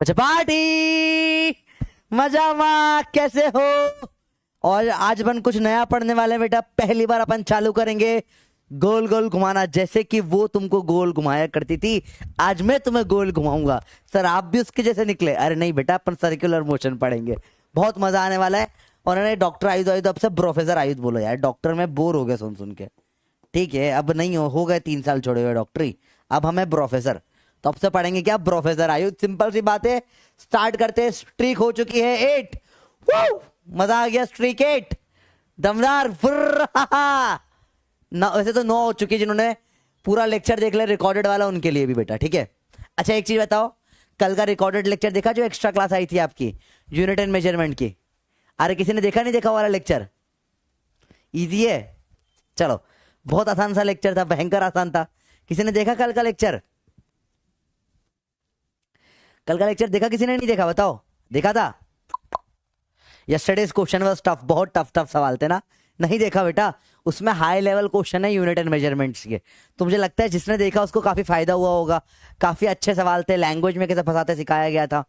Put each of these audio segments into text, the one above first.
अच्छा पार्टी मजामा कैसे हो। और आज अपन कुछ नया पढ़ने वाले हैं बेटा। पहली बार अपन चालू करेंगे गोल गोल घुमाना, जैसे कि वो तुमको गोल घुमाया करती थी, आज मैं तुम्हें गोल घुमाऊंगा। सर आप भी उसके जैसे निकले? अरे नहीं बेटा, अपन सर्कुलर मोशन पढ़ेंगे, बहुत मजा आने वाला है। और उन्होंने डॉक्टर आयुध आयुध, अब से प्रोफेसर आयुध बोलो यार, डॉक्टर में बोर हो गए सुन सुन के। ठीक है, अब नहीं हो गए 3 साल छोड़े हुए डॉक्टरी, अब हमें प्रोफेसर। तो अब से पढ़ेंगे क्या? प्रोफेसर आयुध। सिंपल सी बात है, स्टार्ट करते हैं। स्ट्रीक हो चुकी है 8। मजा आ गया। स्ट्रीक 8 दमदार। ना वैसे तो 9 हो चुकी है, जिन्होंने पूरा लेक्चर देख लिया रिकॉर्डेड वाला उनके लिए भी बेटा। ठीक है, अच्छा एक चीज बताओ, कल का रिकॉर्डेड लेक्चर देखा जो एक्स्ट्रा क्लास आई थी आपकी यूनिट एंड मेजरमेंट की? अरे किसी ने देखा नहीं देखा वाला लेक्चर? इजी है, चलो बहुत आसान सा लेक्चर था, भयंकर आसान था। किसी ने देखा कल का लेक्चर? कल का लेक्चर देखा किसी ने? नहीं देखा? बताओ, देखा था? यस्टरडेज क्वेश्चन वाज टफ, बहुत टफ टफ सवाल थे ना। नहीं देखा बेटा, उसमें हाई लेवल क्वेश्चन है यूनिट एंड मेजरमेंट्स के। तो मुझे लगता है जिसने देखा उसको काफी फायदा हुआ होगा। काफी अच्छे सवाल थे, लैंग्वेज में कैसे फंसाते सिखाया गया था,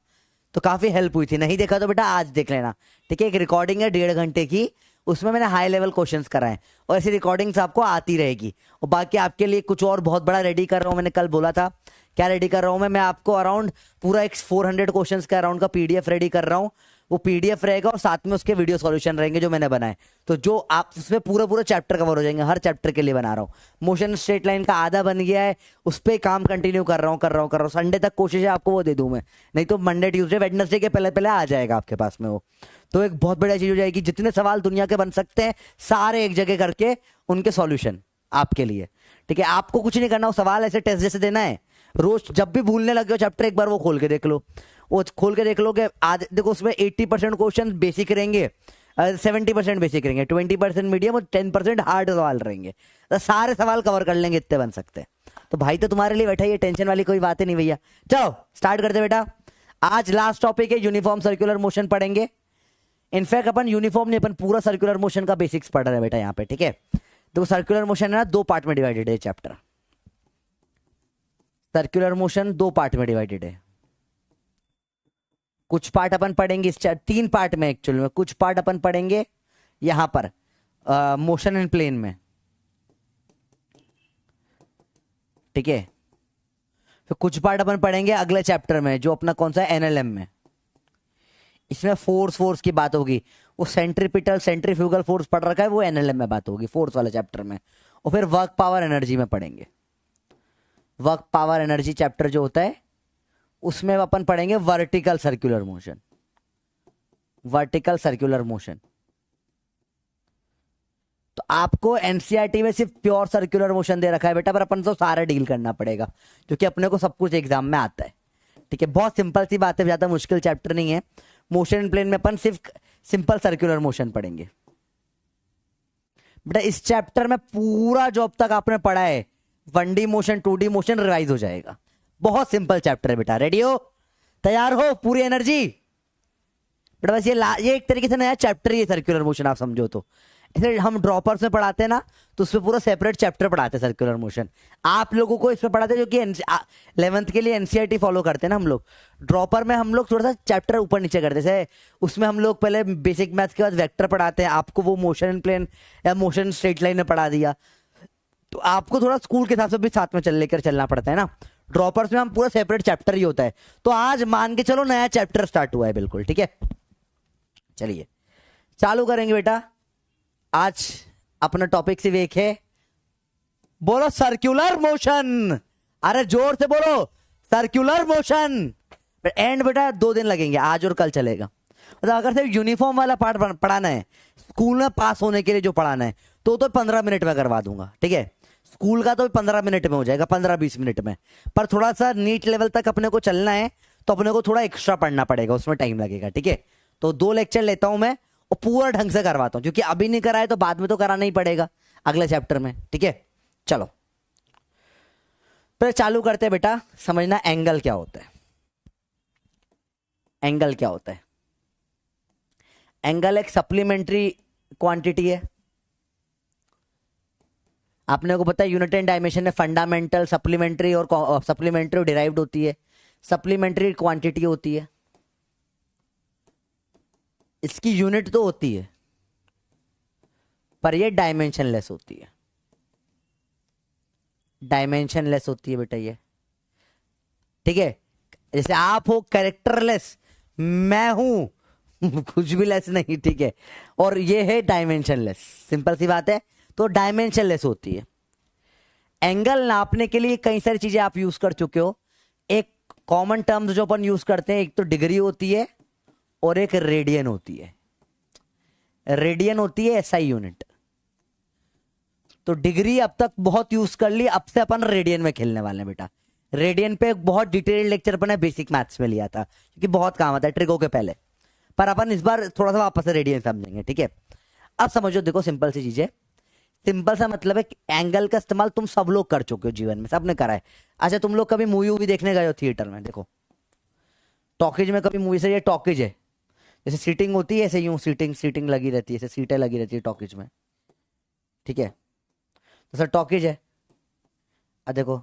तो काफी हेल्प हुई थी। नहीं देखा तो बेटा आज देख लेना। ठीक है, एक रिकॉर्डिंग है 1.5 घंटे की, उसमें मैंने हाई लेवल क्वेश्चंस कराए, और ऐसी रिकॉर्डिंग्स आपको आती रहेगी। और बाकी आपके लिए कुछ और बहुत बड़ा रेडी कर रहा हूँ, मैंने कल बोला था। क्या रेडी कर रहा हूँ मैं आपको अराउंड पूरा एक 400 क्वेश्चंस के अराउंड का पीडीएफ रेडी कर रहा हूँ। वो पीडीएफ रहेगा और साथ में उसके वीडियो सॉल्यूशन रहेंगे जो मैंने बनाए। तो जो आप उसमें पूरा पूरा चैप्टर कवर हो जाएंगे, हर चैप्टर के लिए बना रहा हूँ। मोशन स्ट्रेट लाइन का आधा बन गया है, उस पर काम कंटिन्यू कर रहा हूँ। संडे तक कोशिश है आपको वो दे दूं मैं, नहीं तो मंडे ट्यूसडे वेडनेसडे के पहले पहले आ जाएगा आपके पास में वो। तो एक बहुत बढ़िया चीज हो जाएगी, जितने सवाल दुनिया के बन सकते हैं सारे एक जगह करके उनके सॉल्यूशन आपके लिए। ठीक है, आपको कुछ नहीं करना, वो सवाल ऐसे टेस्ट जैसे देना है। रोज जब भी भूलने लगे हो चैप्टर, एक बार वो खोल के देख लो। वो खोल के देख लोगे, आज देखो उसमें 80% क्वेश्चन बेसिक रहेंगे, 70% बेसिक रहेंगे, 20% मीडियम और 10% हार्ड सवाल रहेंगे। तो सारे सवाल कवर कर लेंगे, इतने बन सकते हैं। तो भाई तो तुम्हारे लिए बैठा, ये टेंशन वाली कोई बात ही नहीं भैया। चलो स्टार्ट करते बेटा। आज लास्ट टॉपिक है, यूनिफॉर्म सर्कुलर मोशन पढ़ेंगे। इनफैक्ट अपन यूनिफॉर्म नहीं, अपन पूरा सर्कुलर मोशन का बेसिक्स पढ़ रहे हैं बेटा यहाँ पे। ठीक है, तो सर्कुलर मोशन है ना, 2 पार्ट में डिवाइडेड है चैप्टर। सर्कुलर मोशन 2 पार्ट में डिवाइडेड है। कुछ पार्ट अपन पढ़ेंगे इस 3 पार्ट में एक्चुअली में। कुछ पार्ट अपन पढ़ेंगे यहां पर मोशन एंड प्लेन में। ठीक है, तो कुछ पार्ट अपन पढ़ेंगे अगले चैप्टर में, जो अपना कौन सा है, एनएलएम में। इसमें फोर्स की बात होगी। वो सेंट्रीपिटल सेंट्रीफ्यूगल फोर्स पढ़ रखा है, वो एनएलएम में बात होगी फोर्स वाले चैप्टर में। और फिर वर्क पावर एनर्जी में पढ़ेंगे। वर्क पावर एनर्जी चैप्टर जो होता है उसमें अपन पढ़ेंगे vertical circular motion. Vertical circular motion तो आपको एनसीईआरटी में सिर्फ प्योर सर्कुलर मोशन दे रखा है बेटा, पर अपन तो सारा डील करना पड़ेगा क्योंकि अपने को सब कुछ एग्जाम में आता है। ठीक है, बहुत सिंपल सी बात है, ज्यादा मुश्किल चैप्टर नहीं है। मोशन प्लेन में अपन सिर्फ सिंपल सर्कुलर मोशन पढ़ेंगे बेटा। इस चैप्टर में पूरा जो अब तक आपने पढ़ा है 1D motion 2D motion revise हो जाएगा। बहुत सिंपल चैप्टर है बेटा। रेडी हो? तैयार हो? पूरी एनर्जी बेटा। बस ये एक तरीके से नया चैप्टर ही है सर्कुलर मोशन, आप समझो तो। ऐसे हम ड्रॉपर्स में पढ़ाते हैं ना, तो उसमें पूरा सेपरेट चैप्टर पढ़ाते हैं सर्कुलर मोशन। आप लोगों को इसमें पढ़ाते हैं जो कि 11th के लिए एनसीईआरटी फॉलो करते हैं ना हम लोग। ड्रॉपर में हम लोग थोड़ा सा चैप्टर ऊपर नीचे करते हैं। उसमें हम लोग पहले बेसिक मैथ्स के बाद वेक्टर पढ़ाते हैं, आपको वो मोशन इन प्लेन या मोशन स्ट्रेट लाइन में पढ़ा दिया। तो आपको थोड़ा स्कूल के हिसाब से भी साथ में लेकर चलना पड़ता है ना। ड्रॉपर्स में हम पूरा सेपरेट चैप्टर ही होता है। तो आज मान के चलो नया चैप्टर स्टार्ट हुआ है बिल्कुल। ठीक है, चलिए चालू करेंगे बेटा। आज अपना टॉपिक से वेक है, बोलो सर्कुलर मोशन। अरे जोर से बोलो, सर्कुलर मोशन। एंड बेटा 2 दिन लगेंगे, आज और कल चलेगा। मतलब अगर सिर्फ यूनिफॉर्म वाला पार्ट पढ़ाना है, स्कूल में पास होने के लिए जो पढ़ाना है, तो 15 मिनट में करवा दूंगा। ठीक है, स्कूल का तो 15 मिनट में हो जाएगा, 15-20 मिनट में। पर थोड़ा सा नीट लेवल तक अपने को चलना है, तो अपने को थोड़ा एक्स्ट्रा पढ़ना पड़ेगा, उसमें टाइम लगेगा। ठीक है, तो 2 लेक्चर लेता हूं मैं और पूरा ढंग से करवाता हूं, क्योंकि अभी नहीं कराए तो बाद में तो कराना ही पड़ेगा अगले चैप्टर में। ठीक है, चलो फिर चालू करते हैं बेटा। समझना एंगल क्या होता है। एंगल क्या होता है? एंगल एक सप्लीमेंट्री क्वांटिटी है। आपने को पता है यूनिट एंड डायमेंशन में फंडामेंटल, सप्लीमेंट्री और डिराइव्ड होती है। सप्लीमेंट्री क्वांटिटी होती है, इसकी यूनिट तो होती है पर ये डायमेंशनलेस होती है, डायमेंशनलेस होती है बेटा ये, ठीक है। जैसे आप हो कैरेक्टरलेस, मैं हूं कुछ भी लेस नहीं, ठीक है। और ये है डायमेंशनलेस, सिंपल सी बात है। तो डायमेंशनलेस होती है। एंगल नापने के लिए कई सारी चीजें आप यूज कर चुके हो। एक कॉमन टर्म्स जो अपन यूज करते हैं, एक तो डिग्री होती है और एक रेडियन होती है। रेडियन होती है एसआई यूनिट। तो डिग्री अब तक बहुत यूज कर ली, अब से अपन रेडियन में खेलने वाले हैं बेटा। रेडियन पे बहुत डिटेल्ड लेक्चर अपन ने बेसिक मैथ्स में लिया था, क्योंकि बहुत काम आता है ट्रिको के पहले, पर अपन इस बार थोड़ा सा वापस से रेडियन समझेंगे, ठीक है। अब समझो, देखो सिंपल सी चीजें, सिंपल सा मतलब है कि एंगल का इस्तेमाल तुम सब लोग कर चुके हो जीवन में, सबने करा है। अच्छा, तुम लोग कभी मूवी वूवी देखने गए हो थिएटर में? देखो टॉकीज में कभी मूवी, से ये टॉकीज है, जैसे सीटिंग होती है ऐसे यूं सीटिंग सीटिंग लगी रहती है, ऐसे सीटें लगी रहती है टॉकीज में, ठीक है। तो सर टॉकीज है, अब देखो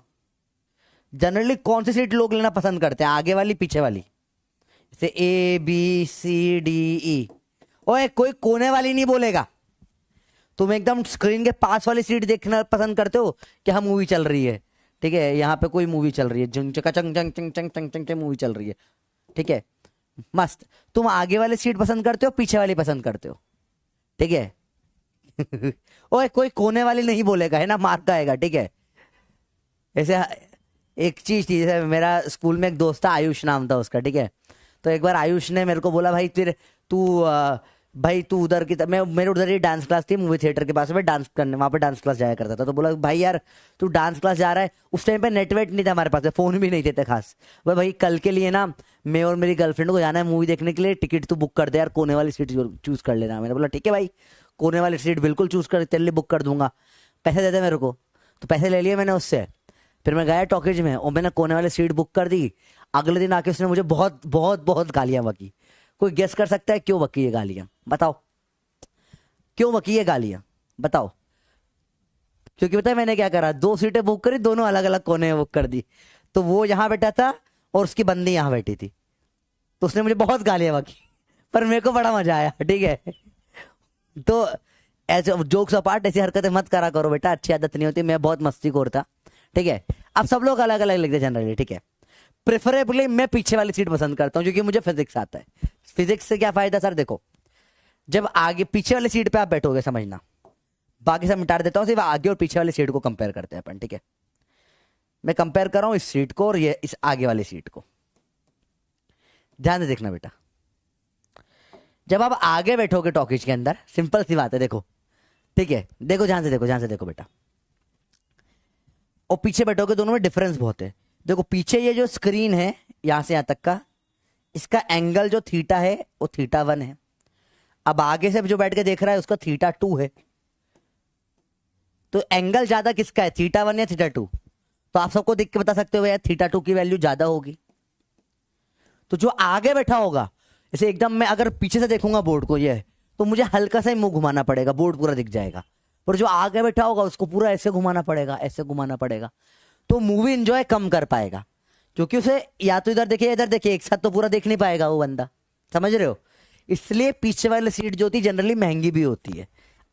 जनरली कौन सी सीट लोग लेना पसंद करते हैं, आगे वाली पीछे वाली? जैसे ए बी सी डी ई। ओए कोई कोने वाली नहीं बोलेगा, तुम एकदम स्क्रीन के पास वाली सीट देखना पसंद करते हो कि हाँ मूवी चल रही है, ठीक है, यहाँ पे कोई मूवी चल रही है, चंग चंग चंग चंग चंग चंग चंग मूवी चल रही है, ठीक है, मस्त। तुम आगे वाली सीट पसंद करते हो पीछे वाली पसंद करते हो, ठीक है। ओए कोई कोने वाली नहीं बोलेगा, है ना, मार का आएगा, ठीक है। ऐसे एक चीज थी, जैसे मेरा स्कूल में एक दोस्त था, आयुष नाम था उसका, ठीक है। तो एक बार आयुष ने मेरे को बोला, भाई तेरे तू उधर की मैं मेरे उधर ही डांस क्लास थी मूवी थिएटर के पास में, डांस करने वहां पे डांस क्लास जाया करता था। तो बोला भाई यार तू डांस क्लास जा रहा है, उस टाइम पे नेटवर्क नहीं था हमारे पास, फोन भी नहीं थे खास। भाई कल के लिए ना मैं और मेरी गर्लफ्रेंड को जाना है मूवी देखने के लिए, टिकट तू बुक कर दे यार, कोने वाली सीट चूज कर लेना। मैंने बोला ठीक है भाई, कोने वाली सीट बिल्कुल चूज कर, तेरे लिए बुक कर दूंगा, पैसे दे दे मेरे को। तो पैसे ले लिए मैंने उससे, फिर मैं गया टॉकीज में और मैंने कोने वाली सीट बुक कर दी। अगले दिन आके उसने मुझे बहुत बहुत बहुत गालियां बकी। कोई गेस कर सकता है क्यों बकी ये गालियां? बताओ क्यों बकी ये गालियां, बताओ। क्योंकि पता है मैंने क्या करा, 2 सीटें बुक करी, दोनों अलग अलग कोने में बुक कर दी। तो वो यहां बैठा था और उसकी बंदी यहां बैठी थी, तो उसने मुझे बहुत गालियां बकी, पर मेरे को बड़ा मजा आया, ठीक है। तो ऐसे जोक्स अपार्ट ऐसी हरकतें मत करा करो बेटा, अच्छी आदत नहीं होती। मैं बहुत मस्तीखोर था, ठीक है। अब सब लोग अलग अलग लिखते जनरली, ठीक है। प्रेफरेबली मैं पीछे वाली सीट पसंद करता हूं, क्योंकि मुझे फिजिक्स आता है। फिजिक्स से क्या फायदा सर? देखो जब आगे पीछे वाली सीट पे आप बैठोगे, समझना, बाकी सब मिटा देता हूं, सिर्फ आगे और पीछे वाली सीट को कंपेयर करते हैं अपन, ठीक है। मैं कंपेयर कर रहा हूं इस सीट को और ये इस आगे वाली सीट को, ध्यान से देखना बेटा। जब आप आगे बैठोगे टॉकीज के अंदर, सिंपल सी बात है, देखो, ठीक है, देखो ध्यान से देखो, ध्यान से देखो बेटा। और पीछे बैठोगे, दोनों में डिफरेंस बहुत है। देखो पीछे ये जो स्क्रीन है यहां से यहां तक का, इसका एंगल जो थीटा है वो θ1 है। अब आगे से जो बैठ के देख रहा है उसका θ2 है। तो एंगल ज्यादा किसका है, θ1 या θ2? तो आप सबको देख के बता सकते हो यार θ2 की वैल्यू ज्यादा होगी। तो जो आगे बैठा होगा, जैसे एकदम मैं अगर पीछे से देखूंगा बोर्ड को ये, तो मुझे हल्का सा ही मुंह घुमाना पड़ेगा, बोर्ड पूरा दिख जाएगा। और जो आगे बैठा होगा उसको पूरा ऐसे घुमाना पड़ेगा, ऐसे घुमाना पड़ेगा। तो मूवी एंजॉय कम कर पाएगा, क्योंकि उसे या तो इधर देखे इधर देखे, एक साथ तो पूरा देख नहीं पाएगा वो बंदा, समझ रहे हो। इसलिए पीछे वाली सीट जो होती है जनरली महंगी भी होती है।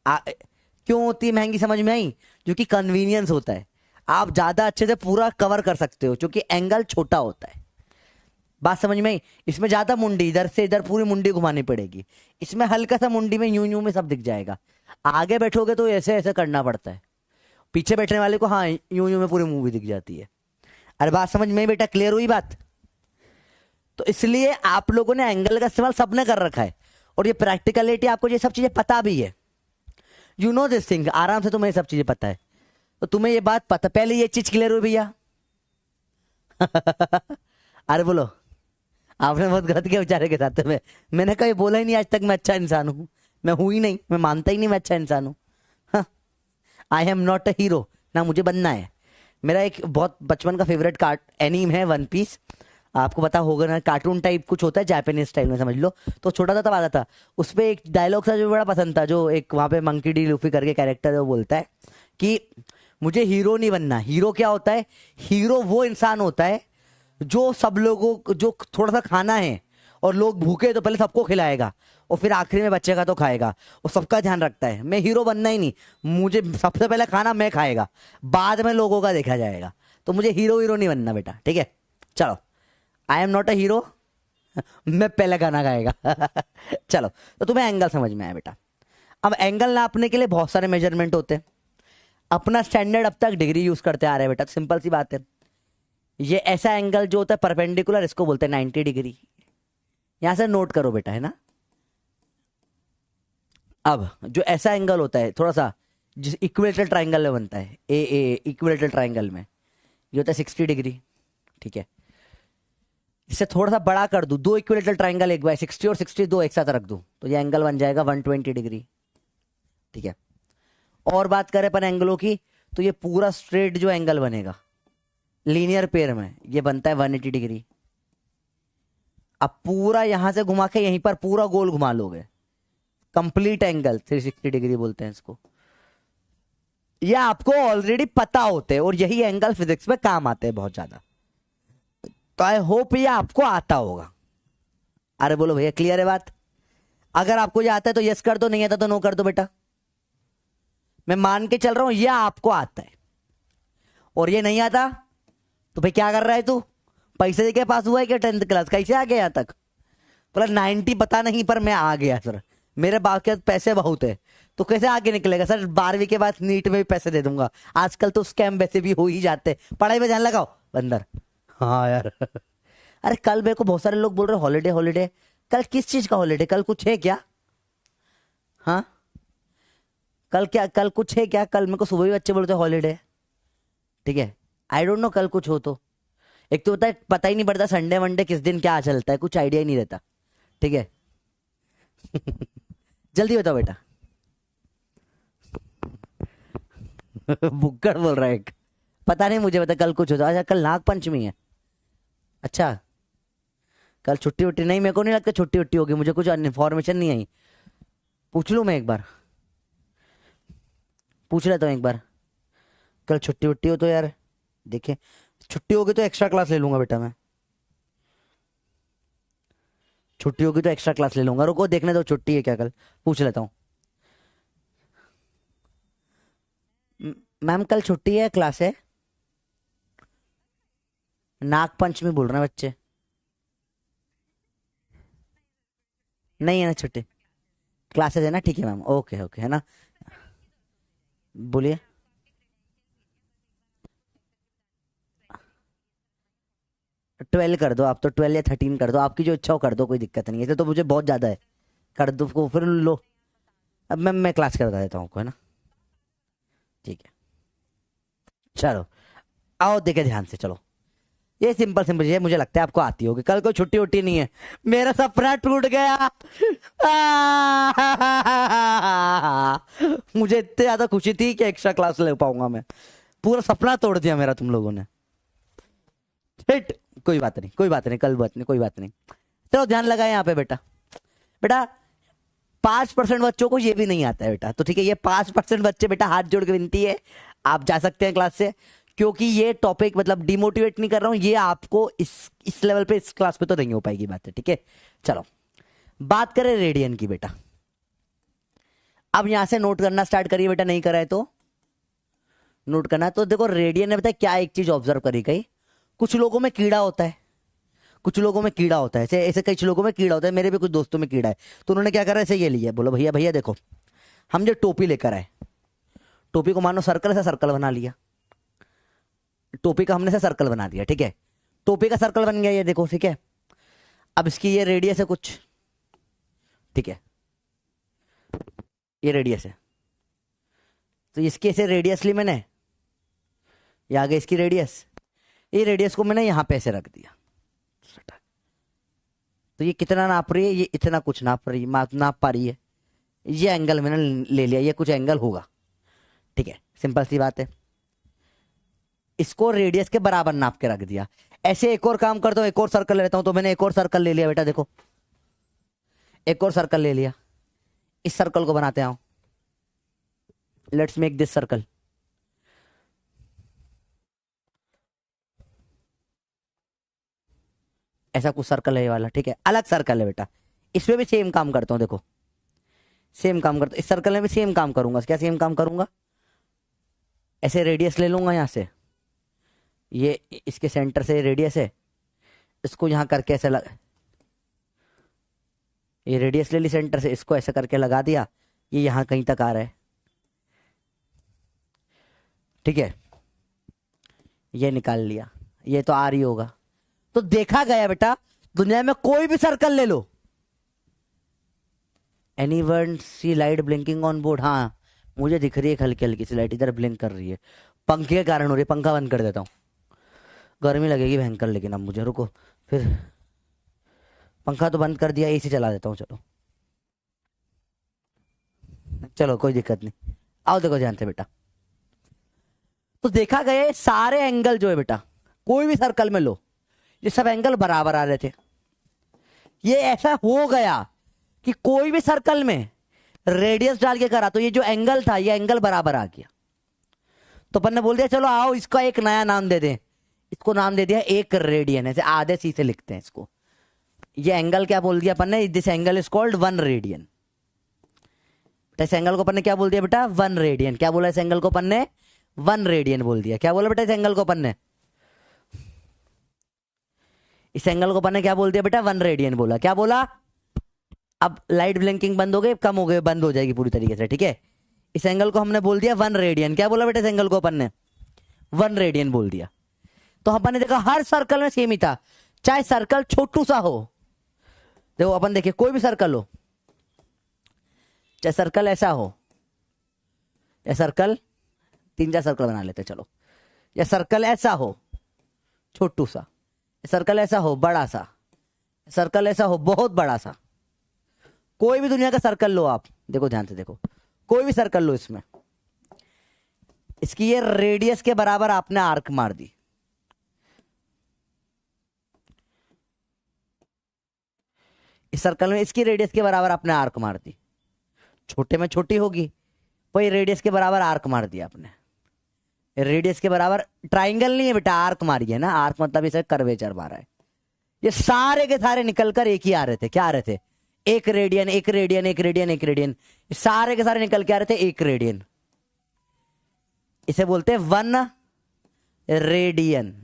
क्यों होती है महंगी, समझ में आई? क्योंकि कन्वीनियंस होता है, आप ज्यादा अच्छे से पूरा कवर कर सकते हो, क्योंकि एंगल छोटा होता है। बात समझ में आई? इसमें ज्यादा मुंडी, इधर से इधर पूरी मुंडी घुमानी पड़ेगी, इसमें हल्का सा मुंडी में यूं यूं में सब दिख जाएगा। आगे बैठोगे तो ऐसे ऐसे करना पड़ता है, पीछे बैठने वाले को हाँ यूं यूं में पूरी मूवी दिख जाती है। अरे बात समझ में बेटा, क्लियर हुई बात? तो इसलिए आप लोगों ने एंगल का इस्तेमाल सबने कर रखा है, और ये प्रैक्टिकलिटी आपको ये सब चीजें पता भी है, यू नो दिस थिंग, आराम से तुम्हें ये सब चीजें पता है। तो तुम्हें ये बात पता, पहले ये चीज क्लियर हुई भैया? अरे बोलो, आपने बहुत गलत किया बेचारे के साथ में। मैंने कभी बोला ही नहीं आज तक मैं अच्छा इंसान हूं, मैं हूं ही नहीं, मैं मानता ही नहीं मैं अच्छा इंसान हूं। I am not a hero, ना मुझे बनना है। मेरा एक बहुत बचपन का फेवरेट एनीम है वन पीस, आपको पता होगा ना, कार्टून टाइप कुछ होता है जापानीज स्टाइल में, समझ लो। तो छोटा था तब आता था, उस पर एक डायलॉग था जो बड़ा पसंद था, जो एक वहां पे मंकी डी लूफी करके कैरेक्टर वो बोलता है कि मुझे हीरो नहीं बनना। हीरो क्या होता है? हीरो वो इंसान होता है जो सब लोगों को जो थोड़ा सा खाना है और लोग भूखे तो पहले सबको खिलाएगा और फिर आखिरी में बच्चे तो खाएगा और सबका ध्यान रखता है। मैं हीरो बनना ही नहीं, मुझे सबसे पहले खाना मैं खाएगा, बाद में लोगों का देखा जाएगा। तो मुझे हीरो नहीं बनना बेटा, ठीक है। चलो, I am not a hero, मैं पहले खाना खाएगा। चलो, तो तुम्हें एंगल समझ में आया बेटा। अब एंगल नापने के लिए बहुत सारे मेजरमेंट होते हैं। अपना स्टैंडर्ड अब तक डिग्री यूज करते आ रहे हैं बेटा, सिंपल सी बात है। ये ऐसा एंगल जो होता है परपेंडिकुलर, इसको बोलते हैं 90 डिग्री। यहां से नोट करो बेटा, है ना। अब जो ऐसा एंगल होता है थोड़ा सा, जिस इक्विलेटरल ट्राइंगल में बनता है, ए इक्विलेटरल ट्राइंगल में ये होता है 60 डिग्री, ठीक है। इससे थोड़ा सा बड़ा कर दूं, दो इक्विलेटरल ट्राइंगल एक बार 60 और 60 दो एक साथ रख दूं तो ये एंगल बन जाएगा 120 डिग्री, ठीक है। और बात करें अपन एंगलों की, तो ये पूरा स्ट्रेट जो एंगल बनेगा लीनियर पेयर में, ये बनता है 180 डिग्री। अब पूरा यहां से घुमा के यहीं पर पूरा गोल घुमा लोगे, कंप्लीट एंगल 360 डिग्री बोलते हैं इसको। ये आपको ऑलरेडी पता होते हैं और यही एंगल फिजिक्स में काम आते हैं बहुत ज्यादा। तो आई होप ये आपको आता होगा। अरे बोलो भैया, क्लियर है बात। अगर आपको ये आता है तो यस कर दो, नहीं आता तो नो कर दो बेटा। मैं मान के चल रहा हूं ये आपको आता है, और ये नहीं आता तो भाई क्या कर रहा है तू, पैसे के पास हुआ है क्या 10th क्लास, कैसे आ गया यहाँ तक। बोला 90 पता नहीं पर मैं आ गया सर, मेरे बाप के पैसे बहुत है। तो कैसे आगे निकलेगा सर, 12वीं के बाद नीट में भी पैसे दे दूंगा, आजकल तो स्कैम वैसे भी हो ही जाते, पढ़ाई में ध्यान लगाओ बंदर। हाँ यार। अरे कल मेरे को बहुत सारे लोग बोल रहे हॉलीडे हॉलीडे, कल किस चीज का हॉलीडे, कल कुछ है क्या। हाँ कल क्या, कल कुछ है क्या, कल मेरे को सुबह भी बच्चे बोलते हॉलीडे, ठीक है। आई डोंट नो कल कुछ हो तो। एक तो पता ही नहीं पड़ता संडे वनडे किस दिन क्या चलता है, कुछ आइडिया ही नहीं रहता, ठीक है। जल्दी बताओ बेटा। बुक्कड़ बोल रहा है एक, पता नहीं मुझे बता कल कुछ होता। अच्छा कल नाग पंचमी है, अच्छा कल छुट्टी उट्टी नहीं, मेरे को नहीं लगता छुट्टी उट्टी होगी, मुझे कुछ इन्फॉर्मेशन नहीं आई। पूछ लूँ मैं एक बार, पूछ लेता हूँ एक बार। कल छुट्टी उट्टी हो तो यार देखे, छुट्टी होगी तो एक्स्ट्रा क्लास ले लूंगा बेटा मैं, छुट्टी होगी तो एक्स्ट्रा क्लास ले लूंगा। रुको देखने दो छुट्टी है क्या कल, पूछ लेता हूँ। मैम कल छुट्टी है, क्लास है। नाग पंचमी बोल रहे हैं बच्चे, नहीं है ना छुट्टी, क्लासेस है ना, ठीक है मैम, ओके ओके, है ना। बोलिए। 12 कर दो आप, तो 12 या 13 कर दो, आपकी जो इच्छा हो कर दो, कोई दिक्कत नहीं है, ऐसे तो मुझे बहुत ज्यादा है, कर दो को फिर लो। अब मैं क्लास करवा देता हूँ आपको, है ना, ठीक है। चलो आओ देखे ध्यान से, चलो ये सिंपल सिंपल चीज है, मुझे लगता है आपको आती होगी। कल को छुट्टी उट्टी नहीं है, मेरा सपना टूट गया। मुझे इतनी ज्यादा खुशी थी कि एक्स्ट्रा क्लास ले पाऊंगा मैं, पूरा सपना तोड़ दिया मेरा तुम लोगों ने। हिट, कोई बात नहीं कोई बात नहीं, कल बात नहीं, कोई बात नहीं। चलो ध्यान लगाए यहाँ पे बेटा। बेटा 5% बच्चों को ये भी नहीं आता है बेटा, तो ठीक है, ये 5% बच्चे बेटा हाथ जोड़ के विनती है, आप जा सकते हैं क्लास से, क्योंकि ये टॉपिक मतलब डिमोटिवेट नहीं कर रहा हूं, ये आपको इस लेवल पे इस क्लास पे तो नहीं हो पाएगी बात है, ठीक है। चलो बात करें रेडियन की बेटा। अब यहां से नोट करना स्टार्ट करिए बेटा, नहीं करा है तो नोट करना। तो देखो रेडियन ने बताया क्या, एक चीज ऑब्जर्व करी गई, कुछ लोगों में कीड़ा होता है, कुछ लोगों में कीड़ा होता है, ऐसे ऐसे कई लोगों में कीड़ा होता है, मेरे भी कुछ दोस्तों में कीड़ा है। तो उन्होंने क्या करा, ऐसे ये लिया, बोलो भैया भैया देखो, हम जो टोपी लेकर आए, टोपी को मानो सर्कल से सर्कल बना लिया, टोपी का हमने से सर्कल बना दिया, ठीक है। टोपी का सर्कल बन गया ये देखो, ठीक है। अब इसकी ये रेडियस है कुछ, ठीक है, ये रेडियस है, तो इसकी ऐसे रेडियस ली मैंने, ये आगे इसकी रेडियस, ये रेडियस को मैंने यहां पे ऐसे रख दिया। तो ये कितना नाप रही है, ये इतना कुछ नाप रही है, नाप पा रही है, ये एंगल मैंने ले लिया, ये कुछ एंगल होगा, ठीक है, सिंपल सी बात है। इसको रेडियस के बराबर नाप के रख दिया। ऐसे एक और काम करता हूं, एक और सर्कल लेता हूं, तो मैंने एक और सर्कल ले लिया बेटा, देखो एक और सर्कल ले लिया, इस सर्कल को बनाते हैं, लेट्स मेक दिस सर्कल। ऐसा कुछ सर्कल है ये वाला, ठीक है, अलग सर्कल है बेटा। इसमें भी सेम काम करता हूँ, देखो सेम काम करता हूँ, इस सर्कल में भी सेम काम करूंगा। क्या सेम काम करूंगा? ऐसे रेडियस ले लूंगा यहाँ से, ये इसके सेंटर से रेडियस है, इसको यहाँ करके ऐसे ये रेडियस ले ली सेंटर से, इसको ऐसे करके लगा दिया, ये यहाँ कहीं तक आ रहा है, ठीक है, ये निकाल लिया, ये तो आ रही होगा। तो देखा गया बेटा, दुनिया में कोई भी सर्कल ले लो। Anyone see light blinking on board? हाँ मुझे दिख रही है हल्की हल्की सी लाइट इधर ब्लिंक कर रही है, पंखे के कारण हो रही है। पंखा बंद कर देता हूँ, गर्मी लगेगी भयंकर, लेकिन अब मुझे रुको, फिर पंखा तो बंद कर दिया, एसी चला देता हूँ। चलो चलो कोई दिक्कत नहीं, आओ देखो ध्यान से बेटा। तो देखा गया सारे एंगल जो है बेटा, कोई भी सर्कल में लो, ये सब एंगल बराबर आ रहे थे। ये ऐसा हो गया कि कोई भी सर्कल में रेडियस डाल के करा तो ये जो एंगल था, ये एंगल बराबर आ गया। तो अपन ने बोल दिया चलो आओ इसका एक नया नाम दे दें, इसको नाम दे दिया एक रेडियन, ऐसे आधे सी से लिखते हैं इसको। ये एंगल क्या बोल दिया अपन ने? This angle is called 1 radian. इस एंगल को अपन ने क्या बोल दिया बेटा? 1 रेडियन। क्या बोला इस एंगल को अपन ने? 1 रेडियन बोल दिया। क्या बोला बेटा इस एंगल को अपन ने? इस एंगल को अपन ने क्या बोल दिया बेटा? 1 रेडियन बोला। क्या बोला? अब लाइट ब्लिंकिंग बंद हो गई, कम हो गई, बंद हो जाएगी पूरी तरीके से, ठीक है। इस एंगल को हमने बोल दिया 1 रेडियन। क्या बोला बेटा इस एंगल को अपन ने? 1 रेडियन बोल दिया। तो अपन ने देखा हर सर्कल में सेम ही था, चाहे सर्कल छोटू सा हो। देखो अपन देखिए कोई भी सर्कल हो, चाहे सर्कल ऐसा हो, या सर्कल 3-4 सर्कल बना लेते चलो, या सर्कल ऐसा हो छोटू सा, सर्कल ऐसा हो बड़ा सा, सर्कल ऐसा हो बहुत बड़ा सा, कोई भी दुनिया का सर्कल लो आप, देखो ध्यान से देखो, कोई भी सर्कल लो, इसमें इसकी ये रेडियस के बराबर आपने आर्क मार दी। इस सर्कल में इसकी रेडियस के बराबर आपने आर्क मार दी, छोटे में छोटी होगी, वही रेडियस के बराबर आर्क मार दिया आपने। रेडियस के बराबर ट्राइंगल नहीं है बेटा, आर्क मारी है ना, आर्क मतलब इसे कर्वेचर मारा है। ये सारे के सारे निकलकर एक ही आ रहे थे। क्या आ रहे थे? 1 रेडियन 1 रेडियन 1 रेडियन 1 रेडियन, सारे के सारे निकल के आ रहे थे 1 रेडियन। इसे बोलते हैं 1 रेडियन,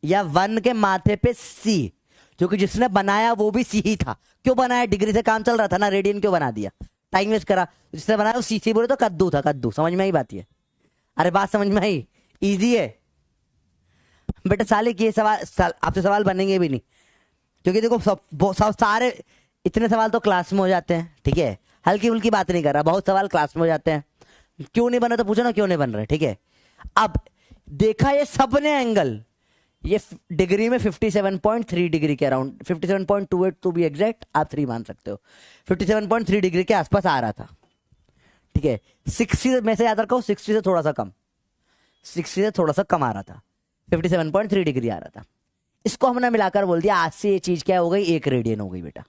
या 1 के माथे पे सी, क्योंकि जिसने बनाया वो भी सी ही था। क्यों बनाया? डिग्री से काम चल रहा था ना, रेडियन क्यों बना दिया? टाइम वेस्ट करा। जिसने बनाया वो सी बोले तो कद्दू था, कद्दू। समझ में आई बात? ये अरे बात समझ में आई? इजी है बेटा। साले के सवाल आपसे सवाल बनेंगे भी नहीं, क्योंकि देखो सब सारे इतने सवाल तो क्लास में हो जाते हैं, ठीक है, हल्की फुल्की बात नहीं कर रहा, बहुत सवाल क्लास में हो जाते हैं। क्यों नहीं बना तो पूछो ना, क्यों नहीं बन रहे, ठीक है। अब देखा ये सबने एंगल, ये डिग्री में 57.3 डिग्री के अराउंड, 57.28 टू बी एग्जैक्ट, आप 3 मान सकते हो, 57.3 डिग्री के आसपास आ रहा था, ठीक है। 60 में से याद रखो, 60 से थोड़ा सा कम, 60 से थोड़ा सा कम आ रहा था, 57.3 डिग्री आ रहा था। इसको हमने मिलाकर बोल दिया आज से ये चीज क्या हो गई? 1 रेडियन हो गई बेटा।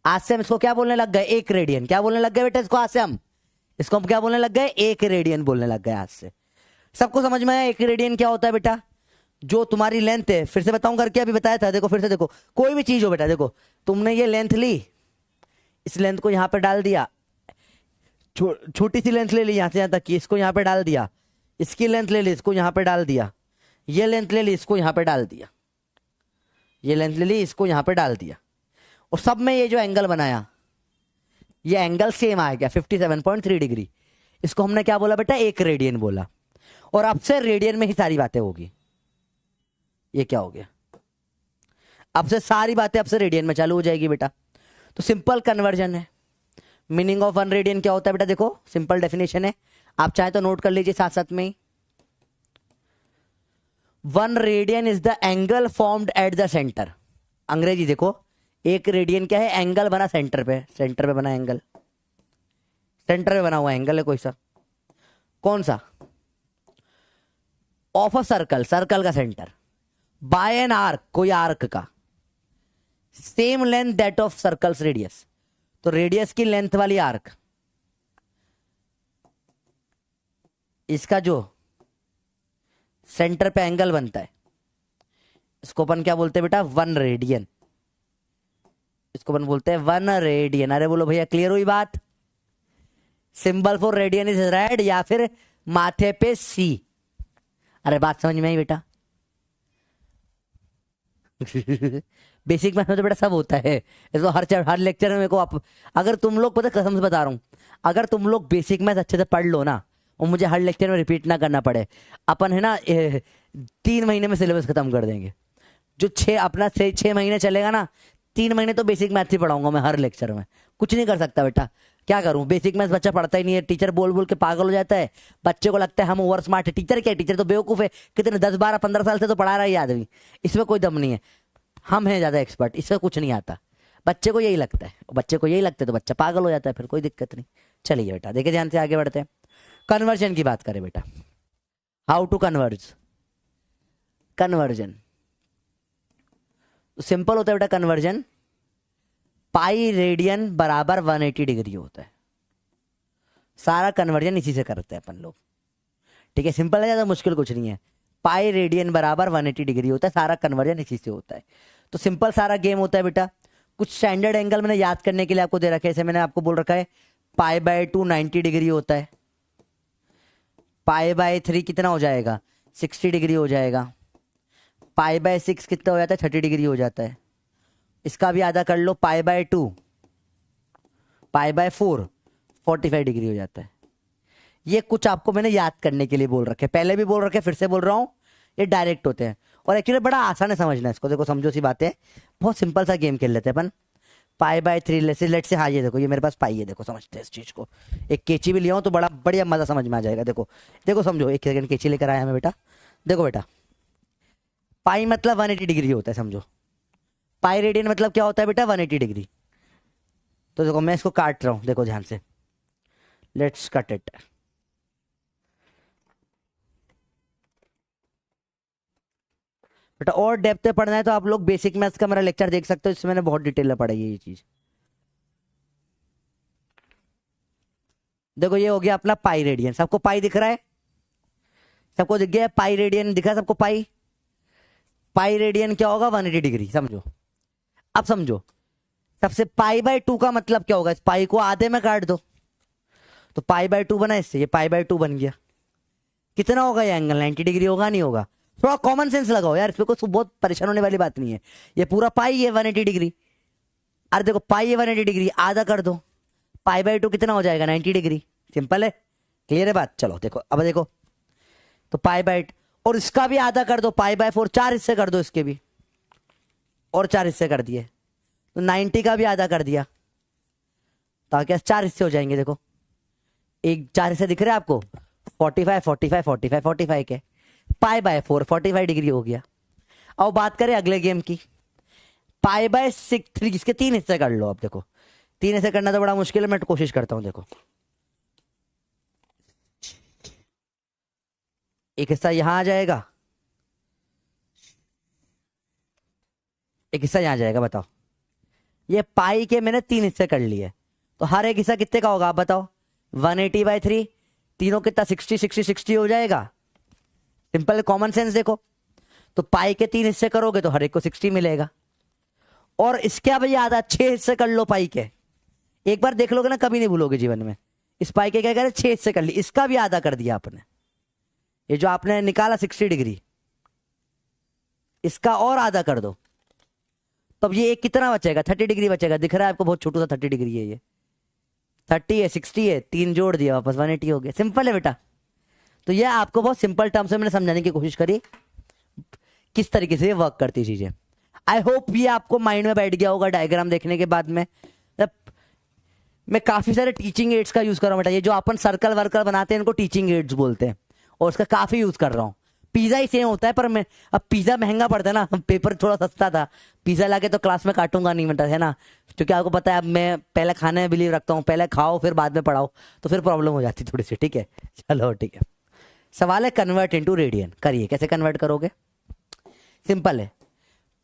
आज से हम इसको क्या बोलने लग गए? 1 रेडियन। क्या बोलने लग गए बेटा इसको? आज से हम इसको क्या बोलने लग गए? 1 रेडियन बोलने लग गए आज से। सबको समझ में आया 1 रेडियन क्या होता है बेटा? जो तुम्हारी लेंथ है, फिर से बताऊं करके, अभी बताया था, देखो फिर से देखो, कोई भी चीज हो बेटा, देखो तुमने ये लेंथ ली, इस लेंथ को यहां पे डाल दिया, छोटी सी लेंथ ले ली यहां से यहां तक की, इसको यहां पे डाल दिया, इसकी लेंथ ले ली, इसको यहां पे डाल दिया, ये लेंथ ले ली, इसको यहां पे डाल दिया, ये लेंथ ले ली, इसको यहां पे डाल दिया, और सब में ये जो एंगल बनाया, ये एंगल सेम आ गया 57.3 डिग्री। इसको हमने क्या बोला बेटा? 1 रेडियन बोला। और अब से रेडियन में ही सारी बातें होगी। ये क्या हो गया? अब से सारी बातें अब से रेडियन में चालू हो जाएगी बेटा। तो सिंपल कन्वर्जन है। मीनिंग ऑफ 1 रेडियन क्या होता है बेटा? देखो सिंपल डेफिनेशन है, आप चाहे तो नोट कर लीजिए साथ साथ में ही। 1 radian is the angle formed at the centre. अंग्रेजी देखो, 1 रेडियन क्या है? एंगल बना सेंटर पे, सेंटर पे बना एंगल, सेंटर पे बना हुआ एंगल है कोई सा, कौन सा? ऑफ अ सर्कल, सर्कल का सेंटर, बाय एन आर्क, कोई आर्क का, same length that of circles radius, तो रेडियस की लेंथ वाली आर्क, इसका जो सेंटर पे एंगल बनता है, इसको अपन क्या बोलते हैं बेटा, 1 रेडियन। इसको अपन बोलते हैं 1 रेडियन। अरे बोलो भैया क्लियर हुई बात? Symbol for radian is red या फिर माथे पे सी। अरे बात समझ में आई बेटा? बेसिक मैथ में तो बेटा सब होता है, इसको हर लेक्चर में मेरे को आप, अगर तुम लोग पता कसम से बता रहा हूं, अगर तुम लोग बेसिक मैथ अच्छे से पढ़ लो ना और मुझे हर लेक्चर में रिपीट ना करना पड़े, अपन है ना 3 महीने में सिलेबस खत्म कर देंगे। जो 6 महीने चलेगा ना, 3 महीने तो बेसिक मैथ ही पढ़ाऊंगा मैं हर लेक्चर में। कुछ नहीं कर सकता बेटा, क्या करूं? बेसिक मैथ बच्चा पढ़ता ही नहीं है, टीचर बोल बोल के पागल हो जाता है, बच्चे को लगता है हम ओवर स्मार्ट है। टीचर क्या है? टीचर तो बेवकूफ है। कितने 10 12 15 साल से तो पढ़ा रहा है ये आदमी, इसमें कोई दम नहीं है। हम हैं ज्यादा एक्सपर्ट, इससे कुछ नहीं आता। बच्चे को यही लगता है, बच्चे को यही लगता है तो बच्चा पागल हो जाता है, फिर कोई दिक्कत नहीं। चलिए बेटा देखिए ध्यान से आगे बढ़ते हैं। कन्वर्जन की बात करें बेटा, हाउ टू कन्वर्जन सिंपल होता है बेटा। कन्वर्जन पाई रेडियन बराबर 180 डिग्री होता है। सारा कन्वर्जन इसी से करते हैं अपन लोग, ठीक है? सिंपल है, ज्यादा मुश्किल कुछ नहीं है। पाई रेडियन बराबर 180 डिग्री होता है, सारा कन्वर्जन इसी से होता है। तो सिंपल सारा गेम होता है बेटा। कुछ स्टैंडर्ड एंगल मैंने याद करने के लिए आपको दे रखा है, जैसे मैंने आपको बोल रखा है π/2 90 डिग्री होता है, π/3 कितना हो जाएगा, 60 डिग्री हो जाएगा, π/6 कितना हो जाता है, 30 डिग्री हो जाता है। इसका भी आधा कर लो, π/2 π/4 45 डिग्री हो जाता है। ये कुछ आपको मैंने याद करने के लिए बोल रखे, पहले भी बोल रखे, फिर से बोल रहा हूँ, ये डायरेक्ट होते हैं और एक्चुअली बड़ा आसान है समझना इसको। देखो समझो सी बात है, बहुत सिंपल सा गेम खेल लेते हैं अपन। π/3 लेट से, हाँ ये देखो, ये मेरे पास पाई है, देखो समझते हैं इस चीज को। एक कैची भी लिया हूं तो बड़ा बढ़िया मजा समझ में आ जाएगा। देखो देखो समझो, एक सेकंड कैची लेकर आया मैं बेटा। देखो बेटा, पाई मतलब 180 डिग्री होता है, समझो। पाई रेडियन मतलब क्या होता है बेटा, 180 डिग्री। तो देखो मैं इसको काट रहा हूं, देखो ध्यान से, लेट्स कट इट। बेटा और डेप्थ में पढ़ना है तो आप लोग बेसिक मैथ्स का मेरा लेक्चर देख सकते हो, इसमें मैंने बहुत डिटेल में पढ़ाई है ये चीज। देखो ये हो गया अपना पाई रेडियन, सबको पाई दिख रहा है? सबको दिख गया पाई रेडियन, दिखा सबको पाई? पाई रेडियन क्या होगा, 180 डिग्री, समझो। अब समझो, सबसे π/2 का मतलब क्या होगा, इस पाई को आधे में काट दो तो π/2 बना, इससे ये π/2 बन गया। कितना होगा ये एंगल, 90 डिग्री होगा नहीं होगा? थोड़ा कॉमन सेंस लगाओ यार, इसमें कुछ बहुत परेशान होने वाली बात नहीं है। ये पूरा पाई है 180 डिग्री, अरे देखो पाई है 180 डिग्री, आधा कर दो, π/2 कितना हो जाएगा, 90 डिग्री। सिंपल है, क्लियर है बात? चलो देखो, अब देखो तो π/2 और इसका भी आधा कर दो, π/4, 4 हिस्से कर दो इसके भी, और 4 हिस्से कर दिए तो 90 का भी आधा कर दिया, ताकि 4 हिस्से हो जाएंगे। देखो एक 4 हिस्से दिख रहे हैं आपको, 45 45 45 45 के, π/4 45 डिग्री हो गया। अब बात करें अगले गेम की, π/6 इसके 3 हिस्से कर लो। अब देखो 3 हिस्से करना तो बड़ा मुश्किल है, मैं कोशिश करता हूं। देखो एक हिस्सा यहां आ जाएगा, एक हिस्सा यहां जाएगा। बताओ, ये पाई के मैंने 3 हिस्से कर लिए, तो हर एक हिस्सा कितने का होगा आप बताओ, 180/3, तीनों कितना, 60 60 60 हो जाएगा। सिंपल कॉमन सेंस देखो, तो पाई के 3 हिस्से करोगे तो हर एक को 60 मिलेगा। और इसके अब ये आधा 6 हिस्से कर लो पाई के, एक बार देख लोगे ना कभी नहीं भूलोगे जीवन में। इस पाई के क्या करें, 6 हिस्से कर लिए, इसका भी आधा कर दिया आपने। ये जो आपने निकाला 60 डिग्री, इसका और आधा कर दो, तब ये एक कितना बचेगा, 30 डिग्री बचेगा। दिख रहा है आपको, बहुत छोटू सा 30 डिग्री है ये, 30 है 60 है, 3 जोड़ दिया वापस 180 हो गया। सिंपल है बेटा। तो ये आपको बहुत सिंपल टर्म्स में मैंने समझाने की कोशिश करी किस तरीके से ये वर्क करती चीजें। आई होप ये आपको माइंड में बैठ गया होगा डायग्राम देखने के बाद में। मैं काफी सारे टीचिंग एड्स का यूज कर रहा हूँ बेटा, ये जो अपन सर्कल वर्कल बनाते हैं इनको टीचिंग एड्स बोलते हैं, और उसका काफी यूज कर रहा हूँ। पिज्जा ही सेम होता है, पर मैं अब पिज्जा महंगा पड़ता है ना, पेपर थोड़ा सस्ता था, पिज्जा लाके तो क्लास में काटूंगा नहीं बेटा, है ना, क्योंकि आपको पता है अब मैं पहले खाने में बिलीव रखता हूँ, पहले खाओ फिर बाद में पढ़ाओ, तो फिर प्रॉब्लम हो जाती थोड़ी सी। ठीक है, चलो ठीक है। सवाल है कन्वर्ट इनटू रेडियन, करिए कैसे कन्वर्ट करोगे। सिंपल है,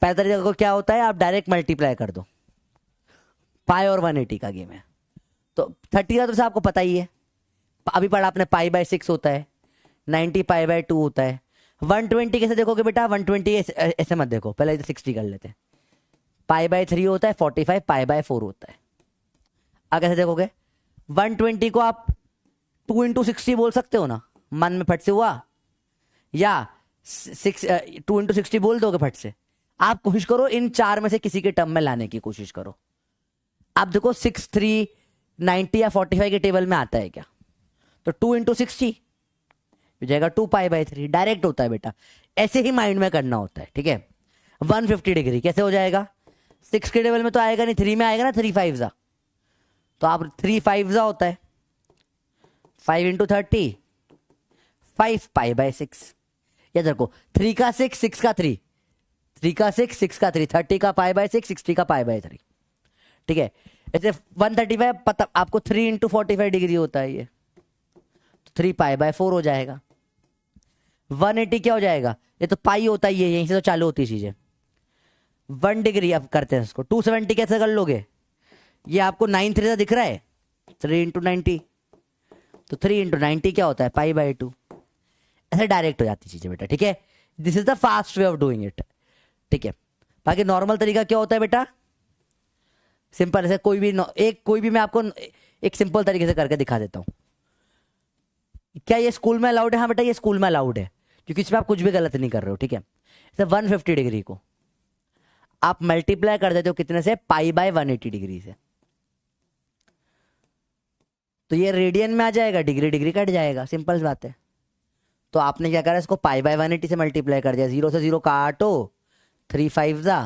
पहले तरीके को क्या होता है, आप डायरेक्ट मल्टीप्लाई कर दो, पाई और 180 का गेम है। तो 30 का तो आपको पता ही है, अभी पढ़ा आपने, π/6 होता है, 90 π/2 होता है, 120 कैसे देखोगे बेटा? 120 ऐसे मत देखो, पहले 60 कर लेते हैं। π/3 होता है 45, π/4 होता है। अब कैसे देखोगे? 120 को आप 2 × 60 बोल सकते हो ना, मन में फट से हुआ, या 2 × 60 बोल दोगे फट से। आप कोशिश करो इन चार में से किसी के टर्म में लाने की कोशिश करो। आप देखो 6, 3, 90 या 45 के टेबल में आता है क्या? तो 2 × 60 हो जाएगा 2π/3, डायरेक्ट होता है बेटा, ऐसे ही माइंड में करना होता है, ठीक है। 150 डिग्री कैसे हो जाएगा? 6 के टेबल में तो आएगा नहीं, 3 में आएगा ना, 3 5 जा, तो आप 3 5 जा होता है 5 × 30, 5π/6। या देखो 3 का 6, 6 का 3, 3 का 6, 6 का 3, 30 का π/6, 60 का π/3, ठीक है। ऐसे 135 पता आपको 3 × 45 डिग्री होता है ये, तो 3π/4 हो जाएगा। 180 क्या हो जाएगा? ये तो पाई होता है, ये यहीं से तो चालू होती चीजें। 1 डिग्री अब करते हैं इसको, 270 कैसे कर लोगे? ये आपको 9 3 दिख रहा है, 3 × 90, तो 3 × 90 क्या होता है? π/2। ऐसे डायरेक्ट हो जाती चीजें बेटा, ठीक है। This is the fast way of doing it, ठीक है। बाकी नॉर्मल तरीका क्या होता है बेटा? सिंपल, ऐसे कोई भी मैं आपको एक सिंपल तरीके से करके दिखा देता हूं। क्या ये स्कूल में अलाउड है? हाँ बेटा, ये स्कूल में अलाउड है, क्योंकि इसमें आप कुछ भी गलत नहीं कर रहे हो, ठीक है। जैसे 150 डिग्री को आप मल्टीप्लाई कर देते हो कितने से? π/180 डिग्री से, तो ये रेडियन में आ जाएगा, डिग्री डिग्री कट जाएगा, सिंपल बात है। तो आपने क्या करा? इसको π/180 से मल्टीप्लाई कर दिया, 0 से 0 काटो, 3 5 जा,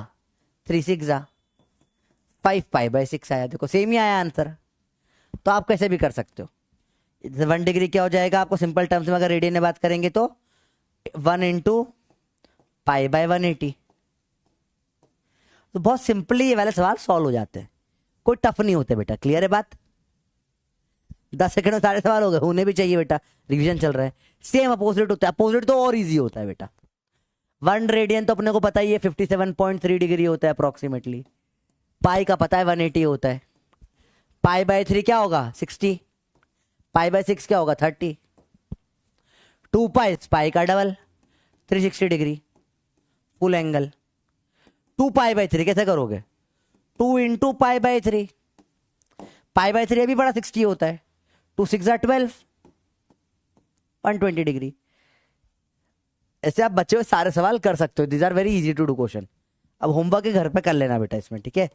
3 6 जा, 5π/6 आया। देखो सेम ही आया आंसर। तो आप कैसे भी कर सकते हो। 1 डिग्री क्या हो जाएगा आपको सिंपल टर्म्स में अगर रेडियन में बात करेंगे तो 1 × π/180। तो बहुत सिंपली ये वाले सवाल सॉल्व हो जाते हैं, कोई टफ नहीं होते बेटा, क्लियर है बात? 10 सेकंड में सारे सवाल हो गए, होने भी चाहिए बेटा, रिवीजन चल रहा है। सेम अपोजिट होता है, अपोजिट तो और इजी होता है बेटा। 1 रेडियन तो अपने को पता ही है 57.3 डिग्री होता है अप्रोक्सीमेटली। पाई का पता है 180 होता है। π/3 क्या होगा? 60। π/6 क्या होगा? 30। 2π पाई का डबल, 360 डिग्री फुल एंगल। 2π/3 कैसे करोगे? 2 × π/3, π/3 अभी बड़ा 60 होता है, 2 6 12, 120 डिग्री। ऐसे आप बच्चे हुए सारे सवाल कर सकते हो। These are very easy to do question. अब होमवर्क के घर पे कर लेना बेटा इसमें, ठीक है।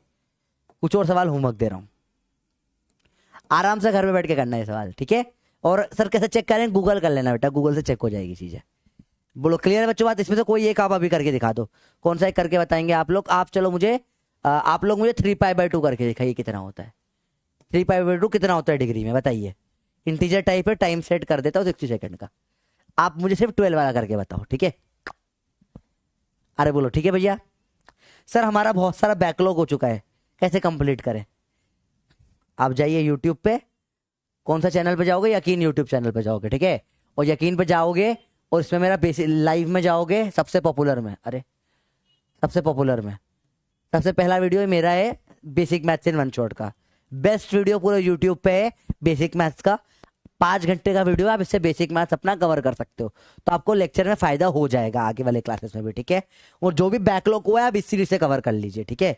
कुछ और सवाल होमवर्क दे रहा हूं, आराम से घर में बैठ के करना है सवाल, ठीक है। और सर कैसे चेक करें? गूगल कर लेना बेटा, गूगल से चेक हो जाएगी चीजें। बोलो क्लियर है बच्चों बात? इसमें से कोई एक आप अभी करके दिखा दो, कौन सा एक करके बताएंगे आप लोग? चलो मुझे आप लोग मुझे 3π/2 करके दिखाइए कितना होता है। 3π/2 कितना होता है डिग्री में बताइए। इंटीजर टाइप है, टाइम सेट कर देता हूँ 60 सेकंड का। आप मुझे सिर्फ 12 वाला करके बताओ, ठीक है। अरे बोलो ठीक है भैया। सर हमारा बहुत सारा बैकलॉग हो चुका है, कैसे कंप्लीट करें? आप जाइए यूट्यूब पे, कौन सा चैनल पे जाओगे? यकीन यूट्यूब चैनल पे जाओगे, ठीक है। और यकीन पे जाओगे और इसमें मेरा बेसिक लाइव में जाओगे, सबसे पॉपुलर में, अरे सबसे पॉपुलर में सबसे पहला वीडियो मेरा है बेसिक मैथ्स इन 1 शॉट का। बेस्ट वीडियो पूरे यूट्यूब पे है बेसिक मैथ्स का, 5 घंटे का वीडियो। आप इससे बेसिक मैथ्स अपना कवर कर सकते हो, तो आपको लेक्चर में फायदा हो जाएगा आगे वाले क्लासेस में भी, ठीक है। और जो भी बैकलॉग हुआ है आप इस सीरीज से कवर कर लीजिए, ठीक है।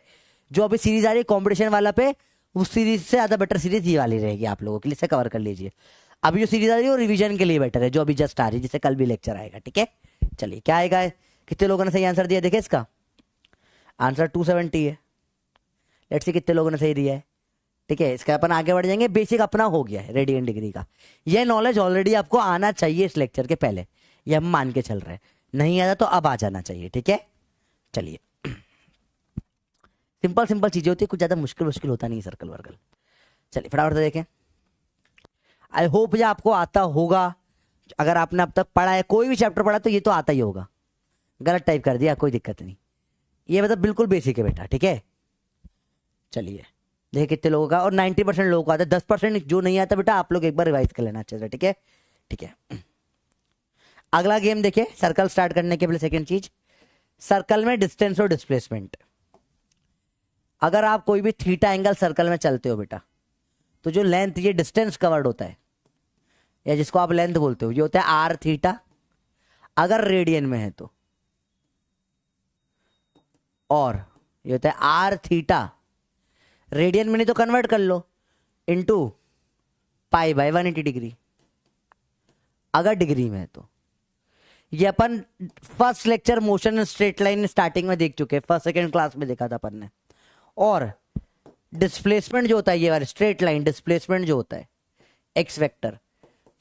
जो अभी सीरीज आ रही है कॉम्पिटिशन वाला पे, उस सीरीज से ज्यादा बेटर सीरीज ये वाली रहेगी आप लोगों के लिए, से कवर कर लीजिए। अभी जो सीरीज आ रही है वो रिवीजन के लिए बेटर है, जो अभी जस्ट आ रही है, जिससे कल भी लेक्चर आएगा, ठीक है। चलिए क्या आएगा? कितने लोगों ने सही आंसर दिया? देखिए इसका आंसर 270 है। लेट्स सी कितने लोगों ने सही दिया है, ठीक है। इसका अपन आगे बढ़ जाएंगे। बेसिक अपना हो गया है रेडियन डिग्री का, यह नॉलेज ऑलरेडी आपको आना चाहिए इस लेक्चर के पहले, ये हम मान के चल रहे हैं। नहीं आया तो अब आ जाना चाहिए, ठीक है। चलिए सिंपल सिंपल चीजें होती है, कुछ ज्यादा मुश्किल होता नहीं सर्कल वर्कल। चलिए फटाफट से देखें। आई होप ये आपको आता होगा, अगर आपने अब तक पढ़ा है कोई भी चैप्टर पढ़ा तो ये तो आता ही होगा। गलत टाइप कर दिया कोई दिक्कत नहीं, ये मतलब बिल्कुल बेसिक है बेटा, ठीक है। चलिए देखिए कितने लोगों का, और 90% लोगों को आता है, 10% जो नहीं आता बेटा आप लोग एक बार रिवाइज कर लेना अच्छे से, ठीक है। ठीक है अगला गेम देखिए, सर्कल स्टार्ट करने के पहले सेकंड चीज, सर्कल में डिस्टेंस और डिस्प्लेसमेंट। अगर आप कोई भी थीटा एंगल सर्कल में चलते हो बेटा, तो जो लेंथ, ये डिस्टेंस कवर्ड होता है, या जिसको आप लेंथ बोलते हो, ये होता है आर थीटा। अगर रेडियन में है तो, और ये होता है आर थीटा, रेडियन में नहीं तो कन्वर्ट कर लो इनटू पाई बाय 180 डिग्री, अगर डिग्री में है तो। ये अपन first lecture motion straight line starting में देख चुके हैं, फर्स्ट सेकंड क्लास में देखा था अपन ने। और डिस्प्लेसमेंट जो होता है, ये वाला स्ट्रेट लाइन डिस्प्लेसमेंट जो होता है एक्स वेक्टर,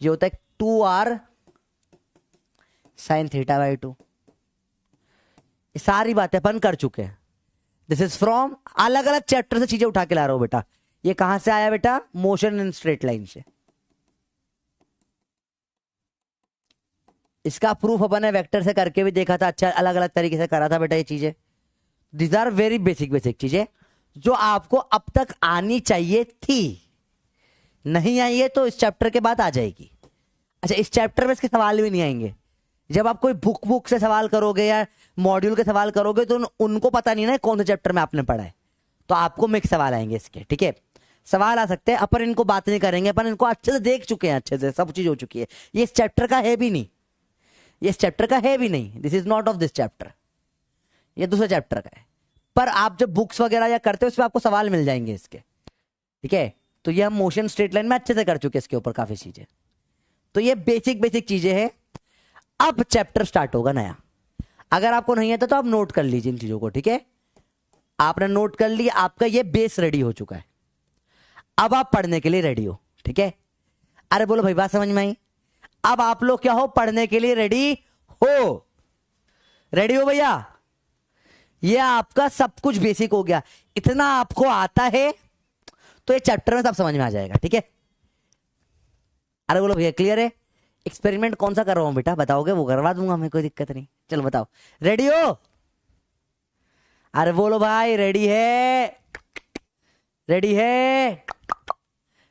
ये होता है 2r साइन थीटा बाई 2। ये सारी बातें अपन कर चुके हैं। दिस इज फ्रॉम अलग अलग चैप्टर से चीजें उठा के ला रहा हूं बेटा। ये कहां से आया बेटा? मोशन इन स्ट्रेट लाइन से। इसका प्रूफ अपन ने वेक्टर से करके भी देखा था, अच्छा अलग अलग तरीके से करा था बेटा ये चीजें। These are very basic basic चीजें जो आपको अब तक आनी चाहिए थी, नहीं आई है तो इस चैप्टर के बाद आ जाएगी। अच्छा, इस चैप्टर में इसके सवाल भी नहीं आएंगे। जब आप कोई बुक से सवाल करोगे या मॉड्यूल के सवाल करोगे तो उनको पता नहीं ना कौन से चैप्टर में आपने पढ़ा है, तो आपको मिक्स सवाल आएंगे इसके। ठीक है, सवाल आ सकते हैं, अपन इनको बात नहीं करेंगे, अपन इनको अच्छे से देख चुके हैं, अच्छे से सब चीज हो चुकी है। ये इस चैप्टर का है भी नहीं, ये इस चैप्टर का है भी नहीं। This is not of this chapter, ये दूसरे चैप्टर का है। पर आप जब बुक्स वगैरह या करते हो उसमें आपको सवाल मिल जाएंगे इसके। ठीक है, तो ये हम मोशन स्ट्रेट लाइन में अच्छे से कर चुके हैं, इसके ऊपर काफी चीजें। तो ये बेसिक बेसिक चीजें हैं। अब चैप्टर स्टार्ट होगा नया। अगर आपको नहीं आता तो आप नोट कर लीजिए इन चीजों को। ठीक है, आपने नोट कर लिया, आपका ये बेस रेडी हो चुका है। अब आप पढ़ने के लिए रेडी हो। ठीक है, अरे बोलो भाई, बात समझ में आई? अब आप लोग क्या हो? पढ़ने के लिए रेडी हो। रेडी हो भैया? ये आपका सब कुछ बेसिक हो गया। इतना आपको आता है तो ये चैप्टर में सब समझ में आ जाएगा। ठीक है, अरे बोलो भैया क्लियर है? एक्सपेरिमेंट कौन सा कर रहा हूं बेटा बताओगे? वो करवा दूंगा मैं, कोई दिक्कत नहीं। चलो बताओ, रेडी हो? अरे बोलो भाई, रेडी है? रेडी है?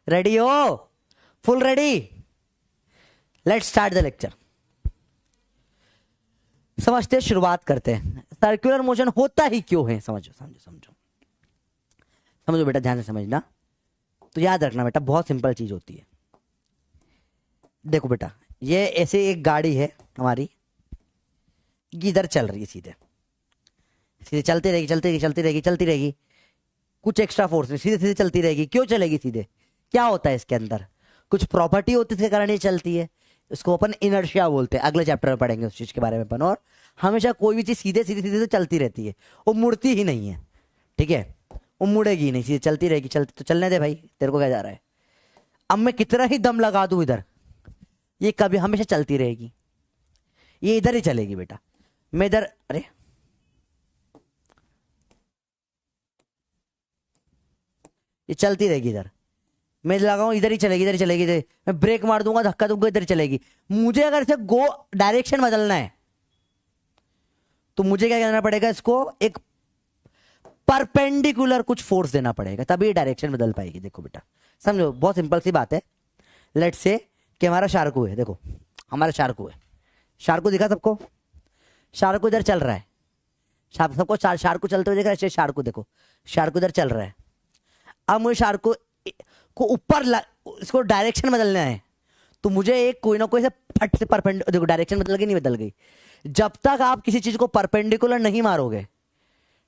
रेडी हो? Full ready? Let's start the lecture. समझते, शुरुआत करते हैं। सर्कुलर मोशन होता ही क्यों है, समझो समझो समझो समझो बेटा, ध्यान से समझना। तो याद रखना बेटा, बहुत सिंपल चीज होती है। देखो बेटा, ये ऐसे एक गाड़ी है हमारी, इधर चल रही है, सीधे सीधे चलती रहेगी, चलती रहेगी, चलती रहेगी, चलती रहेगी, कुछ एक्स्ट्रा फोर्स नहीं, सीधे सीधे चलती रहेगी। क्यों चलेगी सीधे? क्या होता है इसके अंदर? कुछ प्रॉपर्टी होती है इसके कारण ये चलती है। इसको अपन इनर्शिया बोलते हैं, अगले चैप्टर में पढ़ेंगे उस चीज के बारे में अपन। और हमेशा कोई भी चीज सीधे सीधे सीधे से चलती रहती है, वो मुड़ती ही नहीं है। ठीक है, वो मुड़ेगी नहीं, सीधे चलती रहेगी। चलती तो चलने दे भाई, तेरे को क्या जा रहा है? अब मैं कितना ही दम लगा दूं इधर, ये कभी हमेशा चलती रहेगी। ये इधर ही चलेगी बेटा। मैं इधर, अरे ये चलती रहेगी इधर। मैं लगाऊं इधर ही चलेगी, इधर ही चलेगी, इधर। मैं ब्रेक मार दूंगा, धक्का दूंगा, इधर ही चलेगी। मुझे अगर इसे गो डायरेक्शन बदलना है तो मुझे क्या करना पड़ेगा? इसको एक परपेंडिकुलर कुछ फोर्स देना पड़ेगा, तभी ये डायरेक्शन बदल पाएगी। देखो बेटा, समझो, बहुत सिंपल सी बात है। लेट्स से कि हमारा शार्कू है, देखो हमारा शार्कू है। शार्कू दिखा सबको? शार्कू इधर चल रहा है, सबको शार्कू चलते हुए दिख रहा है। शार्कू देखो, शार्कू इधर चल रहा है। अब मुझे शार्कू को ऊपर इसको डायरेक्शन बदलना है तो मुझे एक कोई ना कोई से फट से परपेंडिकुलर, देखो डायरेक्शन बदल गई, नहीं बदल गई? जब तक आप किसी चीज को परपेंडिकुलर नहीं मारोगे,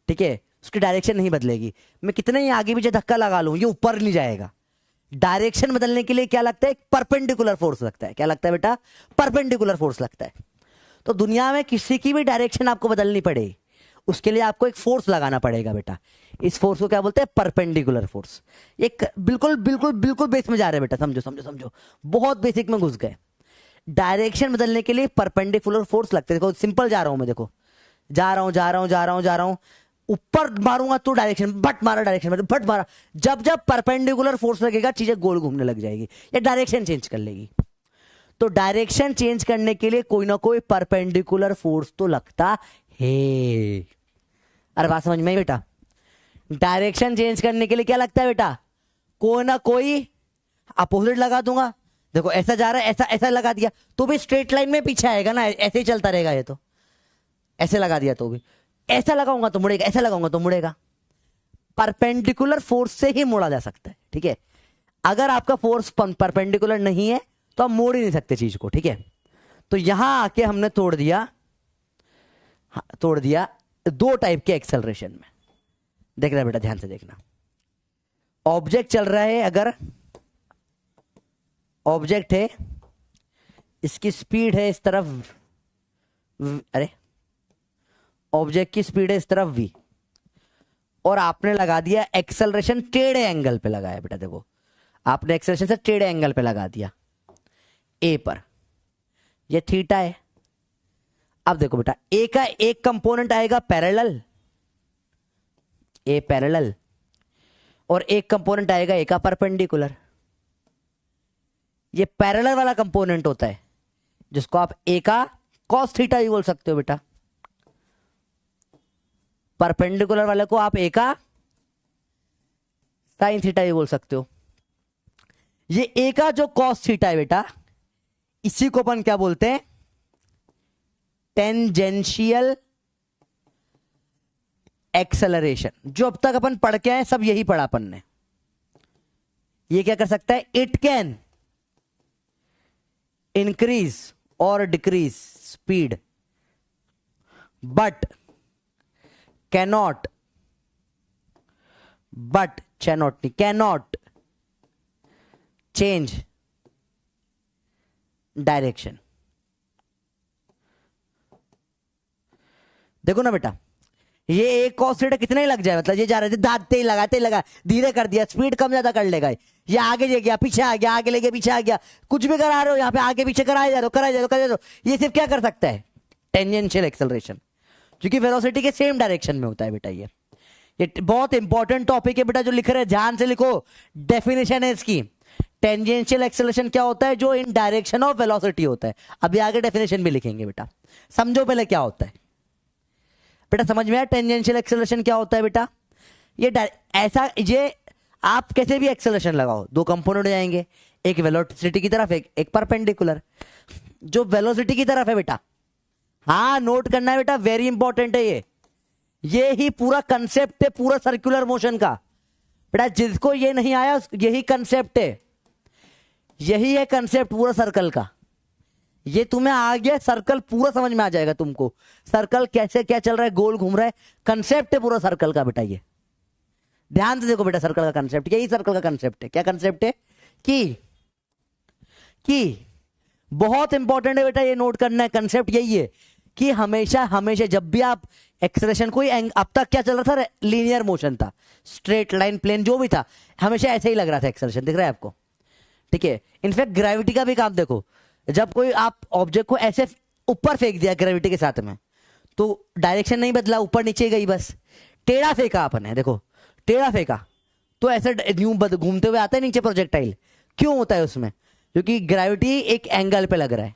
ठीक है, उसकी डायरेक्शन नहीं बदलेगी। मैं कितने ही आगे पीछे धक्का लगा लूं, ये ऊपर नहीं जाएगा। डायरेक्शन बदलने के लिए क्या लगता है? एक परपेंडिकुलर फोर्स लगता है। क्या लगता है बेटा? परपेंडिकुलर फोर्स लगता है। तो दुनिया में किसी की भी डायरेक्शन आपको बदलनी पड़े, उसके लिए आपको एक फोर्स लगाना पड़ेगा बेटा। इस फोर्स को क्या बोलते हैं? Perpendicular force. एक बिल्कुल बिल्कुल बिल्कुल बेस में जा रहे हैं बेटा, समझो समझो समझो, बहुत बेसिक में घुस गए। डायरेक्शन बदलने के लिए परपेंडिकुलर फोर्स लगते हैं। देखो सिंपल जा रहा हूं मैं, देखो जा रहा हूं जा रहा हूं जा रहा हूं जा रहा हूं, ऊपर मारूंगा तो डायरेक्शन बट मारा, डायरेक्शन में बट मारा। जब जब परपेंडिकुलर फोर्स लगेगा चीजें गोल घूमने लग जाएगी या डायरेक्शन चेंज कर लेगी। तो डायरेक्शन चेंज करने के लिए कोई ना कोई परपेंडिकुलर फोर्स तो लगता है। अरे बात समझ में आई बेटा? डायरेक्शन चेंज करने के लिए क्या लगता है बेटा? कोई ना कोई अपोजिट लगा दूंगा। देखो ऐसा जा रहा है, ऐसा ऐसा लगा दिया तो भी स्ट्रेट लाइन में पीछे आएगा ना, ऐसे ही चलता रहेगा। ये तो ऐसे लगा दिया तो भी, ऐसा लगाऊंगा तो मुड़ेगा, ऐसा लगाऊंगा तो मुड़ेगा। परपेंडिकुलर फोर्स से ही मोड़ा जा सकता है। ठीक है, अगर आपका फोर्स परपेंडिकुलर नहीं है तो आप मोड़ ही नहीं सकते चीज को। ठीक है, तो यहां आके हमने तोड़ दिया दो टाइप के एक्सेलरेशन में। देख रहा है बेटा, ध्यान से देखना। ऑब्जेक्ट चल रहा है, अगर ऑब्जेक्ट है, इसकी स्पीड है इस तरफ, अरे ऑब्जेक्ट की स्पीड है इस तरफ v, और आपने लगा दिया एक्सेलरेशन टेढ़े एंगल पे लगाया बेटा। देखो आपने एक्सेलरेशन से टेढ़े एंगल पे लगा दिया a पर, ये थीटा है। अब देखो बेटा, a का एक कंपोनेंट आएगा पैरेलल, a पैरेलल, और एक कंपोनेंट आएगा a का परपेंडिकुलर। ये पैरेलल वाला कंपोनेंट होता है जिसको आप a का cos थीटा भी बोल सकते हो बेटा, परपेंडिकुलर वाले को आप a का साइन थीटा भी बोल सकते हो। ये a का जो cos थीटा है बेटा, इसी को अपन क्या बोलते हैं, टेंजेंशियल एक्सेलरेशन। जो अब तक अपन पढ़ के आए सब यही पढ़ा अपन ने। ये क्या कर सकता है, इट कैन इंक्रीज और decrease speed but cannot change direction. देखो ना बेटा, ये एक cos थीटा कितने ही लग जाए, मतलब ये जा रहे थे दादते ही लगा, धीरे कर दिया, स्पीड कम ज्यादा कर लेगा। ये आगे ले गया, पीछे आ गया, आगे ले गया, पीछे आ गया, कुछ भी करा रहे हो, यहाँ पे आगे पीछे कराए जा रहे हो। ये सिर्फ क्या कर सकता है, टेंजेंशियल एक्सेलरेशन, क्योंकि वेलोसिटी के सेम डायरेक्शन में होता है बेटा। ये बहुत इंपॉर्टेंट टॉपिक है बेटा, जो लिख रहे हैं ध्यान से लिखो। डेफिनेशन है इसकी, टेंजेंशियल एक्सेलरेशन क्या होता है, जो इन डायरेक्शन ऑफ वेलोसिटी होता है। अभी आगे डेफिनेशन भी लिखेंगे बेटा, समझो पहले क्या होता है बेटा। समझ में आया टेंजेंशियल एक्सेलरेशन क्या होता है बेटा? ये आप कैसे भी एक्सेलरेशन लगाओ, दो कंपोनेंट हो जाएंगे, एक वेलोसिटी की तरफ, एक परपेंडिकुलर। जो वेलोसिटी की तरफ है बेटा, हाँ नोट करना है बेटा, वेरी इंपॉर्टेंट है ये ही पूरा कंसेप्ट है पूरा सर्कुलर मोशन का बेटा। जिसको ये नहीं आया, यही कंसेप्ट है, यही है कंसेप्ट पूरा सर्कल का। ये तुम्हें आ गया, सर्कल पूरा समझ में आ जाएगा तुमको। सर्कल कैसे क्या चल रहा है, गोल घूम रहा है, कंसेप्ट है पूरा सर्कल का बेटा। ये ध्यान से देखो बेटा, सर्कल का कंसेप्ट, यही सर्कल का कंसेप्ट है। क्या कंसेप्ट है कि बहुत इंपॉर्टेंट है बेटा, ये नोट करना है। कंसेप्ट यही है कि हमेशा जब भी आप एक्सेलरेशन, कोई अब तक क्या चल रहा था, लीनियर मोशन था, स्ट्रेट लाइन प्लेन जो भी था, हमेशा ऐसे ही लग रहा था एक्सेलरेशन, दिख रहा है आपको, ठीक है। इनफैक्ट ग्रेविटी का भी काम देखो, जब कोई आप ऑब्जेक्ट को ऐसे ऊपर फेंक दिया ग्रेविटी के साथ में, तो डायरेक्शन नहीं बदला, ऊपर नीचे गई बस। टेढ़ा फेंका आपने, देखो टेढ़ा फेंका तो ऐसे घूमते हुए आता है नीचे प्रोजेक्टाइल। क्यों होता है उसमें? क्योंकि ग्रेविटी एक एंगल पे लग रहा है।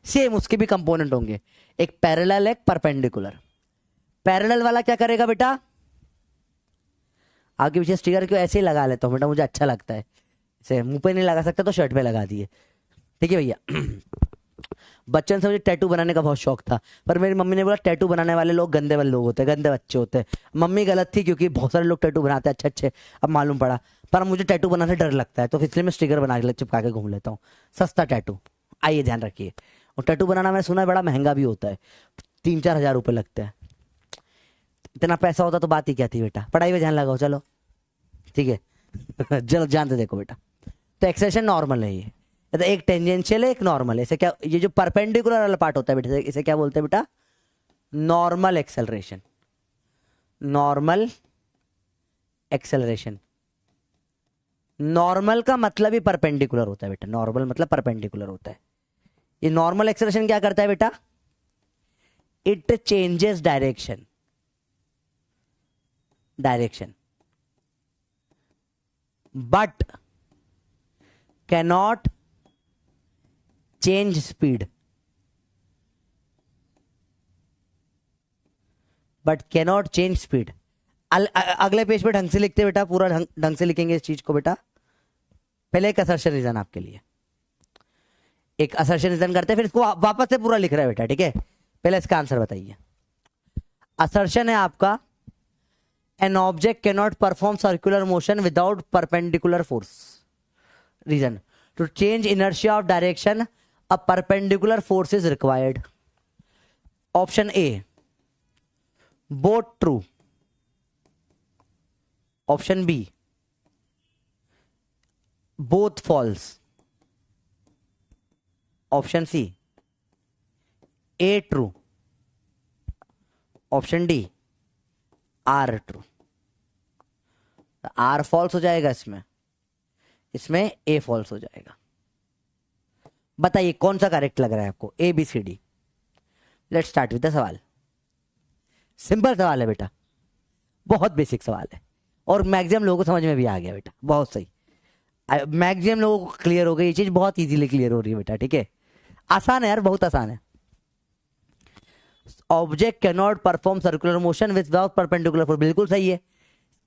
सेम उसके भी कंपोनेंट होंगे, एक पैरेलल, एक परपेंडिकुलर। पैरेलल वाला क्या करेगा बेटा, आगे पीछे स्टिकर क्यों ऐसे ही लगा लेता हूं बेटा, मुझे अच्छा लगता है। ऐसे मुंह पे नहीं लगा सकता तो शर्ट पे लगा दिए, ठीक है भैया। बचपन से मुझे टैटू बनाने का बहुत शौक था, पर मेरी मम्मी ने बोला टैटू बनाने वाले लोग गंदे वाले लोग होते हैं, गंदे बच्चे होते हैं। मम्मी गलत थी, क्योंकि बहुत सारे लोग टैटू बनाते हैं अच्छे अच्छे, अब मालूम पड़ा। पर मुझे टैटू बनाने डर लगता है, तो इसलिए मैं स्टिकर बना के चिपका के घूम लेता हूँ, सस्ता टैटू। आइए ध्यान रखिए। और टैटू बनाना मैंने सुना है बड़ा महंगा भी होता है, 3-4 हज़ार रुपये लगते हैं। इतना पैसा होता तो बात ही क्या थी बेटा, पढ़ाई में ध्यान लगाओ, चलो ठीक है। चलो ध्यान से देखो बेटा, तो एक्सेलरेशन नॉर्मल है ये, तो एक टेंजेंशियल है, एक नॉर्मल है। इसे क्या, ये जो परपेंडिकुलर वाला पार्ट होता है बेटा, इसे क्या बोलते हैं बेटा, normal acceleration. Normal acceleration, normal का मतलब ही परपेंडिकुलर होता है बेटा, नॉर्मल मतलब परपेंडिकुलर होता है। ये नॉर्मल एक्सेलरेशन क्या करता है बेटा, it changes direction but cannot change speed, अगले पेज पे ढंग से लिखते बेटा, पूरा ढंग से लिखेंगे इस चीज को बेटा। पहले एक असर्शन रीजन आपके लिए, एक असर्शन रीजन करते हैं, फिर इसको वापस से पूरा लिख रहा है बेटा, ठीक है। पहले इसका आंसर बताइए। असर्शन है आपका, an object cannot perform circular motion without perpendicular force. Reason, to change inertia of direction a perpendicular force is required. Option A both true. Option B both false. Option C A true. Option D R true. R false हो जाएगा इसमें, इसमें ए false हो जाएगा. बताइए कौन सा correct लग रहा है आपको, A B C D. Let's start with the सवाल. सिंपल सवाल है बेटा, बहुत बेसिक सवाल है और मैक्सिमम लोगों को समझ में भी आ गया बेटा. बहुत सही, मैक्सिमम लोगों को क्लियर हो गई ये चीज, बहुत इजीली क्लियर हो रही है बेटा. ठीक है, आसान है यार, बहुत आसान है. Object cannot perform circular motion without perpendicular force. बिल्कुल सही है,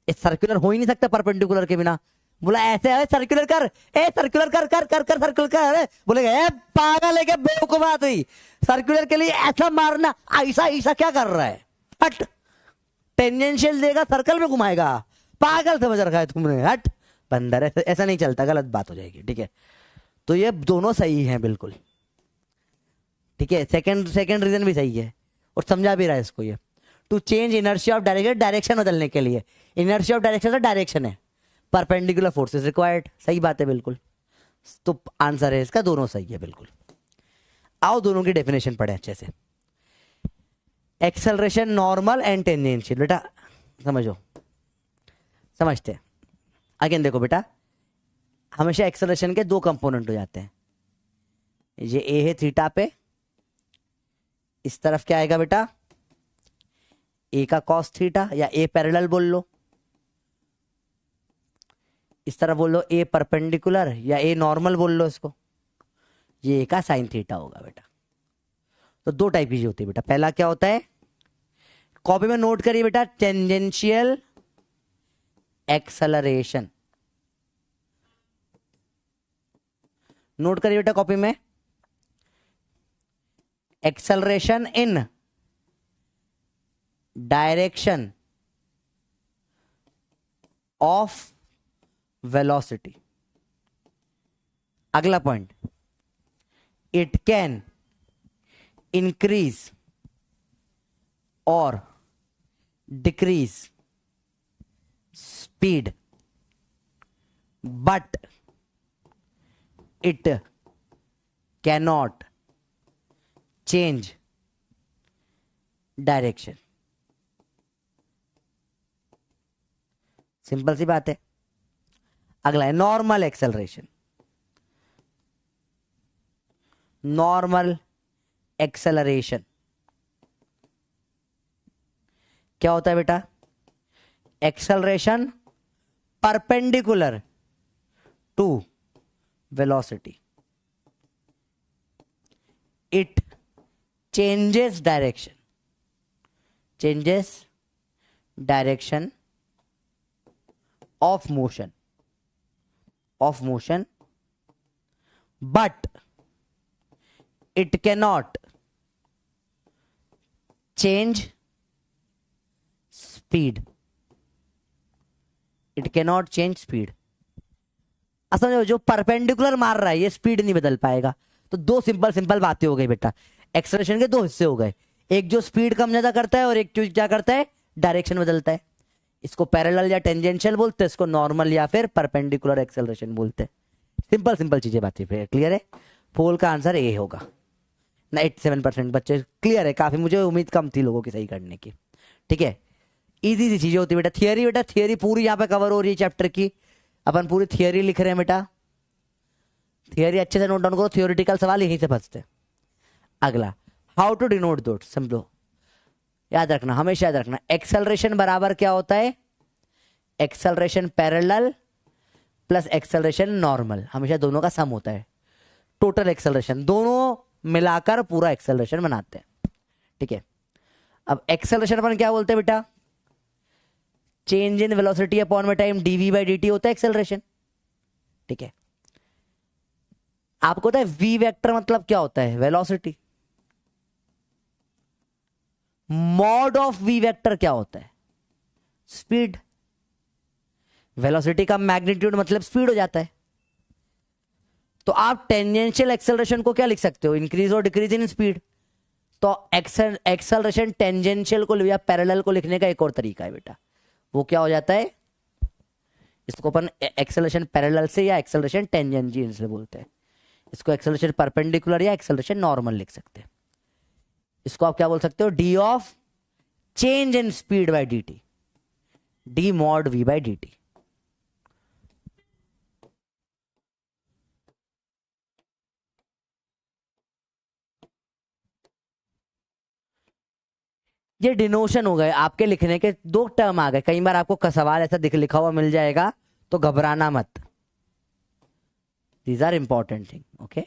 सर्कुलर हो ही नहीं सकता परपेंडिकुलर के बिना. बोला ऐसे है सर्कुलर कर, ए सर्कुलर कर कर कर कर सर्कुलर कर. बोलेगा ए पागल है क्या, बेवकूफ बात हुई. सर्कुलर के लिए ऐसा मारना, ऐसा ऐसा क्या कर रहा है. हट, टेंजेंशियल देगा सर्कल में घुमाएगा, पागल समझ रखा है तुमने. हट बंदर, ऐसा नहीं चलता, गलत बात हो जाएगी. ठीक है, तो ये दोनों सही हैं बिल्कुल. ठीक है, सेकंड रीजन भी सही है और समझा भी रहा है इसको. ये to change inertia of direction, direction बदलने के लिए. इनर्शिया ऑफ डायरेक्शन का डायरेक्शन है, परपेंडिकुलर फोर्स इज रिक्वायर्ड. सही बात है बिल्कुल. तो आंसर है इसका, दोनों सही है बिल्कुल. आओ दोनों की डेफिनेशन पढ़े अच्छे से. Acceleration normal and tangential. बेटा समझो, समझते हैं. अगेन देखो बेटा, हमेशा एक्सेलरेशन के दो कंपोनेंट हो जाते हैं. ये ए है थीटा पे, इस तरफ क्या आएगा बेटा, ए का कॉस थीटा या ए पैरेलल बोल लो. इस तरफ बोल लो ए परपेंडिकुलर या ए नॉर्मल बोल लो इसको. ये ए का साइन थीटा होगा बेटा. तो दो टाइप की चीज होती है बेटा. पहला क्या होता है, कॉपी में नोट करिए बेटा, टेंजेंशियल एक्सेलरेशन. नोट करिए बेटा कॉपी में, acceleration in direction of velocity. अगला पॉइंट, इट कैन इंक्रीज और decrease speed but it cannot change direction. Simple सी बात है. अगला है नॉर्मल एक्सेलरेशन. नॉर्मल एक्सेलरेशन क्या होता है बेटा, acceleration perpendicular to velocity. It changes direction of motion but it cannot change speed. समझो, जो परपेंडिकुलर मार रहा है ये स्पीड नहीं बदल पाएगा. तो दो सिंपल बातें हो गई बेटा. एक्सेलरेशन के दो हिस्से हो गए, एक जो स्पीड कम ज्यादा करता है और एक जो क्या करता है, डायरेक्शन बदलता है. इसको पैरेलल या टेंजेंशियल बोलते हैं, इसको नॉर्मल या फिर परपेंडिकुलर एक्सेलरेशन बोलते हैं. सिंपल चीजें बातें क्लियर है. पोल का आंसर ए होगा. 97% बच्चे क्लियर है. काफी, मुझे उम्मीद कम थी लोगों की सही करने की. ठीक है, इजी सी चीजें होती है बेटा. थियरी पूरी यहाँ पे कवर हो रही है चैप्टर की. अपन पूरी थियरी लिख रहे हैं बेटा. थियरी अच्छे से नोट डाउन करो, थियोरिटिकल सवाल यहीं से फंसते हैं. अगला, हाउ टू डिनोट दोट. समझो, याद रखना, हमेशा याद रखना, एक्सेलरेशन बराबर क्या होता है, acceleration parallel plus acceleration normal. हमेशा दोनों का सम होता है. टोटल एक्सेलरेशन दोनों मिलाकर पूरा एक्सेलरेशन बनाते हैं. ठीक है, अब एक्सेलरेशन अपन क्या बोलते हैं बेटा, चेंज इन वेलोसिटी अपॉन में time dv by d t होता है एक्सेलरेशन. ठीक है, आपको पता है वी वेक्टर मतलब क्या होता है, velocity. Mod of V vector क्या होता है, स्पीड. वेलोसिटी का मैग्नीट्यूड मतलब स्पीड हो जाता है. तो आप टेंजेंशियल एक्सेलरेशन को क्या लिख सकते हो, इंक्रीज और डिक्रीज इन स्पीड। तो एक्सेलरेशन टेंजेंशियल को या पैरेलल को लिखने का एक और तरीका है बेटा, वो क्या हो जाता है, इसको अपन एक्सेलरेशन पैरेलल से या एक्सेलरेशन टेंजेंशियल से बोलते हैं। इसको एक्सेलरेशन परपेंडिकुलर या एक्सेलरेशन नॉर्मल लिख सकते हैं। इसको आप क्या बोल सकते हो, d of change in speed by d t, d mod V by d t. ये डिनोशन हो गए आपके लिखने के, दो टर्म आ गए। कई बार आपको सवाल ऐसा लिखा हुआ मिल जाएगा तो घबराना मत, these are important thing. Okay,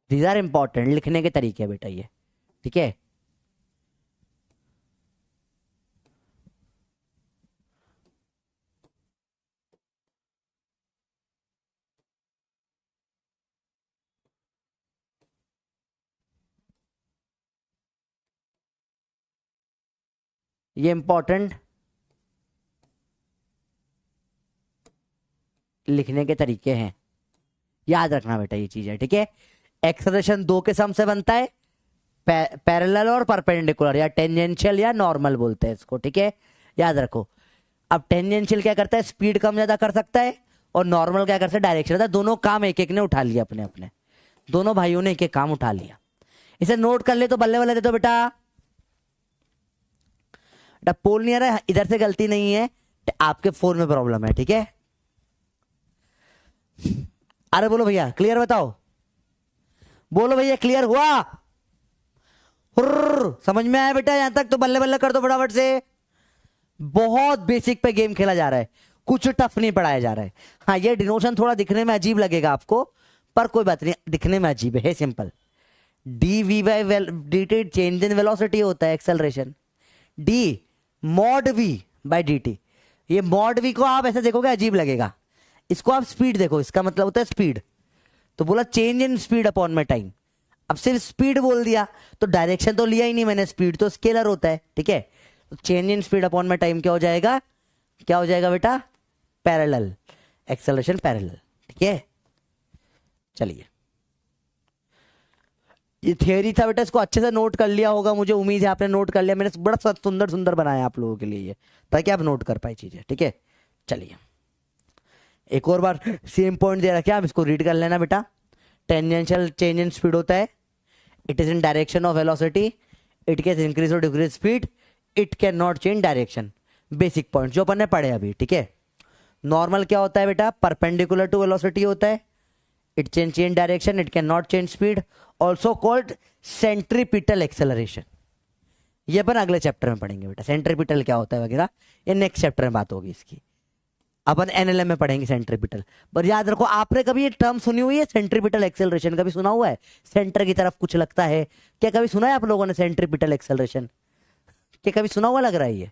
these are important लिखने के तरीके बेटा ये, ठीक है। ये इंपॉर्टेंट लिखने के तरीके हैं, याद रखना बेटा ये चीज है, ठीक है। एक्सेलरेशन दो के सम से बनता है, पैरेलल और परपेंडिकुलर, या टेंजेंशियल या नॉर्मल बोलते हैं इसको, ठीक है, याद रखो। अब टेंजेंशियल क्या करता है, स्पीड कम ज्यादा कर सकता है, और नॉर्मल क्या करता है, डायरेक्शन। दोनों काम एक एक ने उठा लिया अपने अपने, दोनों भाइयों ने एक एक काम उठा लिया। इसे नोट कर ले तो बल्ले बल्ले दे दो बेटा। पोल नहीं आ रहा है, इधर से गलती नहीं है, आपके फोन में प्रॉब्लम है, ठीक है। अरे बोलो भैया क्लियर, बताओ, बोलो भैया क्लियर हुआ, समझ में आया बेटा यहां तक, तो बल्ले बल्ले कर दो फटाफट से। बहुत बेसिक पे गेम खेला जा रहा है, कुछ टफ नहीं पढ़ाया जा रहा है। हाँ, ये डिनोशन थोड़ा दिखने में अजीब लगेगा आपको, पर कोई बात नहीं, दिखने में अजीब है, simple. D v by d t change in velocity होता है acceleration, d mod v by d t. ये मॉड वी को आप ऐसे देखोगे अजीब लगेगा, इसको आप स्पीड देखो, इसका मतलब होता है स्पीड। तो बोला चेंज इन स्पीड अपॉन में टाइम, अब सिर्फ स्पीड बोल दिया तो डायरेक्शन तो लिया ही नहीं मैंने, स्पीड तो स्केलर होता है, ठीक है। तो चेंज इन स्पीड अपॉन में टाइम क्या हो जाएगा, क्या हो जाएगा बेटा, पैरेलल, एक्सेलरेशन पैरेलल, ठीक है। चलिए, ये थियरी था बेटा, इसको अच्छे से नोट कर लिया होगा, मुझे उम्मीद है आपने नोट कर लिया। मैंने बड़ा सुंदर सुंदर बनाया आप लोगों के लिए ये, ताकि आप नोट कर पाए चीजें, ठीक है। चलिए एक और बार सेम पॉइंट दे रखा है, आप इसको रीड कर लेना बेटा। टेंजेंशियल चेंज इन स्पीड होता है, it is in direction of velocity, it can increase और decrease speed, it can not change direction. Basic point जो अपन ने पढ़े अभी, ठीक है। नॉर्मल क्या होता है बेटा, परपेंडिकुलर टू वेलोसिटी होता है, it change direction, it can not change speed, also called centripetal acceleration. ये अपन अगले चैप्टर में पढ़ेंगे बेटा, सेंट्रीपिटल क्या होता है वगैरह, ये नेक्स्ट चैप्टर में बात होगी इसकी, अपन एनएलएम में पढ़ेंगे सेंट्रीपिटल। पर याद रखो, आपने कभी ये टर्म सुनी हुई है सेंट्रीपिटल एक्सेलरेशन, कभी सुना हुआ है, सेंटर की तरफ कुछ लगता है क्या, कभी सुना है आप लोगों ने सेंट्रीपिटल एक्सेलरेशन, क्या कभी सुना हुआ लग रहा है ये?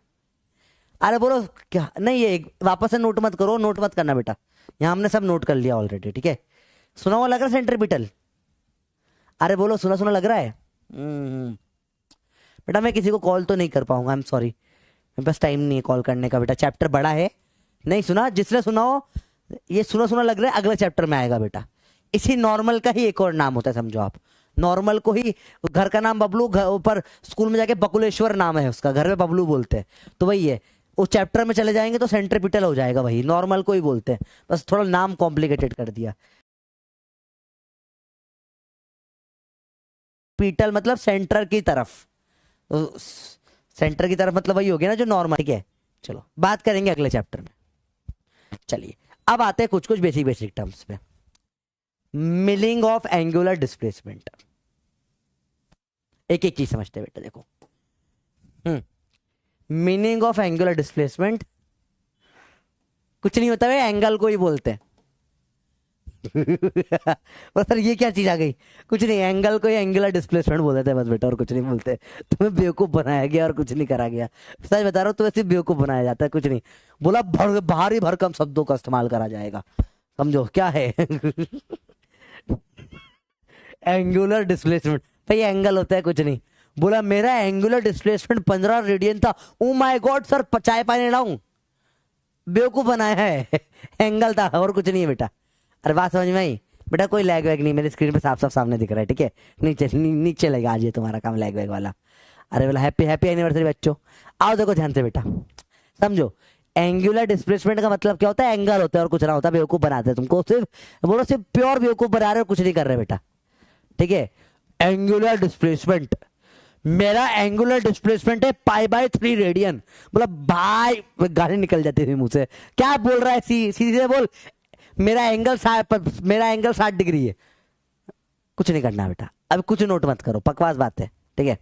अरे बोलो क्या, नहीं ये वापस से नोट मत करो, नोट मत करना बेटा, यहाँ हमने सब नोट कर लिया ऑलरेडी, ठीक है। सुना हुआ लग रहा है सेंट्रीपिटल, अरे बोलो सुना सुना लग रहा है। बेटा मैं किसी को कॉल तो नहीं कर पाऊंगा, आई एम सॉरी, मेरे पास टाइम नहीं है कॉल करने का बेटा, चैप्टर बड़ा है। नहीं सुना, जिसने सुना हो, ये सुना सुना लग रहा है, अगले चैप्टर में आएगा बेटा। इसी नॉर्मल का ही एक और नाम होता है, समझो आप, नॉर्मल को ही, घर का नाम बबलू, ऊपर स्कूल में जाके बकुलेश्वर नाम है उसका, घर में बबलू बोलते हैं, तो वही है। उस चैप्टर में चले जाएंगे तो सेंट्रीपिटल हो जाएगा, वही नॉर्मल को ही बोलते हैं, बस थोड़ा नाम कॉम्प्लिकेटेड कर दिया। पीटल मतलब सेंटर की तरफ, तो सेंटर की तरफ मतलब वही हो गया ना जो नॉर्मल, ठीक है। चलो बात करेंगे अगले चैप्टर में। चलिए अब आते हैं कुछ कुछ बेसिक बेसिक टर्म्स पे। मिलिंग ऑफ एंगुलर डिस्प्लेसमेंट, एक एक चीज समझते हैं बेटा, देखो। मीनिंग ऑफ एंगुलर डिस्प्लेसमेंट कुछ नहीं होता है, एंगल को ही बोलते हैं। सर ये क्या चीज आ गई, कुछ नहीं, एंगल को ही एंगुलर डिस्प्लेसमेंट बोल देते हैं बस बेटा, और कुछ नहीं बोलते। तुम्हें बेवकूफ बनाया गया और कुछ नहीं करा गया, सच बता रहा हूँ, तुम्हें सिर्फ बेवकूफ बनाया जाता है, कुछ नहीं बोला। भारी भरकम शब्दों का इस्तेमाल करा जाएगा, समझो क्या है। एंगुलर डिस्प्लेसमेंट, भाई एंगल होता है कुछ नहीं। बोला मेरा एंगुलर डिस्प्लेसमेंट 15 रेडियन था। ओ माय गॉड सर, चाय पानी लाऊं? बेवकूफ बनाया है। एंगल था और कुछ नहीं है बेटा। अरे बात समझ में आई बेटा? कोई लैग वैग नहीं, मेरे स्क्रीन पे साफ साफ सामने दिख रहा है, ठीक है। नीचे लगा आज ये तुम्हारा काम लैग वैग वाला। अरे बोला हैप्पी हैप्पी एनिवर्सरी बच्चों। आओ देखो ध्यान से बेटा, समझो। एंगुलर डिस्प्लेसमेंट का मतलब क्या होता है? एंगल होता है और कुछ ना होता है। बेवकूफ बनाते हैं तुमको, सिर्फ बोलो सिर्फ प्योर बेवकूफ बना रहे हो, कुछ नहीं कर रहे बेटा, ठीक है। एंगुलर डिस्प्लेसमेंट, मेरा एंगुलर डिस्प्लेसमेंट है π/3 रेडियन। बोला भाई, गाली निकल जाती थी मुंह से। क्या बोल रहा है? सीधे बोल, मेरा एंगल 60 डिग्री है। कुछ नहीं करना बेटा, अब कुछ नोट मत करो, बकवास बात है, ठीक है।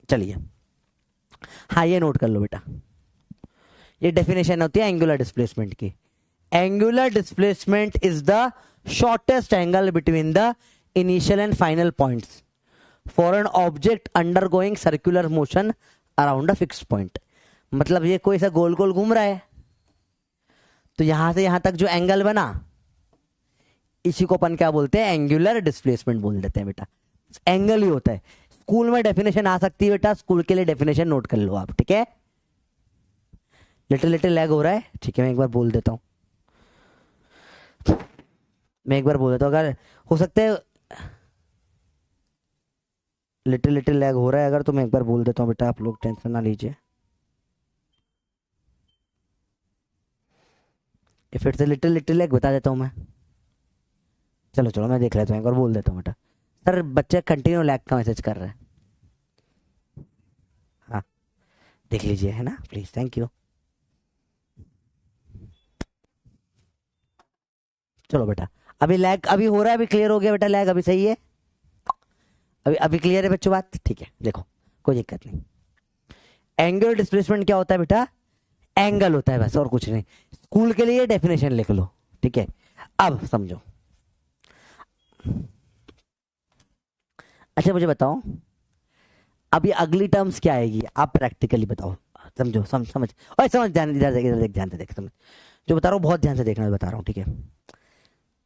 चलिए हाँ, ये नोट कर लो बेटा, ये डेफिनेशन होती है एंगुलर डिस्प्लेसमेंट की। Angular displacement is the shortest angle between the initial and final points for an object undergoing circular motion around a fixed point. मतलब ये कोई सा गोल गोल घूम रहा है, तो यहां से यहां तक जो एंगल बना, इसी को अपन क्या बोलते हैं? एंगुलर डिस्प्लेसमेंट बोल देते हैं बेटा। एंगल ही होता है। स्कूल में डेफिनेशन आ सकती है बेटा, स्कूल के लिए डेफिनेशन नोट कर लो आप, ठीक है। लिटिल लिटिल लैग हो रहा है, ठीक है, मैं एक बार बोल देता हूं। अगर हो सकता है लिटिल लिटिल लैग हो रहा है अगर, तो मैं एक बार बोल देता हूं बेटा, आप लोग टेंशन ना लीजिए। फिर से लिटिल लिटिल लैग बता देता हूं मैं। चलो मैं देख लेता हूँ, एक बार बोल देता हूँ बेटा। सर बच्चे कंटिन्यू लैग का मैसेज कर रहे हैं। हाँ देख लीजिए, है ना, प्लीज, थैंक यू। चलो बेटा, अभी लैग अभी हो रहा है, अभी क्लियर हो गया बेटा, लैग अभी सही है, अभी क्लियर है बच्चों बात, ठीक है। देखो कोई दिक्कत नहीं। एंगुलर डिस्प्लेसमेंट क्या होता है बेटा? एंगल होता है बस, और कुछ नहीं। स्कूल के लिए डेफिनेशन लिख लो, ठीक है। अब समझो, अच्छा मुझे बताओ, अभी अगली टर्म्स क्या आएगी? आप प्रैक्टिकली बताओ, समझो, समझ और समझ, ध्यान इधर देख, ध्यान से देख, समझ जो बता रहा हूँ, बहुत ध्यान से देखना, बता रहा हूँ, ठीक है।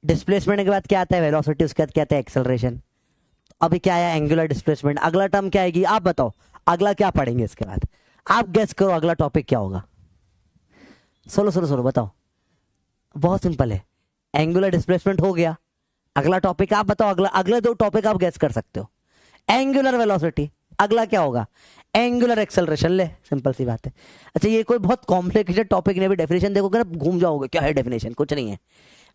डिस्प्लेसमेंट के बाद क्या आता है? वेलोसिटी, उसके बाद क्या आता है? एक्सेलरेशन। अभी क्या आया? Angular displacement. अगला टर्म क्या आएगी? आप बताओ, अगला क्या पढ़ेंगे इसके बाद? आप गेस करो अगला टॉपिक क्या होगा। सोलो बताओ, बहुत सिंपल है। एंगुलर डिस्प्लेसमेंट हो गया, अगला टॉपिक आप बताओ, अगले 2 टॉपिक आप गेस कर सकते हो। एंगुलर वेलोसिटी, अगला क्या होगा? Angular acceleration. ले, सिंपल सी बात है। अच्छा ये कोई बहुत कॉम्प्लिकेटेड टॉपिक नहीं, भी डेफिनेशन देखोगे ना घूम जाओगे, क्या है डेफिनेशन? कुछ नहीं है।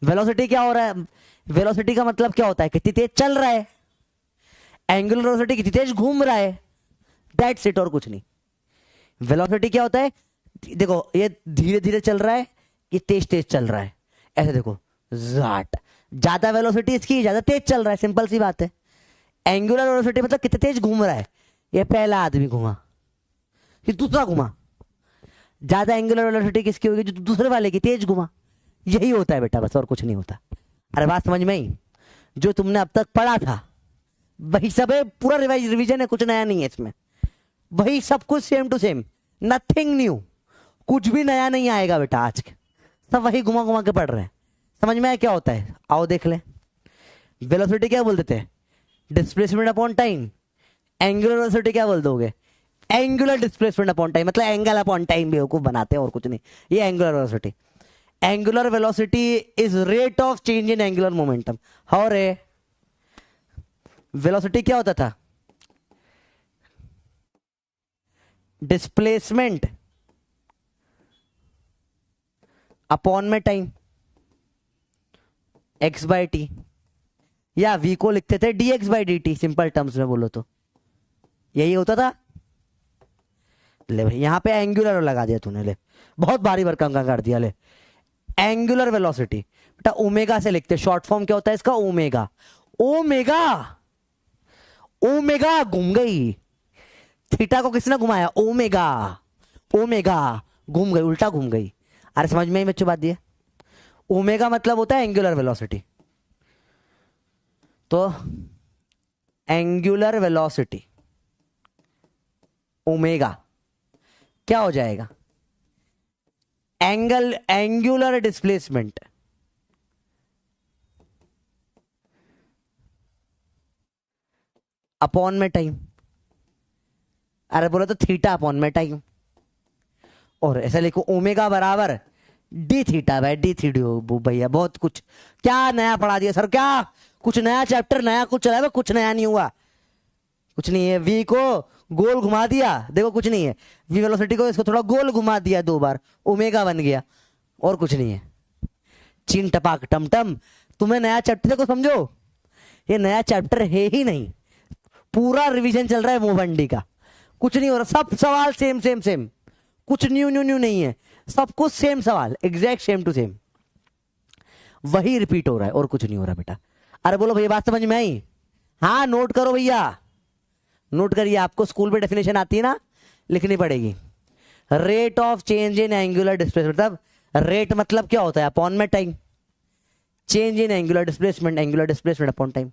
वेलोसिटी क्या हो रहा है? वेलोसिटी का मतलब क्या होता है? कितनी तेज चल रहा है। एंगुलर वेलोसिटी कितनी तेज घूम रहा है, दैट्स इट, और कुछ नहीं। वेलोसिटी क्या होता है? देखो ये धीरे धीरे चल रहा है, ये तेज तेज चल रहा है, ऐसे देखो, जाट, ज्यादा वेलोसिटी इसकी, ज्यादा तेज चल रहा है, सिंपल सी बात है। एंगुलर वेलोसिटी मतलब कितने तेज घूम रहा है। ये पहला आदमी घूमा, फिर दूसरा घूमा, ज्यादा एंगुलर वेलोसिटी किसकी होगी? जो दूसरे वाले की, तेज घुमा। यही होता है बेटा, बस, और कुछ नहीं होता। अरे बात समझ में आई? जो तुमने अब तक पढ़ा था वही सब है, पूरा रिवीजन है, कुछ नया नहीं है इसमें। वही सब कुछ same to same, nothing new, कुछ भी नया नहीं आएगा बेटा आज के, सब वही घुमा घुमा के पढ़ रहे हैं। समझ में आया क्या होता है? आओ देख ले। वेलोसिटी क्या बोल देते हैं? Displacement upon time. Angular velocity क्या बोल दोगे? एंगुलर डिस्प्लेसमेंट अपॉन टाइम, मतलब एंगल अपॉन टाइम बेवकूफ बनाते हैं, और कुछ नहीं। ये angular velocity. Angular velocity is rate of change in angular momentum. How रे? वेलोसिटी क्या होता था? डिस्प्लेसमेंट अपॉन में टाइम, x/t, या v को लिखते थे dx/dt, सिंपल टर्म्स में बोलो तो यही होता था। ले भाई, यहां पे एंगुलर लगा दिया तूने, ले बहुत भारी भरकम का कर दिया। ले एंगुलर वेलोसिटी बेटा ओमेगा से लिखते, शॉर्ट फॉर्म क्या होता है इसका? ओमेगा। ओमेगा, ओमेगा घूम गई, थीटा को किसने घुमाया? ओमेगा। ओमेगा घूम गई, उल्टा घूम गई। अरे समझ में ही बच्चों बात दिए? ओमेगा मतलब होता है एंगुलर वेलोसिटी। तो एंगुलर वेलोसिटी ओमेगा क्या हो जाएगा? एंगुलर डिस्प्लेसमेंट अपॉन में टाइम, अरे बोला तो थीटा अपॉन में टाइम, और ऐसा लिखो ओमेगा बराबर D theta by D theta. भैया बहुत कुछ क्या नया पढ़ा दिया सर, क्या कुछ नया चैप्टर नया कुछ चला है? कुछ नया नहीं हुआ, कुछ नहीं है। वी को गोल घुमा दिया, देखो कुछ नहीं है। वी वेलोसिटी को इसको थोड़ा गोल घुमा दिया 2 बार, ओमेगा बन गया, और कुछ नहीं है। चीन टपाक टमटम, तुम्हें नया चैप्टर देखो, समझो ये नया चैप्टर है ही नहीं, पूरा रिवीजन चल रहा है मोवंडी का, कुछ नहीं हो रहा, सब सवाल सेम सेम सेम, कुछ न्यू न्यू न्यू नहीं है, सब कुछ सेम सवाल, एग्जैक्ट सेम टू सेम, वही रिपीट हो रहा है और कुछ नहीं हो रहा बेटा। अरे बोलो भैया बात समझ में आई? हाँ नोट करो भैया, नोट करिए, आपको स्कूल में डेफिनेशन आती है ना, लिखनी पड़ेगी। Rate of change in angular displacement, मतलब रेट मतलब क्या होता है? अपॉन में time. Change in angular displacement upon time.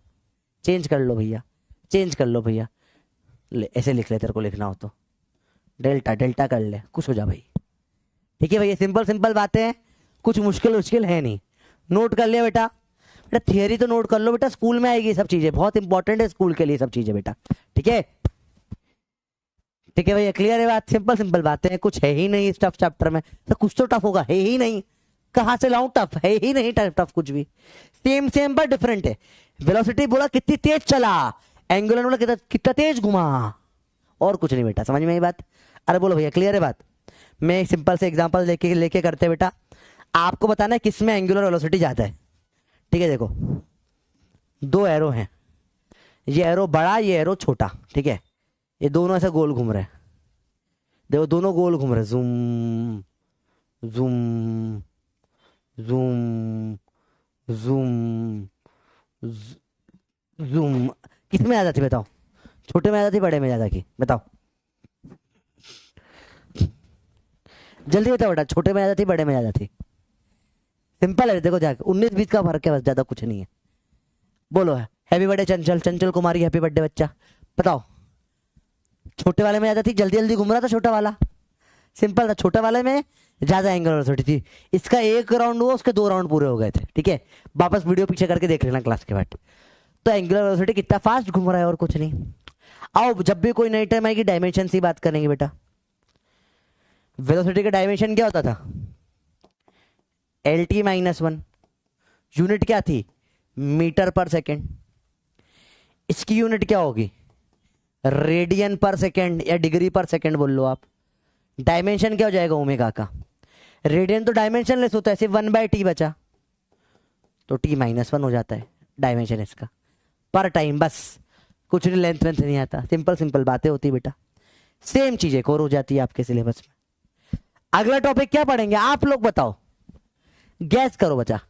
Change कर लो भैया, चेंज कर लो भैया, ऐसे लिख ले, तेरे को लिखना हो तो डेल्टा डेल्टा कर ले, कुछ हो जा भाई। ठीक है भैया, सिंपल सिंपल बातें हैं, कुछ मुश्किल है नहीं। नोट कर लिया बेटा, बेटा थियरी तो नोट कर लो बेटा, स्कूल में आएगी सब चीजें, बहुत इंपॉर्टेंट है स्कूल के लिए सब चीजें बेटा। ठीक है, ठीक है भैया, क्लियर है बात? सिंपल सिंपल बातें हैं, कुछ है ही नहीं इस टफ चैप्टर में, तो कुछ तो टफ होगा, है ही नहीं, कहां से लाऊं टफ, है ही नहीं टफ कुछ भी, सेम सेम पर डिफरेंट है। वेलोसिटी बोला कितनी तेज चला, एंगुलर बोला कितना तेज घुमा, और कुछ नहीं बेटा, समझ में आई बात? अरे बोलो भैया क्लियर है बात? मैं एक सिंपल से एग्जांपल लेके करते बेटा, आपको बताना है किस में एंगुलर वेलोसिटी ज्यादा है। ठीक है, देखो 2 एरो हैं, ये एरो बड़ा, ये एरो छोटा, ठीक है, ये दोनों ऐसे गोल घूम रहे हैं, देखो दोनों गोल घूम रहे हैं, zoom zoom zoom zoom zoom. किस में ज्यादा थी बताओ? छोटे में ज्यादा थी, बड़े में ज्यादा की बताओ, जल्दी बताओ बेटा, छोटे में ज्यादा थी बड़े में ज्यादा थी? सिंपल है, देखो जाके 19-20 का फर्क है बस, ज्यादा कुछ नहीं है। बोलो है हैप्पी बर्थडे चंचल, चंचल कुमारी हैप्पी बर्थडे बच्चा, बताओ छोटे वाले में ज्यादा थी, जल्दी जल्दी घूम रहा था छोटा वाला, सिंपल था, छोटे वाले में ज्यादा एंगुलर वेलोसिटी थी, इसका 1 राउंड हुआ, उसके 2 राउंड पूरे हो गए थे। ठीक है, वापस वीडियो पीछे करके देख लेना क्लास के बाद। तो एंगुलर वेलोसिटी कितना फास्ट घूम रहा है और कुछ नहीं। आओ जब भी कोई नई टाइम आएगी डायमेंशन से बात करेंगे बेटा। वेलोसिटी का डायमेंशन क्या होता था? LT -1, यूनिट क्या थी? मीटर पर सेकेंड। इसकी यूनिट क्या होगी? रेडियन पर सेकेंड या डिग्री पर सेकेंड बोल लो आप। डायमेंशन क्या हो जाएगा ओमेगा का? रेडियन तो डायमेंशन लेस होता है, सिर्फ 1/t बचा, तो T -1 हो जाता है डायमेंशन इसका, पर टाइम, बस कुछ नहीं, लेंथ वेंथ नहीं आता, सिंपल सिंपल बातें होती बेटा, सेम चीज एक और हो जाती है आपके सिलेबस में। अगला टॉपिक क्या पढ़ेंगे आप लोग बताओ, गैस करो बच्चा।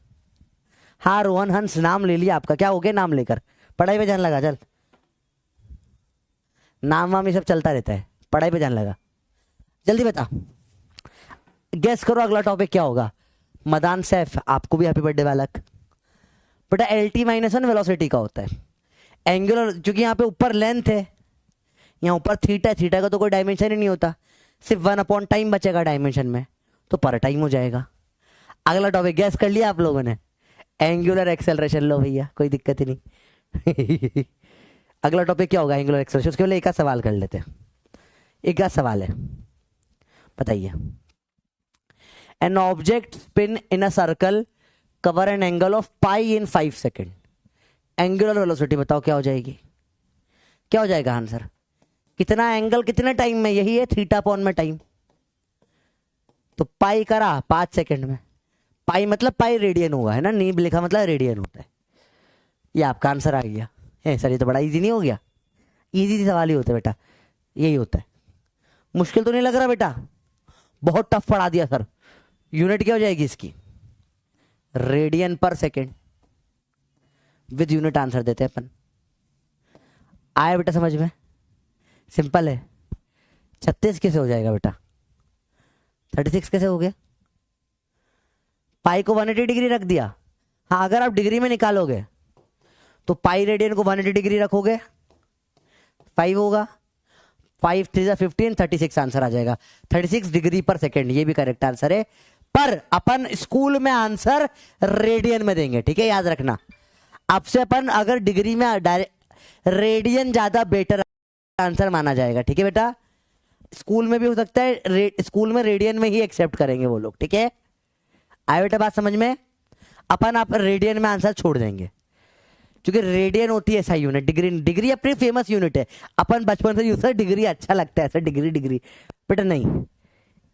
हाँ रोहन हंस नाम ले लिया आपका, क्या हो गया नाम लेकर? पढ़ाई पे ध्यान लगा, चल नाम वाम ये सब चलता रहता है, पढ़ाई पे ध्यान लगा, जल्दी बता, गैस करो अगला टॉपिक क्या होगा। मदान सैफ, आपको भी हैप्पी बर्थडे बालक। बेटा LT -1 वेलोसिटी का होता है, एंगुलर, क्योंकि यहाँ पे ऊपर लेंथ है, यहाँ ऊपर थीटा है, थीटा का तो कोई डायमेंशन ही नहीं होता, सिर्फ 1/टाइम बचेगा डायमेंशन में, तो पर टाइम हो जाएगा। अगला टॉपिक गैस कर लिया आप लोगों ने? एंगुलर एक्सेलरेशन, लो भैया कोई दिक्कत ही नहीं। अगला टॉपिक क्या होगा? Angular acceleration. उसके लिए एक सवाल कर लेते हैं, एक सवाल है, बताइए। An object spin in a circle cover an angle of pi in 5 second, angular velocity बताओ क्या हो जाएगी? क्या हो जाएगा आंसर? कितना एंगल कितने टाइम में? यही है थीटा अपॉन में टाइम, तो पाई करा 5 सेकेंड में, पाई मतलब पाई रेडियन होगा, है ना, नीब लिखा मतलब रेडियन होता है। ये आपका आंसर आ गया है सर, ये तो बड़ा इजी नहीं हो गया? इजी सवाल ही होता है बेटा, यही होता है, मुश्किल तो नहीं लग रहा बेटा? बहुत टफ पढ़ा दिया सर। यूनिट क्या हो जाएगी इसकी? Radian per second, with unit answer देते हैं अपन। आया बेटा समझ में? सिंपल है। 36 कैसे हो जाएगा बेटा? 36 कैसे हो गया? पाई को 180 डिग्री रख दिया, हाँ अगर आप डिग्री में निकालोगे तो पाई रेडियन को 180 डिग्री रखोगे 5 होगा, 5 3 15, 36 आंसर आ जाएगा। 36 डिग्री पर सेकेंड, ये भी करेक्ट आंसर है, पर अपन स्कूल में आंसर रेडियन में देंगे, ठीक है, याद रखना। आपसे अपन अगर डिग्री में डायरेक्ट रेडियन ज्यादा बेटर आंसर माना जाएगा, ठीक है बेटा। स्कूल में भी हो सकता है, स्कूल में रेडियन में ही एक्सेप्ट करेंगे वो लोग, ठीक है। आए बेटा बात समझ में। अपन आप रेडियन में आंसर छोड़ देंगे क्योंकि रेडियन होती है ऐसा यूनिट, डिग्री डिग्री अपनी फेमस यूनिट है, अपन बचपन से यूज डिग्री अच्छा लगता है ऐसा, डिग्री डिग्री बेटा नहीं।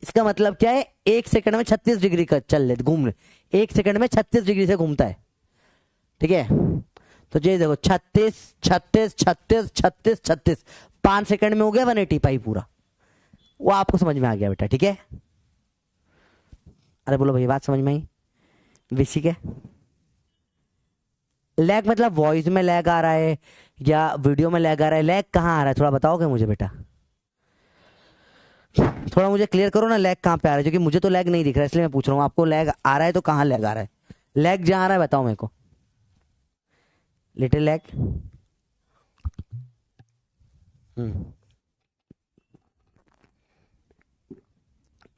इसका मतलब क्या है, 1 सेकंड में 36 डिग्री का चल ले घूम ले, 1 सेकंड में 36 डिग्री से घूमता है, ठीक है। तो ये देखो 36 36 36 36 36, 5 सेकंड में हो गया 180 पाई पूरा। वो आपको समझ में आ गया बेटा, ठीक है। अरे बोलो भैया बात समझ में आई। विसी के लैग मतलब वॉइस में लैग आ रहा है या वीडियो में लैग आ रहा है, लैग कहाँ आ रहा है थोड़ा बताओगे मुझे बेटा, थोड़ा मुझे क्लियर करो ना, लैग कहाँ पे आ रहा है, क्योंकि मुझे तो लैग नहीं दिख रहा है इसलिए मैं पूछ रहा हूँ, आपको लैग आ रहा है तो कहाँ लैग आ रहा है, लैग जहाँ आ रहा है बताओ मेरे को, लिटिल लैग।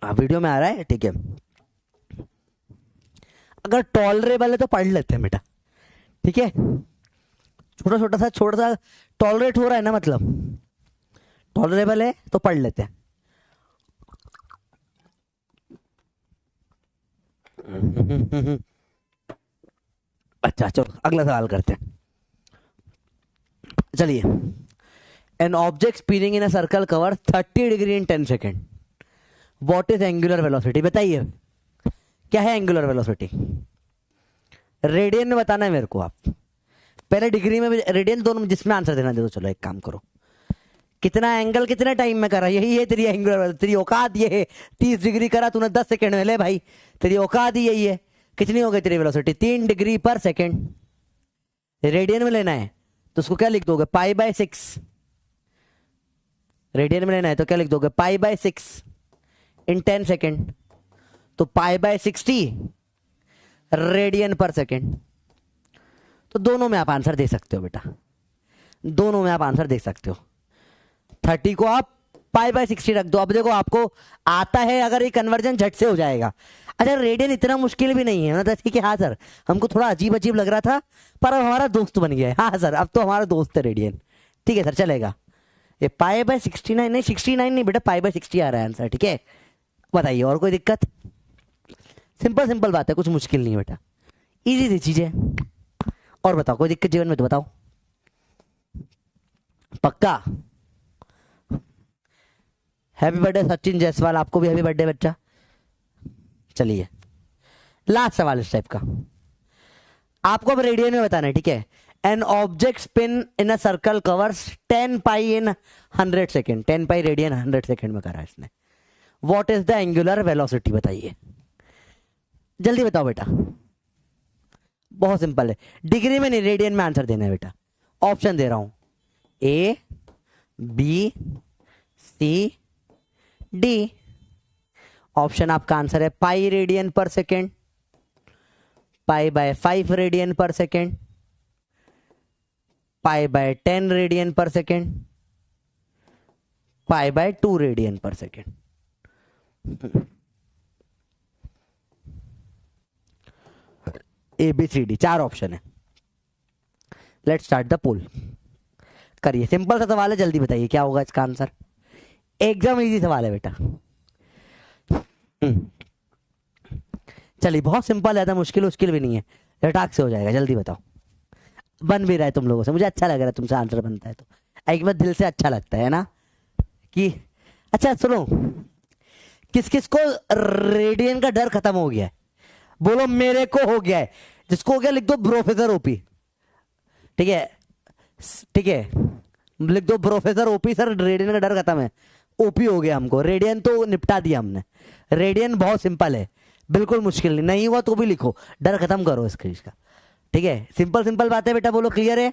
वीडियो में आ रहा है, ठीक है। अगर टॉलरेबल है तो पढ़ लेते हैं बेटा, ठीक है। छोटा सा टॉलरेट हो रहा है ना, मतलब टॉलरेबल है तो पढ़ लेते हैं। अच्छा चलो अगला सवाल करते हैं, चलिए। N object spinning in a circle cover 30 degree in 10 second, what is angular velocity, बताइए क्या है एंगुलर वेलोसिटी। रेडियन में बताना है मेरे को, आप पहले डिग्री में रेडियन दोनों में जिसमें आंसर देना दे दो। चलो एक काम करो, कितना एंगल कितने टाइम में करा, यही है तेरी एंगुलर, तेरी औकात ये है। 30 डिग्री करा तूने 10 सेकंड में, ले भाई तेरी औकात ही यही है। कितनी हो गई तेरी वेलोसिटी, 3 डिग्री पर सेकंड। रेडियन में लेना है तो उसको क्या लिख दोगे, π/6। रेडियन में लेना है तो क्या लिख दोगे, π/6 इन 10 सेकेंड, तो π/60 रेडियन पर सेकेंड। तो दोनों में आप आंसर दे सकते हो बेटा, दोनों में आप आंसर दे सकते हो। 30 को आप π/60 रख दो। अब देखो आपको आता है, अगर ये कन्वर्जन झट से हो जाएगा। अच्छा रेडियन इतना मुश्किल भी नहीं है ना, ठीक है। हाँ सर हमको थोड़ा अजीब अजीब लग रहा था पर अब हमारा दोस्त बन गया है। हाँ सर अब तो हमारा दोस्त है रेडियन, ठीक है सर चलेगा। ये π/69 नहीं, 69 नहीं बेटा, π/60 आ रहा है आंसर, ठीक है। बताइए और कोई दिक्कत, सिंपल सिंपल बात है, कुछ मुश्किल नहीं है बेटा, इजी सी चीज है। और बताओ कोई दिक्कत जीवन में तो बताओ, पक्का। हैप्पी बर्थडे सचिन जायसवाल, आपको भी हैप्पी बर्थडे बच्चा। चलिए लास्ट सवाल इस टाइप का, आपको अब रेडियन में बताना है, ठीक है। An object spin in a circle covers 10 pi in 100 second, 10 pi radian 100 second में करा इसने। What is the angular velocity, बताइए जल्दी बताओ बेटा। बहुत सिंपल है, डिग्री में नहीं रेडियन में आंसर देना है बेटा। ऑप्शन दे रहा हूं, A B C D. Option आपका आंसर है pi radian per second, π/5 radian per second, π/10 radian per second, π/2 radian per second. ABCD 4 option है। लेट्स स्टार्ट द पोल, करिए। सिंपल सा सवाल है, जल्दी बताइए क्या होगा इसका आंसर। एकदम इजी सवाल है बेटा। चलिए बहुत सिंपल, ज्यादा मुश्किल भी नहीं है, झटाक से हो जाएगा। जल्दी बताओ, बन भी रहा है तुम लोगों से, मुझे अच्छा लग रहा है तुमसे आंसर बनता है तो एक बार दिल से अच्छा लगता है ना कि। अच्छा सुनो, किस किस को रेडियन का डर खत्म हो गया है, बोलो मेरे को हो गया है। जिसको हो गया लिख दो प्रोफेसर ओपी, ठीक है ठीक है, लिख दो प्रोफेसर ओपी। सर रेडियन का डर खत्म है, ओपी हो गया हमको, रेडियन तो निपटा दिया हमने। रेडियन बहुत सिंपल है, बिल्कुल मुश्किल नहीं हुआ तो भी लिखो, डर खत्म करो इस चीज का, ठीक है। सिंपल सिंपल बात है बेटा, बोलो क्लियर है।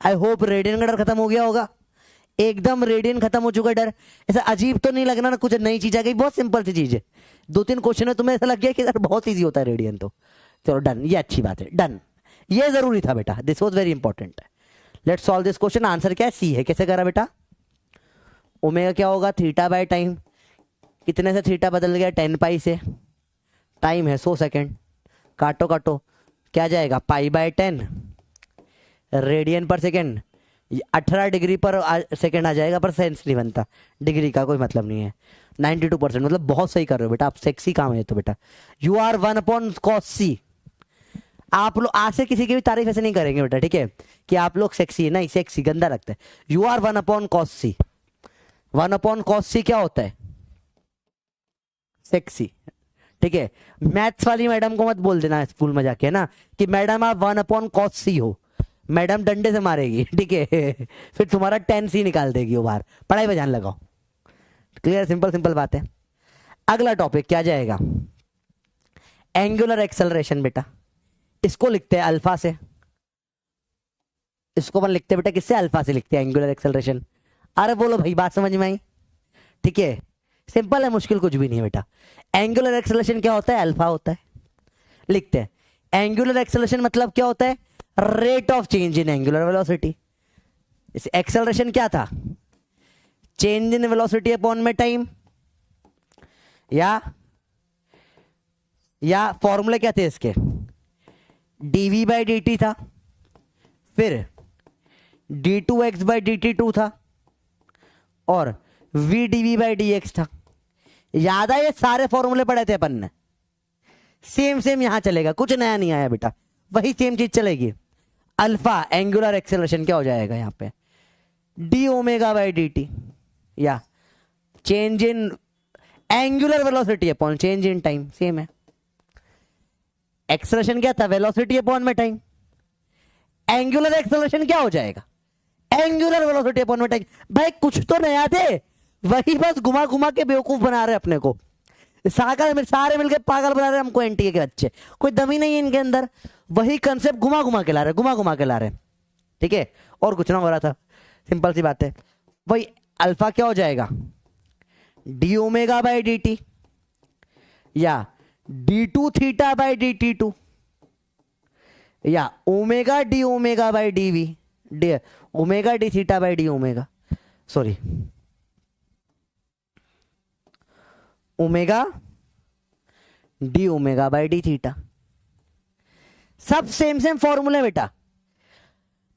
आई होप रेडियन का डर खत्म हो गया होगा, एकदम रेडियन खत्म हो चुका है डर। ऐसा अजीब तो नहीं लगना ना, कुछ नई चीज आ गई, बहुत सिंपल सी चीज है। 2-3 क्वेश्चन में तुम्हें ऐसा लग गया कि सर बहुत ईजी होता है रेडियन, तो चलो डन, ये अच्छी बात है, डन, ये जरूरी था बेटा, this was very important. Let's solve this question. Answer क्या है, सी है। कैसे करा बेटा, ओमेगा क्या होगा, थीटा बाय टाइम। कितने से थीटा बदल गया, 10 पाई से, टाइम है 100 सेकेंड, काटो काटो क्या जाएगा, π/10 radian per second, 18 degree per second आ जाएगा, पर सेंस नहीं बनता, डिग्री का कोई मतलब नहीं है। 92%, मतलब बहुत सही कर रहे हो बेटा आप, सेक्सी काम है तो बेटा। You are 1/cos c। आप लोग आज से किसी की भी तारीफ ऐसे नहीं करेंगे बेटा, ठीक है, कि आप लोग सेक्सी है, नहीं, सेक्सी गंदा लगता है। You are 1/cos c। 1/cos c क्या होता है? सेक्सी, ठीक है। मैथ्स वाली मैडम को मत बोल देना स्कूल में जाके, है ना, कि मैडम आप 1/cos c हो। मैडम डंडे से मारेगी, ठीक है। फिर तुम्हारा 10c निकाल देगी वो बाहर। पढ़ाई पे ध्यान लगाओ। क्लियर? सिंपल सिंपल बात है। अगला टॉपिक क्या जाएगा? एंगुलर एक्सेलरेशन बेटा। इसको लिखते हैं अल्फा से। इसको अपन लिखते हैं बेटा किससे? अल्फा से लिखते हैं एंगुलर एक्सेलरेशन। अरे बोलो भाई, बात समझ में आई? ठीक है, सिंपल है, मुश्किल कुछ भी नहीं है बेटा। एंगुलर एक्सेलरेशन क्या होता है? अल्फा होता है। लिखते हैं एंगुलर एक्सेलरेशन मतलब क्या होता है? Rate of change in angular velocity. इस एक्सेलरेशन क्या था? चेंज इन वेलोसिटी अपॉन में टाइम, या फॉर्मूले क्या थे इसके? dv/dt था, फिर d2x/dt2 था, और vdv/dx था। याद है? ये सारे फॉर्मूले पढ़े थे अपन ने। सेम सेम यहां चलेगा, कुछ नया नहीं आया बेटा, वही सेम चीज चलेगी। अल्फा एंगुलर एक्सेलरेशन क्या हो जाएगा यहां पे? d⍵/dt, या change in angular velocity upon change in time, same है। एक्सेलरेशन क्या था? वेलोसिटी अपॉन में टाइम। एंगुलर एक्सेलरेशन क्या हो जाएगा? एंगुलर वेलोसिटी अपॉन में टाइम। भाई कुछ तो नया थे, वही बस घुमा घुमा के बेवकूफ बना रहे अपने को। सारे मिलकर पागल बना रहे हमको, एनटीए के बच्चे, कोई दमी नहीं है इनके अंदर। वही कंसेप्ट घुमा घुमा के ला रहे, घुमा घुमा के ला रहे, ठीक है। और कुछ ना हो रहा था, सिंपल सी बात है। वही अल्फा क्या हो जाएगा? d⍵/dt, या d2θ/dt2, या omega d⍵/dv, omega dθ/d⍵, sorry, omega d⍵/dθ। सब सेम सेम फॉर्मूले बेटा,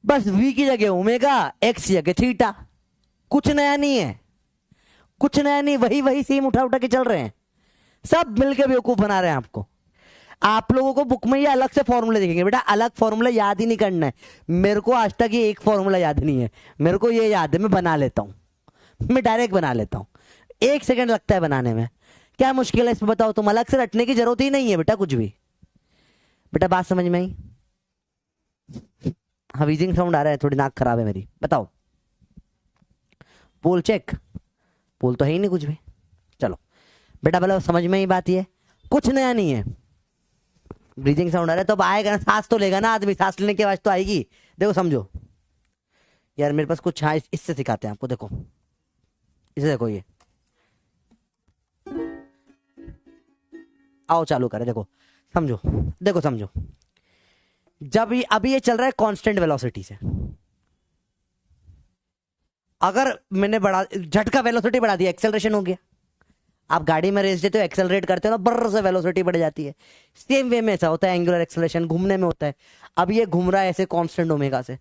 बस v की जगह ओमेगा, x की जगह थीटा। कुछ नया नहीं है, कुछ नया नहीं, वही वही सेम उठा उठा के चल रहे हैं, सब मिलके बेवकूफ बना रहे हैं आपको। आप लोगों को बुक में ये अलग से फॉर्मूले देखेंगे बेटा, अलग फॉर्मूला याद ही नहीं करना है। मेरे को आज तक ये एक फॉर्मूला याद नहीं है, मेरे को ये याद है, मैं बना लेता हूं, मैं डायरेक्ट बना लेता हूं, 1 सेकंड लगता है बनाने में। क्या मुश्किल है इसमें बताओ? तुम अलग से रटने की जरूरत ही नहीं है बेटा कुछ भी। बेटा बात समझ में आई? हाँ, वीजिंग साउंड आ रहा है, थोड़ी नाक खराब है मेरी। बताओ, पोल चेक, पोल तो है ही नहीं कुछ भी। चलो बेटा, बोलो समझ में ही बात, ये कुछ नया नहीं है। ब्रीथिंग साउंड आ रहा है तो अब आएगा ना, सांस तो लेगा ना आदमी, सांस लेने की आवाज तो आएगी। देखो समझो यार, मेरे पास कुछ है, इससे सिखाते हैं आपको। देखो इसे देखो, ये आओ चालू करें, देखो समझो, देखो समझो। जब ये अभी ये चल रहा है कांस्टेंट वेलोसिटी से, अगर मैंने बढ़ा, झटका वेलोसिटी बढ़ा दिया, एक्सेलरेशन हो गया। आप गाड़ी में रेस देते हो, एक्सेलरेट करते हो ना, बर्र से वेलोसिटी बढ़ जाती है। सेम वे में ऐसा होता है, एंगुलर एक्सेलरेशन घूमने में होता है। अब ये घूम रहा है ऐसे कांस्टेंट ओमेगा से,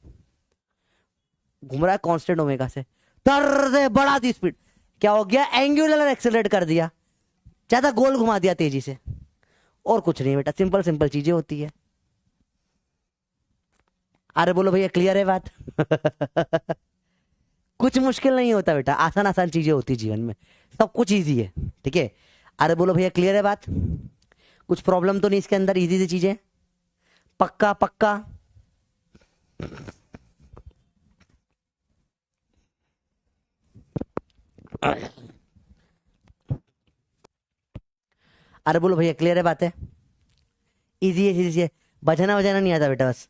घूम रहा है कांस्टेंट ओमेगा से, तर से बढ़ा दी स्पीड, क्या हो गया? एंगुलर एक्सेलरेट कर दिया, ज्यादा गोल घुमा दिया तेजी से। और कुछ नहीं बेटा, सिंपल सिंपल चीजें होती है। अरे बोलो भैया, क्लियर है बात? कुछ मुश्किल नहीं होता बेटा, आसान आसान चीजें होती जीवन में, सब कुछ इजी है, ठीक है। अरे बोलो भैया, क्लियर है बात? कुछ प्रॉब्लम तो नहीं इसके अंदर, इजी सी चीजें, पक्का पक्का? अरे बोलो भैया, क्लियर है बात है? इजी है, इजी है, बजाना बजाना नहीं आता बेटा, बस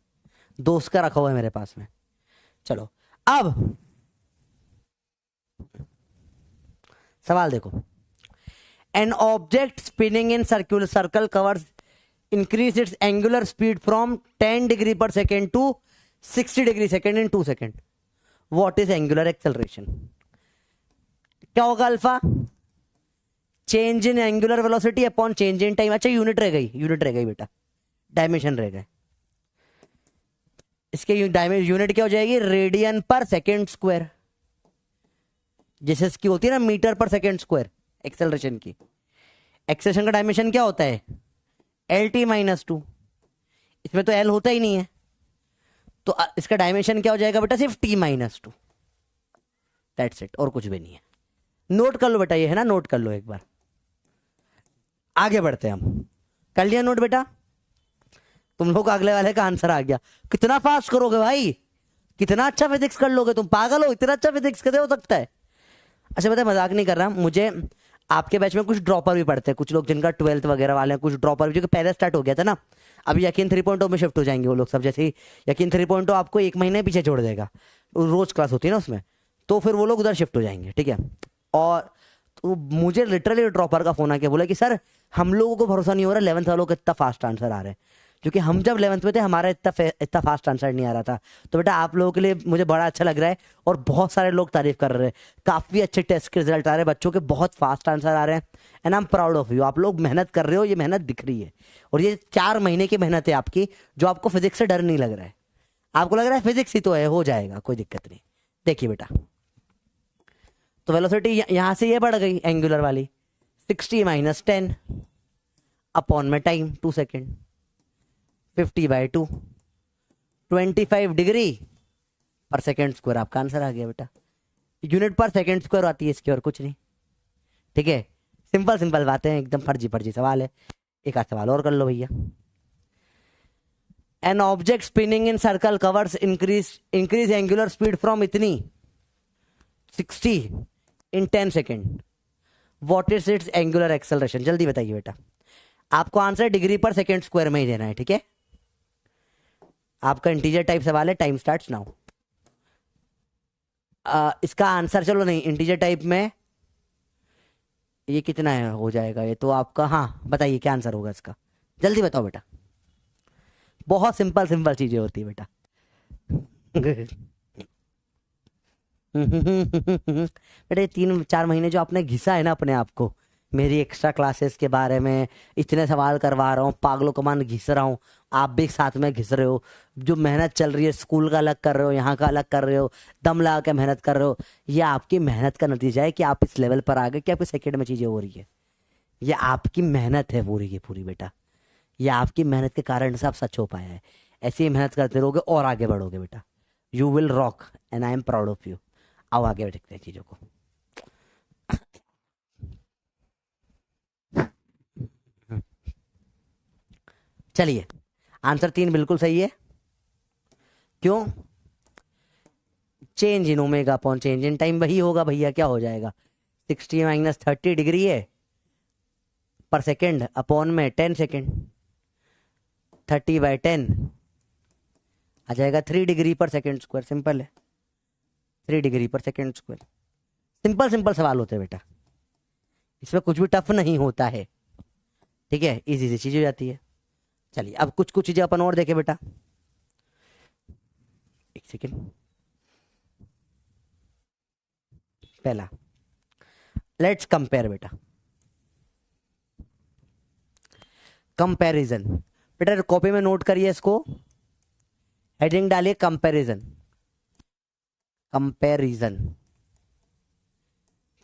दोस्त का रखा हुआ है मेरे पास में। चलो अब सवाल देखो। An object spinning in circular circle covers increase its angular speed from 10 degree per second to 60 degree second in 2 second. What is angular acceleration? क्या होगा? Alpha change in angular velocity upon change in time. अच्छा unit रह गई, unit रह गई बेटा, dimension रह गए। इसके यूनिट क्या हो जाएगी, रेडियन पर सेकेंड स्क्वायर, जैसे इसकी होती है ना मीटर पर सेकेंड स्क्वायर एक्सेलरेशन की। एक्सेलरेशन का डायमेंशन क्या होता है, LT-2। इसमें तो L होता ही नहीं है, तो इसका डायमेंशन क्या हो जाएगा बेटा, सिर्फ T-2। दैट्स इट, और कुछ भी नहीं है। नोट कर लो बेटा, ये है ना, नोट कर लो एक बार। आगे बढ़ते हैं हम। कर लिया नोट बेटा? तुम लोग अगले वाले का आंसर आ गया। कितना फास्ट करोगे भाई, कितना अच्छा फिजिक्स कर लोगे तुम, पागल हो, इतना अच्छा फिजिक्स कैसे हो सकता है। अच्छा पता है, मजाक नहीं कर रहा मुझे, आपके बैच में कुछ ड्रॉपर भी पढ़ते हैं, कुछ लोग जिनका 12th वगैरह वाले हैं, कुछ ड्रॉपर भी, जो कि पहले स्टार्ट हो गया था ना, अभी यकीन 3.0 में शिफ्ट हो जाएंगे वो लोग सब। जैसे ही यकीन 3.0 आपको एक महीने पीछे छोड़ देगा, रोज क्लास होती है ना उसमें, तो फिर वो लोग उधर शिफ्ट हो जाएंगे, ठीक है। और तो मुझे लिटरली ड्रॉपर का फोन आके बोला कि सर हम लोगों को भरोसा नहीं हो रहा 11th वालों को इतना फास्ट आंसर आ रहे हैं, क्योंकि हम जब 11th में थे हमारा इतना फास्ट आंसर नहीं आ रहा था। तो बेटा आप लोगों के लिए मुझे बड़ा अच्छा लग रहा है, और बहुत सारे लोग तारीफ कर रहे हैं, काफी अच्छे टेस्ट के रिजल्ट आ रहे हैं बच्चों के, बहुत फास्ट आंसर आ रहे हैं, and I am proud of you. आप लोग मेहनत कर रहे हो, ये मेहनत दिख रही है, और ये 4 महीने की मेहनत है आपकी, जो आपको फिजिक्स से डर नहीं लग रहा है, आपको लग रहा है फिजिक्स ही तो है, हो जाएगा, कोई दिक्कत नहीं। देखिए बेटा, तो वेलोसिटी यहां से ये बढ़ गई एंगुलर वाली, 60-10 अपॉन में time 2 second, 50/2, 25 degree per second square, आपका आंसर आ गया बेटा। यूनिट पर सेकेंड स्क्वायर आती है इसकी, और कुछ नहीं, ठीक है। सिंपल सिंपल बातें हैं, एकदम फर्जी फर्जी सवाल है। एक आध सवाल और कर लो भैया। N object spinning in circle covers increase angular speed from इतनी 60 इन 10 second, what is it's angular acceleration. जल्दी बताइए बेटा, आपको answer degree per second square में ही देना है, ठीक है। आपका इंटीजर टाइप सवाल है, टाइम स्टार्ट्स नाउ। इसका आंसर चलो नहीं, इंटीजर टाइप में ये कितना है हो जाएगा, ये तो आपका, हाँ बताइए क्या आंसर होगा इसका, जल्दी बताओ बेटा। बहुत सिंपल सिंपल चीजें होती है बेटा। बेटा 3-4 महीने जो आपने घिसा है ना अपने आप को, मेरी एक्स्ट्रा क्लासेस के बारे में इतने सवाल करवा रहा हूँ, पागलों का मान घिस रहा हूँ, आप भी साथ में घिस रहे हो, जो मेहनत चल रही है, स्कूल का अलग कर रहे हो, यहाँ का अलग कर रहे हो, दम लगा के मेहनत कर रहे हो, ये आपकी मेहनत का नतीजा है कि आप इस लेवल पर आ गए कि आपकी सेकेंड में चीजें हो रही है। ये आपकी मेहनत है पूरी की पूरी बेटा, ये आपकी मेहनत के कारण से आप सच हो पाया है। ऐसे ही मेहनत करते रहोगे और आगे बढ़ोगे बेटा, you will rock and I am proud of you. आओ आगे देखते हैं चीजों को। चलिए, आंसर 3 बिल्कुल सही है। क्यों, change in omega upon change in time वही होगा भैया, क्या हो जाएगा, 60-30 डिग्री है पर सेकेंड अपॉन में 10 सेकेंड, 30/10 आ जाएगा 3 degree per second square. Simple है, 3 degree per second square. Simple simple सवाल होते हैं बेटा, इसमें कुछ भी टफ नहीं होता है, ठीक है, इजी सी चीज हो जाती है। चलिए अब कुछ कुछ चीजें अपन और देखें बेटा, एक सेकेंड। पहला लेट्स कंपेयर बेटा, कंपैरिजन। बेटा कॉपी में नोट करिए इसको, हेडिंग डालिए कंपैरिजन। कंपैरिजन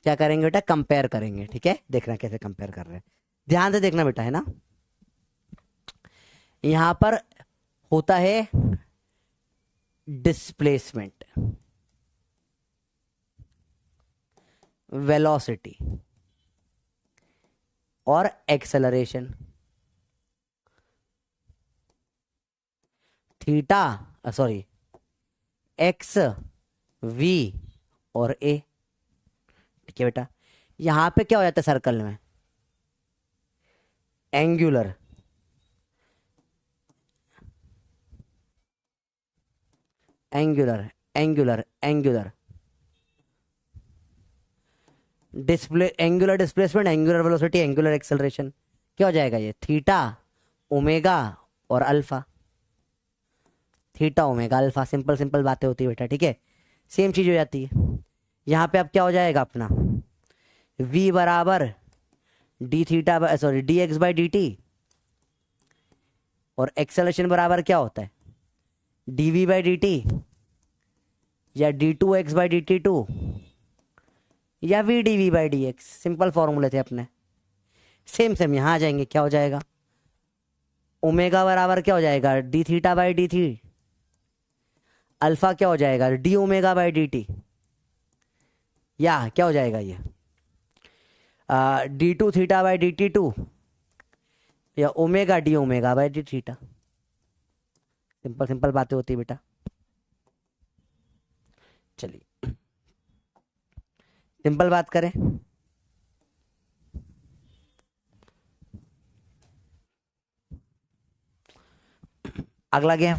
क्या करेंगे बेटा, कंपेयर करेंगे, ठीक है। देखना कैसे कंपेयर कर रहे हैं, ध्यान से देखना बेटा, है ना। यहां पर होता है डिस्प्लेसमेंट, वेलोसिटी और acceleration. Theta sorry x, v और ए, ठीक है बेटा। यहां पे क्या हो जाता है सर्कल में, angular, angular angular angular display, angular displacement, angular velocity, angular acceleration. क्या हो जाएगा ये, थीटा ओमेगा और alpha. Theta omega alpha, simple simple बातें होती है बेटा, ठीक है। सेम चीज हो जाती है यहाँ पे। अब क्या हो जाएगा अपना, v बराबर D theta sorry D x by d T, और एक्सेलरेशन बराबर क्या होता है, dv बाई dt या d2x बाई dt2 या v dv by dx, simple फॉर्मूले थे अपने। सेम सेम यहां आ जाएंगे, क्या हो जाएगा, ओमेगा बराबर क्या हो जाएगा, d theta by d t, alpha क्या हो जाएगा, d omega by d t, या क्या हो जाएगा ये d two theta by d t two, या omega d omega by d theta. Simple simple बातें होती है बेटा। चलिए सिंपल बात करें, अगला game,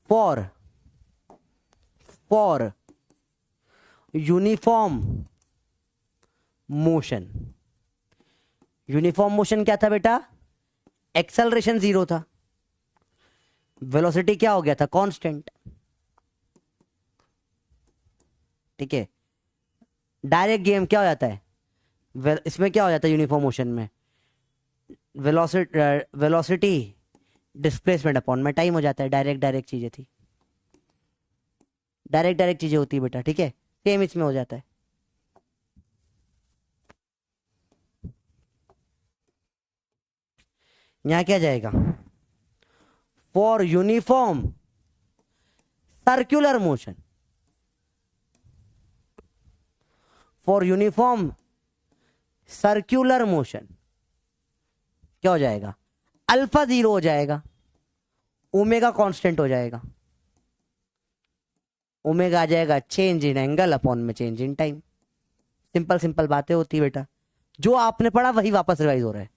for uniform motion. Uniform motion क्या था बेटा, एक्सेलरेशन 0 था, वेलोसिटी क्या हो गया था, कांस्टेंट। ठीक है, डायरेक्ट गेम क्या हो जाता है, इसमें क्या हो जाता है यूनिफॉर्म मोशन में, वेलोसिटी डिस्प्लेसमेंट अपॉन में टाइम हो जाता है। डायरेक्ट चीजें थी, डायरेक्ट चीजें होती है बेटा। ठीक है, सेम इसमें हो जाता है। यहां क्या जाएगा, for uniform circular motion, for uniform circular motion क्या हो जाएगा, अल्फा 0 हो जाएगा, ओमेगा कांस्टेंट हो जाएगा, ओमेगा आ जाएगा चेंज इन एंगल अपॉन में change in time. Simple simple बातें होती है बेटा, जो आपने पढ़ा वही वापस रिवाइज हो रहा है।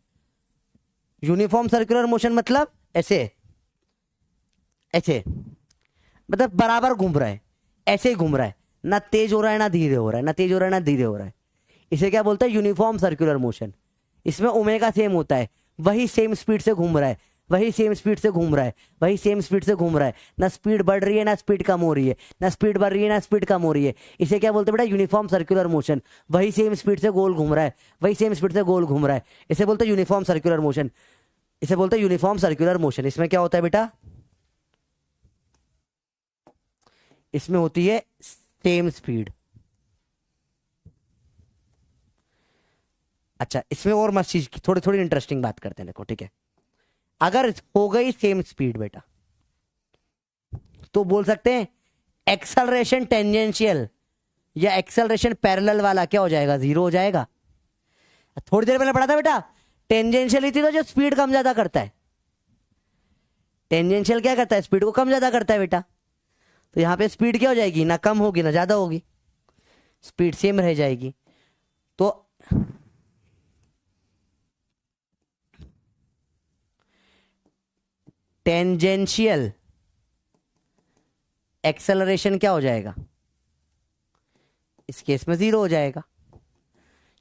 यूनिफॉर्म सर्कुलर मोशन मतलब ऐसे ऐसे, मतलब बराबर घूम रहा है, ऐसे ही घूम रहा है, ना तेज हो रहा है ना धीरे हो रहा है, ना तेज हो रहा है ना धीरे हो रहा है। इसे क्या बोलते हैं, यूनिफॉर्म सर्कुलर मोशन। इसमें ओमेगा सेम होता है, वही सेम स्पीड से घूम रहा है, वही सेम स्पीड से घूम रहा है, वही सेम स्पीड से घूम रहा है, ना स्पीड बढ़ रही है ना स्पीड कम हो रही है, ना स्पीड बढ़ रही है ना स्पीड कम हो रही है। इसे क्या बोलते हैं बेटा, यूनिफॉर्म सर्कुलर मोशन। वही सेम स्पीड से गोल घूम रहा है, वही सेम स्पीड से गोल घूम रहा है, इसे बोलते हैं यूनिफॉर्म सर्कुलर मोशन। इसे बोलते हैं यूनिफॉर्म सर्कुलर मोशन। इसमें क्या होता है बेटा, इसमें होती है सेम स्पीड। अच्छा, इसमें और मस्त चीज की थोड़ी थोड़ी इंटरेस्टिंग बात करते हैं, देखो ठीक है। अगर हो गई सेम स्पीड बेटा, तो बोल सकते हैं एक्सेलरेशन टेंजेंशियल या एक्सेलरेशन पैरेलल वाला क्या हो जाएगा, 0 हो जाएगा। थोड़ी देर पहले पढ़ा था बेटा, टेंजेंशियल ही थी तो जो स्पीड कम ज्यादा करता है। टेंजेंशियल क्या करता है, स्पीड को कम ज्यादा करता है बेटा। तो यहां पे स्पीड क्या हो जाएगी, ना कम होगी ना ज्यादा होगी, स्पीड सेम रह जाएगी। तो टेंजेंशियल एक्सेलरेशन क्या हो जाएगा, इस केस में 0 हो जाएगा,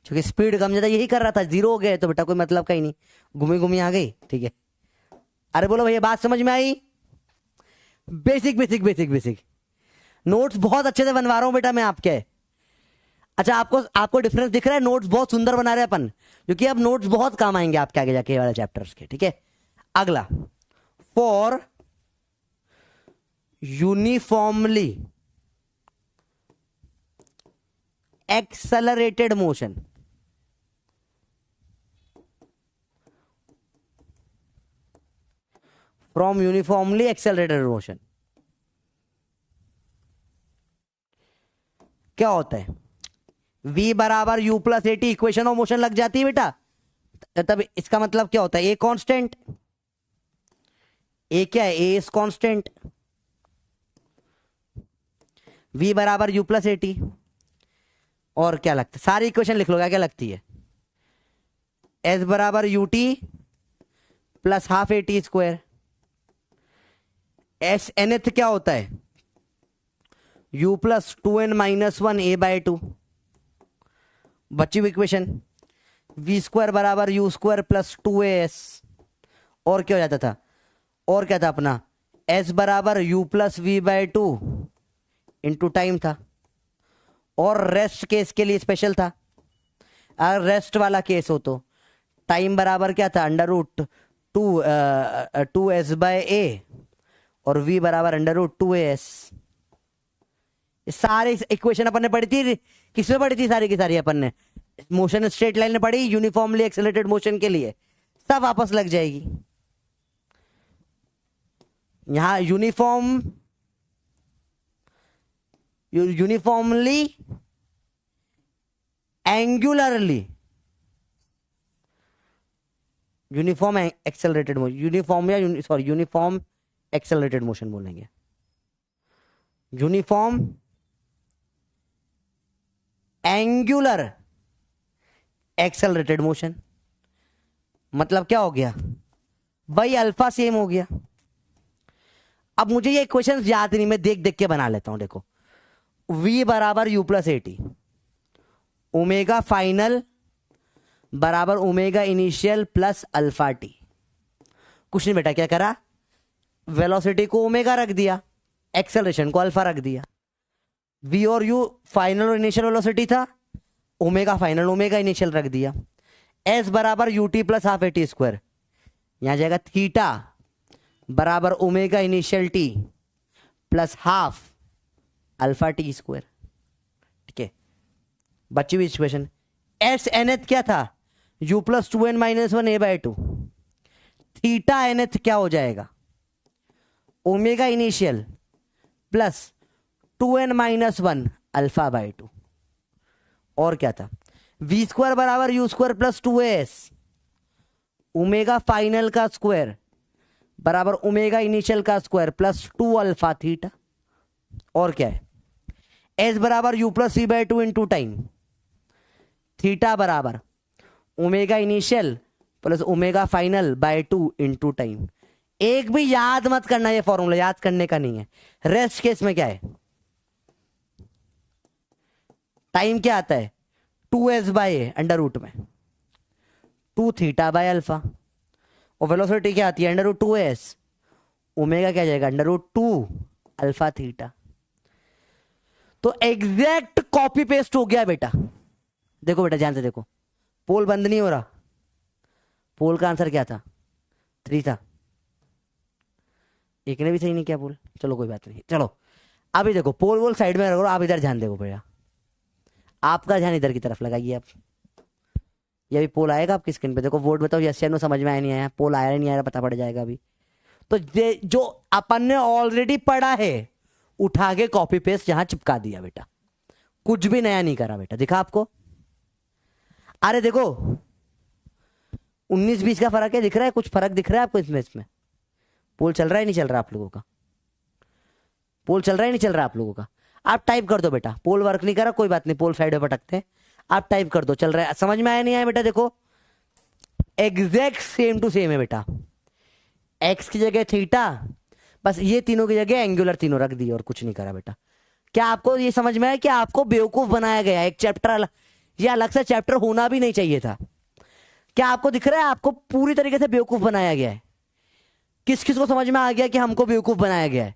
क्योंकि स्पीड कम ज्यादा यही कर रहा था। 0 हो गया तो बेटा कोई मतलब का ही नहीं, घूमी घूमी आ गई। ठीक है, अरे बोलो भैया बात समझ में आई। Basic basic basic basic notes बहुत अच्छे से बनवा रहा हूं बेटा मैं आपके। अच्छा, आपको डिफरेंस दिख रहा है, नोट्स बहुत सुंदर बना रहे अपन, क्योंकि अब नोट्स बहुत काम आएंगे आपके आगे जाके वाले चैप्टर्स के। ठीक है, अगला, for uniformly accelerated motion, from uniformly accelerated motion क्या होता है, v बराबर u plus a T, equation of motion लग जाती है बेटा। तब इसका मतलब क्या होता है, ए कांस्टेंट, ए क्या है, ए इज कांस्टेंट, v बराबर u प्लस ए टी, और क्या लगता है, सारी इक्वेशन लिख लो क्या क्या लगती है, s बराबर u t plus half a t square, s nth क्या होता है, u plus 2n minus 1 a by 2, बची हुई इक्वेशन v स्क्वायर बराबर u स्क्वायर प्लस 2as, और क्या हो जाता था, और क्या था अपना, s बराबर u plus v by 2 into time था, और रेस्ट केस के लिए स्पेशल था। अगर रेस्ट वाला केस हो तो टाइम बराबर क्या था, under root 2 2s by a, और v बराबर अंडर रूट 2as। सारे इक्वेशन अपन ने पढ़ी थी, किसमें पढ़ी थी सारी की सारी अपन ने? मोशन स्ट्रेट लाइन में पढ़ी, यूनिफॉर्मली एक्सेलरेटेड मोशन के लिए सब वापस लग जाएगी। यहां uniformly angularly uniform accelerated motion, uniform accelerated motion बोलेंगे। यूनिफॉर्म एंगुलर एक्सेलरेटेड मोशन मतलब क्या हो गया भाई? अल्फा सेम हो गया। अब मुझे ये इक्वेशंस याद नहीं, मैं देख देख के बना लेता हूं। देखो v बराबर u plus a t, omega final बराबर omega initial plus alpha t. कुछ नहीं बेटा, क्या करा? वेलोसिटी को ओमेगा रख दिया, एक्सेलरेशन को अल्फा रख दिया। v और u फाइनल और इनिशियल वेलोसिटी था, ओमेगा फाइनल ओमेगा इनिशियल रख दिया। s बराबर u t plus half a t square, यहां जाएगा थीटा बराबर omega initial T plus half alpha T square. ठीक है, बची हुई इक्वेशन एस एनएथ क्या था? u plus 2n minus 1 a by 2। Theta nth क्या हो जाएगा? Omega initial plus 2n minus 1 alpha by 2। और क्या था? v स्क्वायर बराबर u square plus 2as, omega final का स्क्वायर बराबर ओमेगा इनिशियल का स्क्वायर प्लस 2 अल्फा थीटा। और क्या है? s बराबर u plus c by 2 into time, theta बराबर omega initial plus omega final by 2 into time. एक भी याद मत करना, ये फॉर्मूला याद करने का नहीं है। रेस्ट केस में क्या है? टाइम क्या आता है? 2s बाय अंडर रूट में 2 थीटा बाय अल्फा, और वेलोसिटी क्या आती है? अंडर रूट 2s, ओमेगा क्या जाएगा? Under root 2 alpha theta. तो एग्जैक्ट कॉपी पेस्ट हो गया बेटा। देखो बेटा ध्यान से देखो, पोल बंद नहीं हो रहा। पोल का आंसर क्या था? 3 था। एक ने भी सही नहीं किया पोल, चलो कोई बात नहीं। चलो अभी देखो, पोल वोल साइड में रखो, आप इधर ध्यान देखो भैया, आपका ध्यान इधर की तरफ लगाइए आप। ये अभी पोल आएगा आपकी स्क्रीन पे, देखो वोट बताओ यस या नो, समझ में आया नहीं आया? पोल आया नहीं आया पता पड़ जाएगा अभी। तो जो अपन ने ऑलरेडी पढ़ा है उठा के कॉपी पेस्ट यहां चिपका दिया बेटा, कुछ भी नया नहीं करा बेटा। दिखा आपको? अरे देखो 19-20 का फर्क है, दिख रहा है? कुछ फर्क दिख रहा है आपको इसमें? पोल चल रहा है नहीं चल रहा आप लोगों का? पोल चल रहा है नहीं चल रहा आप लोगों का? आप टाइप कर दो बेटा। पोल वर्क नहीं करा कोई बात नहीं, पोल साइड में पटकते हैं, आप टाइप कर दो। चल रहा है? समझ में आया नहीं आया बेटा? देखो एग्जैक्ट सेम टू सेम है बेटा। एक्स की जगह थीटा, बस ये तीनों की जगह एंगुलर तीनों रख दिए और कुछ नहीं करा बेटा। क्या आपको ये समझ में आया कि आपको बेवकूफ बनाया गया? एक चैप्टर ये अलग से चैप्टर होना भी नहीं चाहिए था। क्या आपको दिख रहा है? आपको पूरी तरीके से बेवकूफ बनाया गया है। किस किस को समझ में आ गया कि हमको बेवकूफ बनाया गया है?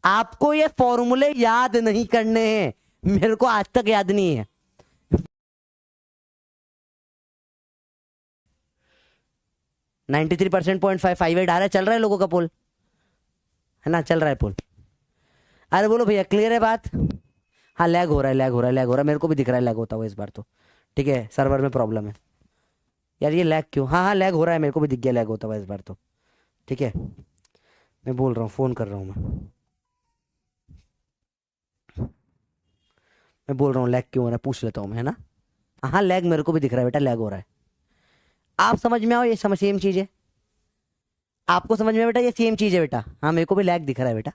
आपको ये फॉर्मूले याद नहीं करने हैं, मेरे को आज तक याद नहीं है। (93.558) आ रहा है, चल रहा है लोगों का पोल, है ना? चल रहा है पोल। अरे बोलो भैया, क्लियर है बात? हाँ लैग हो रहा है, लैग हो रहा है, लैग हो रहा है, मेरे को भी दिख रहा है लैग होता हुआ इस बार तो। ठीक है, सर्वर में प्रॉब्लम है यार। ये लैग क्यों? हाँ हाँ लैग हो रहा है, मेरे को भी दिख गया लैग होता हुआ इस बार तो। ठीक है, मैं बोल रहा हूँ, फोन कर रहा हूँ मैं बोल रहा हूँ लैग क्यों हो रहा है, पूछ लेता हूँ मैं, है ना? हाँ लैग मेरे को भी दिख रहा है बेटा, लैग हो रहा है। आप समझ में आओ, ये समझ सेम चीज है। आपको समझ में बेटा ये सेम चीज है बेटा। हाँ मेरे को भी लैग दिख रहा है बेटा,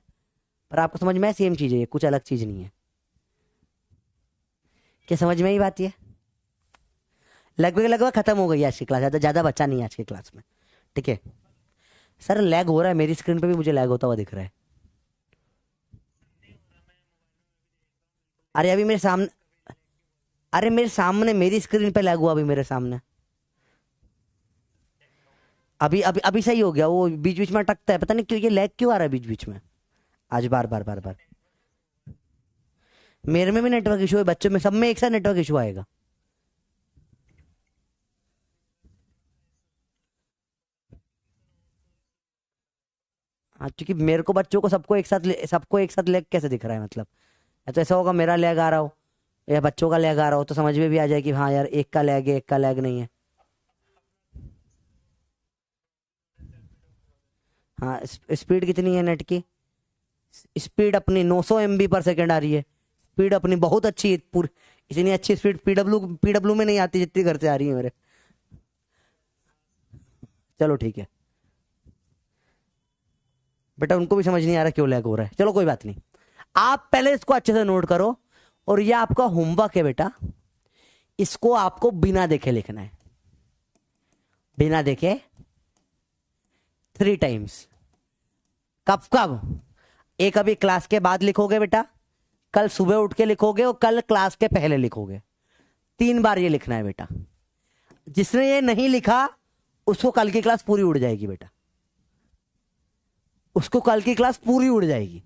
पर आपको समझ में सेम चीज है, ये कुछ अलग चीज नहीं है। क्या समझ में ही बात? ये लगभग लगभग खत्म हो गई आज की क्लास, ज्यादा बच्चा नहीं है आज की क्लास में। ठीक है सर, लैग हो रहा है मेरी स्क्रीन पे भी, मुझे लैग होता हुआ दिख रहा है। अरे अभी मेरे सामने, अरे मेरे सामने मेरी स्क्रीन पे लैग हुआ अभी मेरे सामने। अभी अभी अभी सही हो गया, वो बीच बीच में अटकता है, पता नहीं क्यों ये लैग क्यों आ रहा है बीच बीच में आज, बार बार बार बार। मेरे में भी नेटवर्क इशू है, बच्चों में, सब में एक साथ नेटवर्क इशू आएगा। हाँ, क्योंकि मेरे को बच्चों को सबको एक साथ लैग कैसे दिख रहा है, मतलब या तो ऐसा होगा मेरा लैग आ रहा हो या बच्चों का लैग आ रहा हो, तो समझ में भी आ जाए कि हाँ यार एक का लैग है एक का लैग नहीं है। हाँ, स्पीड कितनी है नेट की? स्पीड अपनी 900 MB पर सेकेंड आ रही है। स्पीड अपनी बहुत अच्छी है, पूरी इतनी अच्छी स्पीड पीडब्ल्यू में नहीं आती जितनी घर से आ रही है मेरे। चलो ठीक है बेटा, उनको भी समझ नहीं आ रहा क्यों लैग हो रहा है, चलो कोई बात नहीं। आप पहले इसको अच्छे से नोट करो, और ये आपका होमवर्क है बेटा, इसको आपको बिना देखे लिखना है, बिना देखे 3 टाइम्स। कब कब? एक अभी क्लास के बाद लिखोगे बेटा, कल सुबह उठ के लिखोगे, और कल क्लास के पहले लिखोगे। 3 बार ये लिखना है बेटा। जिसने ये नहीं लिखा उसको कल की क्लास पूरी उड़ जाएगी बेटा, उसको कल की क्लास पूरी उड़ जाएगी,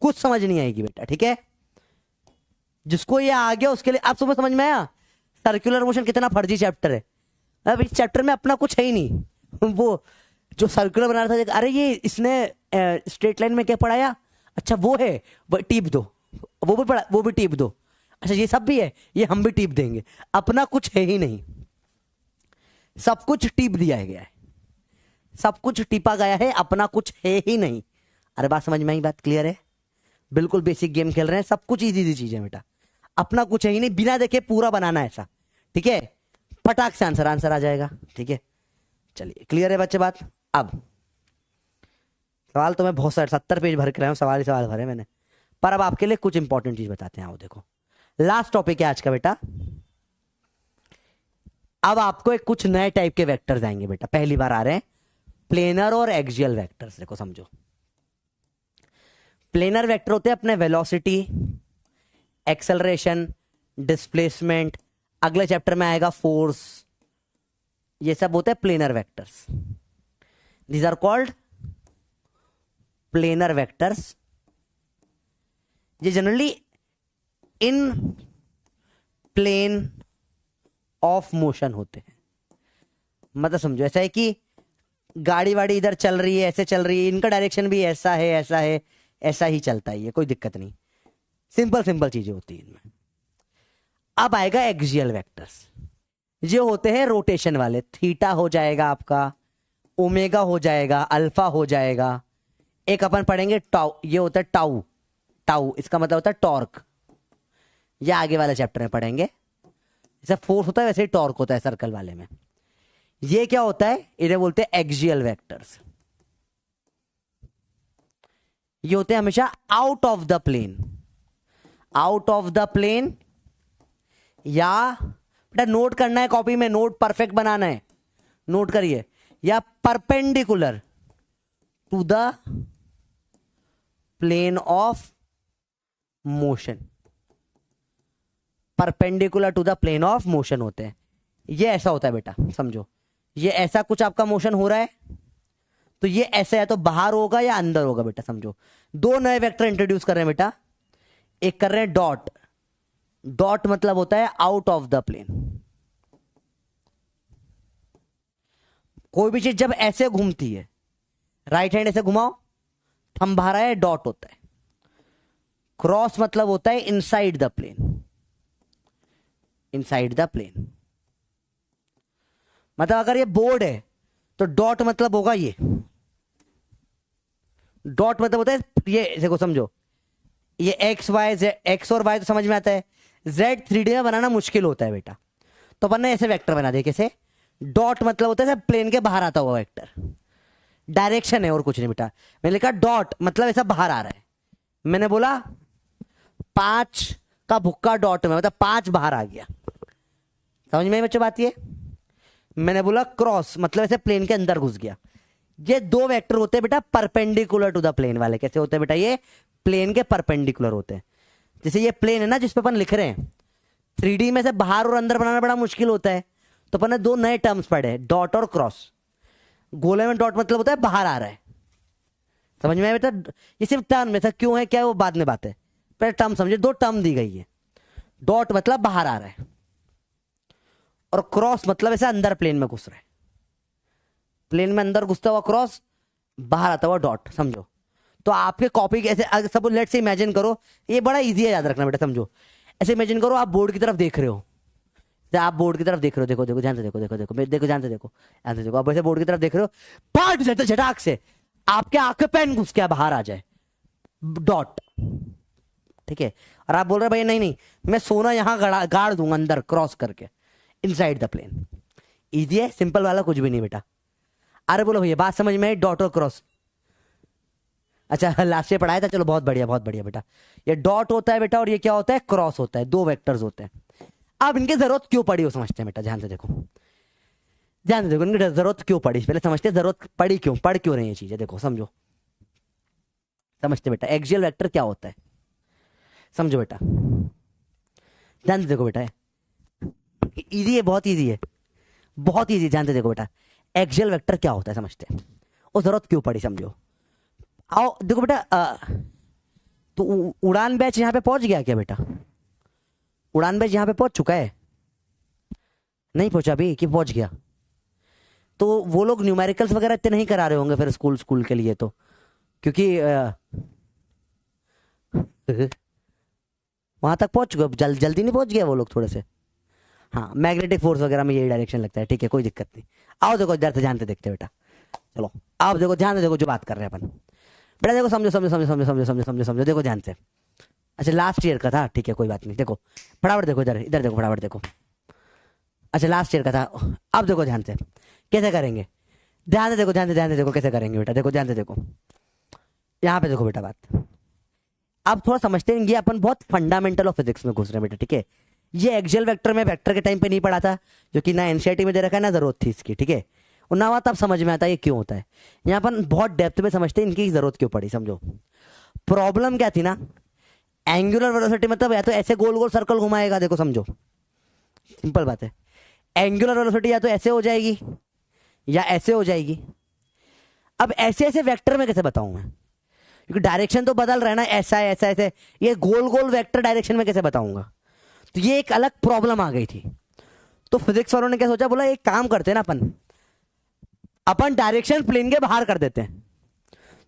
कुछ समझ नहीं आएगी बेटा, ठीक है? जिसको ये आ गया उसके लिए आप सुबह समझ में आया सर्कुलर मोशन कितना फर्जी चैप्टर है। अब इस चैप्टर में अपना कुछ है ही नहीं। वो जो सर्कुलर बना रहा था, अरे ये इसने स्ट्रेट लाइन में क्या पढ़ाया, अच्छा वो है, वो टीप दो, वो भी पढ़ा, वो भी टीप दो, अच्छा ये सब भी है, ये हम भी टीप देंगे। अपना कुछ है ही नहीं, सब कुछ टीप दिया गया है, सब कुछ टीपा गया है, अपना कुछ है ही नहीं। अरे बात समझ में आई? बात क्लियर है? बिल्कुल बेसिक गेम खेल रहे हैं, सब कुछ इजी इजी चीज है बेटा, अपना कुछ है ही नहीं, बिना देखे पूरा बनाना है ऐसा, ठीक है? फटाक से आंसर आ जाएगा, ठीक है? चलिए क्लियर है बच्चे बात? अब सवाल तो मैं बहुत सारे 70 पेज भर के रहा हूँ, सवाल ही सवाल भरे मैंने, पर अब आपके लिए कुछ इंपॉर्टेंट चीज बताते हैं। आओ देखो, लास्ट टॉपिक है आज का बेटा। अब आपको एक कुछ नए टाइप के वेक्टर्स आएंगे बेटा, पहली बार आ रहे हैं, प्लेनर और एक्सियल वेक्टर्स। देखो समझो, प्लेनर वेक्टर होते हैं अपने वेलोसिटी, एक्सेलरेशन, डिस्प्लेसमेंट, अगले चैप्टर में आएगा फोर्स, ये सब होते हैं planar vectors. These are called planar vectors. ये generally in plane of motion होते हैं। मतलब समझो ऐसा है कि गाड़ी वाड़ी इधर चल रही है, ऐसे चल रही है, इनका डायरेक्शन भी ऐसा है ऐसा है, ऐसा ही चलता है, ये कोई दिक्कत नहीं, सिंपल सिंपल चीजें होती हैं इनमें। अब आएगा एक्सियल वेक्टर्स, ये होते हैं रोटेशन वाले। थीटा हो जाएगा आपका, ओमेगा हो जाएगा, अल्फा हो जाएगा। एक अपन पढ़ेंगे टाउ, ये होता है टाउ, टाउ इसका मतलब होता है टॉर्क, ये आगे वाले चैप्टर में पढ़ेंगे। जैसे फोर्स होता है वैसे ही टॉर्क होता है सर्कल वाले में। ये क्या होता है, इन्हें बोलते हैं एक्सियल वेक्टर्स। ये होते हैं हमेशा out of the plane, out of the plane, या बेटा नोट करना है कॉपी में, नोट परफेक्ट बनाना है, नोट करिए, या perpendicular to the plane of motion, perpendicular to the plane of motion होते हैं। ये ऐसा होता है बेटा, समझो ये ऐसा कुछ आपका मोशन हो रहा है, तो ये ऐसे या तो बाहर होगा या अंदर होगा बेटा। समझो 2 नए वेक्टर इंट्रोड्यूस कर रहे हैं बेटा, एक कर रहे हैं डॉट, डॉट मतलब होता है आउट ऑफ द प्लेन। कोई भी चीज जब ऐसे घूमती है, राइट हैंड ऐसे घुमाओ, थंब बाहर आया, डॉट होता है। क्रॉस मतलब होता है inside the plane, inside the plane. मतलब अगर ये बोर्ड है तो डॉट मतलब होगा ये, डॉट मतलब होता है ये, देखो समझो ये एक्स वाई, एक्स और वाई तो समझ में आता है, जेड 3D में बनाना मुश्किल होता है बेटा, तो अपन ने ऐसे वेक्टर बना दिए। कैसे? डॉट मतलब होता है प्लेन के बाहर आता हुआ वेक्टर, डायरेक्शन है और कुछ नहीं बेटा। मैंने लिखा डॉट मतलब ऐसा बाहर आ रहा है, मैंने बोला 5 का भुक्का डॉट में, मतलब 5 बाहर आ गया। समझ में बच्चों बात? ये मैंने बोला क्रॉस मतलब ऐसे प्लेन के अंदर घुस गया। ये 2 वेक्टर होते हैं बेटा परपेंडिकुलर टू द प्लेन वाले। कैसे होते हैं बेटा? ये प्लेन के परपेंडिकुलर होते हैं। जैसे ये प्लेन है ना जिस पे अपन लिख रहे हैं, 3D में से बाहर और अंदर बनाना बड़ा मुश्किल होता है, तो अपन ने 2 नए टर्म्स पढ़े, डॉट और क्रॉस। गोले में डॉट मतलब होता है बाहर आ रहा है, समझ में आया बेटा? ये सिर्फ टर्म में था, क्यों है क्या है वो बाद में बात है, पहले टर्म समझे, दो टर्म दी गई है। डॉट मतलब बाहर आ रहा है, और क्रॉस मतलब ऐसे अंदर प्लेन में घुस रहा है। प्लेन में अंदर घुसता हुआ क्रॉस, बाहर आता हुआ डॉट, समझो। तो आपके कॉपी कैसे, सब लेट से इमेजिन करो, ये बड़ा इजी है याद रखना बेटा, समझो। ऐसे इमेजिन करो आप बोर्ड की तरफ देख रहे हो, आप बोर्ड की तरफ देख रहे हो, देखो देखो ध्यान से देखो, देखो देखो देखो ध्यान से देखो, ध्यान से देखो। आप ऐसे बोर्ड की तरफ देख रहे हो, पाट जाते झटाक से आपके आंख पे पेन घुस के बाहर आ जाए, डॉट, ठीक है। और आप बोल रहे भैया नहीं नहीं, मैं सोना यहां गाड़ दूंगा अंदर क्रॉस करके, इनसाइड द प्लेन। इजी है, सिंपल वाला कुछ भी नहीं बेटा। अरे बोलो भैया बात समझ में आई, डॉट और क्रॉस। अच्छा लास्ट ईयर पढ़ाया था, चलो बहुत बढ़िया बहुत बढ़िया बेटा। ये डॉट होता है बेटा, और ये क्या होता है, क्रॉस होता है, दो वेक्टर्स होते हैं। अब इनकी जरूरत क्यों पड़ी वो समझते हैं बेटा, ध्यान से देखो, ध्यान से देखो, इनकी जरूरत क्यों पड़ी पहले समझते हैं, जरूरत पड़ी क्यों, पढ़ क्यों रही है चीजें, देखो समझो, समझते बेटा। एक्सियल वेक्टर क्या होता है, समझो बेटा, ध्यान से देखो बेटा। इजी है, बहुत इजी है, बहुत इजी, ध्यान से देखो बेटा। एक्सियल वेक्टर क्या होता है समझते हैं, वो जरूरत क्यों पड़ी समझो। आओ देखो बेटा, तो उड़ान बैच यहां पे पहुंच गया क्या बेटा, उड़ान बैच यहां पे पहुंच चुका है, नहीं पहुंचा अभी कि पहुंच गया। तो वो लोग न्यूमेरिकल्स वगैरह इतने नहीं करा रहे होंगे फिर स्कूल के लिए, तो क्योंकि वहां तक पहुंच गए, जल्दी नहीं पहुंच गया वो लोग थोड़े से। हाँ मैग्नेटिक फोर्स वगैरह में यही डायरेक्शन लगता है, ठीक है कोई दिक्कत नहीं। आओ देखो इधर से ध्यान से देखते बेटा, चलो आप देखो ध्यान से देखो जो बात कर रहे हैं अपन बेटा, देखो समझो समझो समझो समझो समझो समझो समझो समझो, देखो ध्यान से। अच्छा लास्ट ईयर का था, ठीक है कोई बात नहीं, देखो फटाफट देखो, इधर इधर देखो फटाफट देखो। अच्छा लास्ट ईयर का था, अब देखो ध्यान से कैसे करेंगे, ध्यान से देखो, ध्यान से ध्यान से देखो कैसे करेंगे बेटा, देखो ध्यान से देखो, यहाँ पे देखो बेटा बात। अब थोड़ा समझते हैं, ये अपन बहुत फंडामेंटल ऑफ फिजिक्स में घुस रहे हैं बेटा, ठीक है। ये एक्सियल वेक्टर में वेक्टर के टाइम पे नहीं पढ़ा था, जो कि ना एनसीईआरटी में दे रखा है ना जरूरत थी इसकी, ठीक है। और ना तब समझ में आता है ये क्यों होता है, यहाँ अपन बहुत डेप्थ में समझते हैं इनकी जरूरत क्यों पड़ी, समझो। प्रॉब्लम क्या थी ना, एंगुलर वेलोसिटी मतलब या तो ऐसे गोल गोल सर्कल घुमाएगा, देखो समझो सिंपल बात है। एंगुलर वेलोसिटी या तो ऐसे हो जाएगी या ऐसे हो जाएगी। अब ऐसे ऐसे वेक्टर में कैसे बताऊं मैं, क्योंकि डायरेक्शन तो बदल रहा है ना, ऐसा है ऐसा ऐसे, ये गोल गोल वेक्टर डायरेक्शन में कैसे बताऊंगा। तो ये एक अलग प्रॉब्लम आ गई थी। तो फिजिक्स वालों ने क्या सोचा, बोला एक काम करते हैं ना अपन डायरेक्शन प्लेन के बाहर कर देते हैं।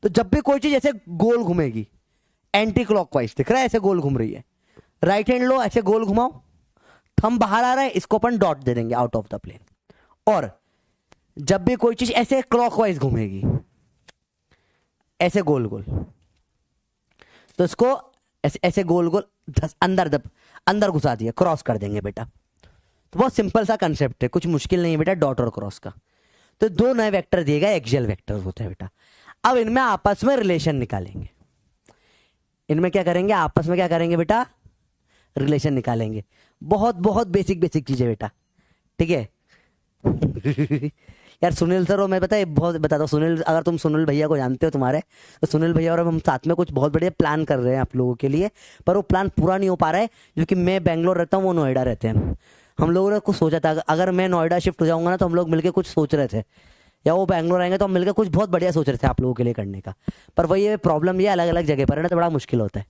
तो जब भी कोई चीज ऐसे गोल घूमेगी, एंटी क्लॉकवाइज दिख रहा है ऐसे गोल घूम रही है, राइट हैंड लो ऐसे गोल घुमाओ, थंब बाहर आ रहा है, इसको अपन डॉट दे देंगे आउट ऑफ द प्लेन। और जब भी कोई चीज ऐसे क्लॉकवाइज घूमेगी ऐसे गोल गोल, तो इसको ऐसे ऐसे गोल गोल अंदर घुसा दिया, क्रॉस कर देंगे बेटा। तो बहुत सिंपल सा कंसेप्ट है, कुछ मुश्किल नहीं है बेटा डॉट और क्रॉस का। तो दो नए वेक्टर दिए गए, एक्सियल वेक्टर होते हैं बेटा। अब इनमें आपस में रिलेशन निकालेंगे, इनमें क्या करेंगे, आपस में क्या करेंगे बेटा, रिलेशन निकालेंगे। बहुत बहुत बेसिक बेसिक चीजें बेटा, ठीक है। यार सुनील सर और मैं बहुत बताता हूँ, सुनील, अगर तुम सुनील भैया को जानते हो तुम्हारे, तो सुनील भैया और हम साथ में कुछ बहुत बढ़िया प्लान कर रहे हैं आप लोगों के लिए, पर वो प्लान पूरा नहीं हो पा रहा है, जो कि मैं बेंगलोर रहता हूँ, वो नोएडा रहते हैं। हम लोगों ने कुछ सोचा था अगर मैं नोएडा शिफ्ट हो जाऊंगा ना, तो हम लोग मिलकर कुछ सोच रहे थे, या वो बैंगलोर आएंगे तो हम मिलकर कुछ बहुत बढ़िया सोच रहे थे आप लोगों के लिए करने का। पर वही ये प्रॉब्लम, ये अलग अलग जगह पर है ना, तो बड़ा मुश्किल होता है,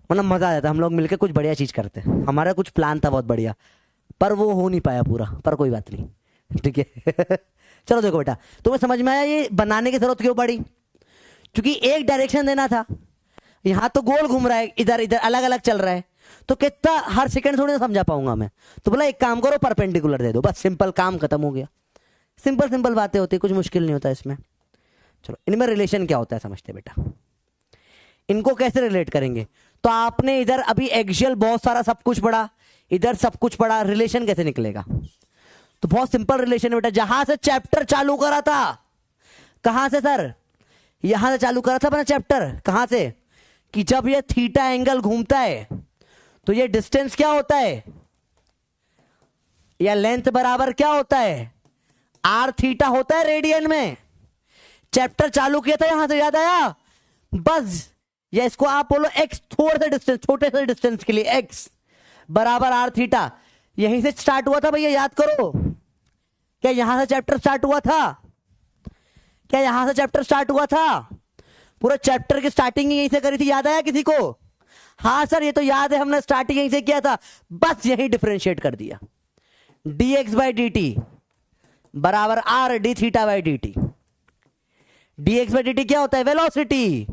मतलब मजा आ जाता है हम लोग मिलकर कुछ बढ़िया चीज करते हैं। हमारा कुछ प्लान था बहुत बढ़िया, पर वो हो नहीं पाया पूरा, पर कोई बात नहीं, ठीक है। चलो देखो बेटा, तुम्हें समझ में आया ये बनाने की जरूरत क्यों पड़ी, क्योंकि एक डायरेक्शन देना था। यहां तो गोल घूम रहा है, इधर इधर अलग अलग चल रहा है, तो कितना हर सेकंड थोड़ी ना समझा पाऊंगा मैं। तो बोला एक काम करो, परपेंडिकुलर दे दो, बस सिंपल, काम खत्म हो गया। सिंपल सिंपल बातें होती है, कुछ मुश्किल नहीं होता इसमें। चलो इनमें रिलेशन क्या होता है समझते बेटा, इनको कैसे रिलेट करेंगे। तो आपने इधर अभी एक्सियल बहुत सारा सब कुछ पढ़ा, इधर सब कुछ पढ़ा, रिलेशन कैसे निकलेगा। तो बहुत सिंपल रिलेशन है बेटा, जहां से चैप्टर चालू करा था, कहां से सर, यहां से चालू करा था मैंने चैप्टर, कहां से, कि जब ये थीटा एंगल घूमता है तो ये डिस्टेंस क्या होता है, या लेंथ बराबर क्या होता है, आर थीटा होता है रेडियन में। चैप्टर चालू किया था यहां से, याद आया, बस। या इसको आप बोलो एक्स, थोड़े से डिस्टेंस, छोटे से डिस्टेंस के लिए एक्स बराबर आर थीटा, यहीं से स्टार्ट हुआ था भैया, याद करो। क्या यहां से चैप्टर स्टार्ट हुआ था, क्या यहां से चैप्टर स्टार्ट हुआ था, पूरा चैप्टर की स्टार्टिंग यहीं से करी थी, याद आया किसी को। हाँ सर ये तो याद है, हमने स्टार्टिंग यहीं से किया था, बस यही डिफरेंशिएट कर दिया। dx बाई डी टी बराबर R D theta by d T. dx by d T क्या होता है? वेलोसिटी,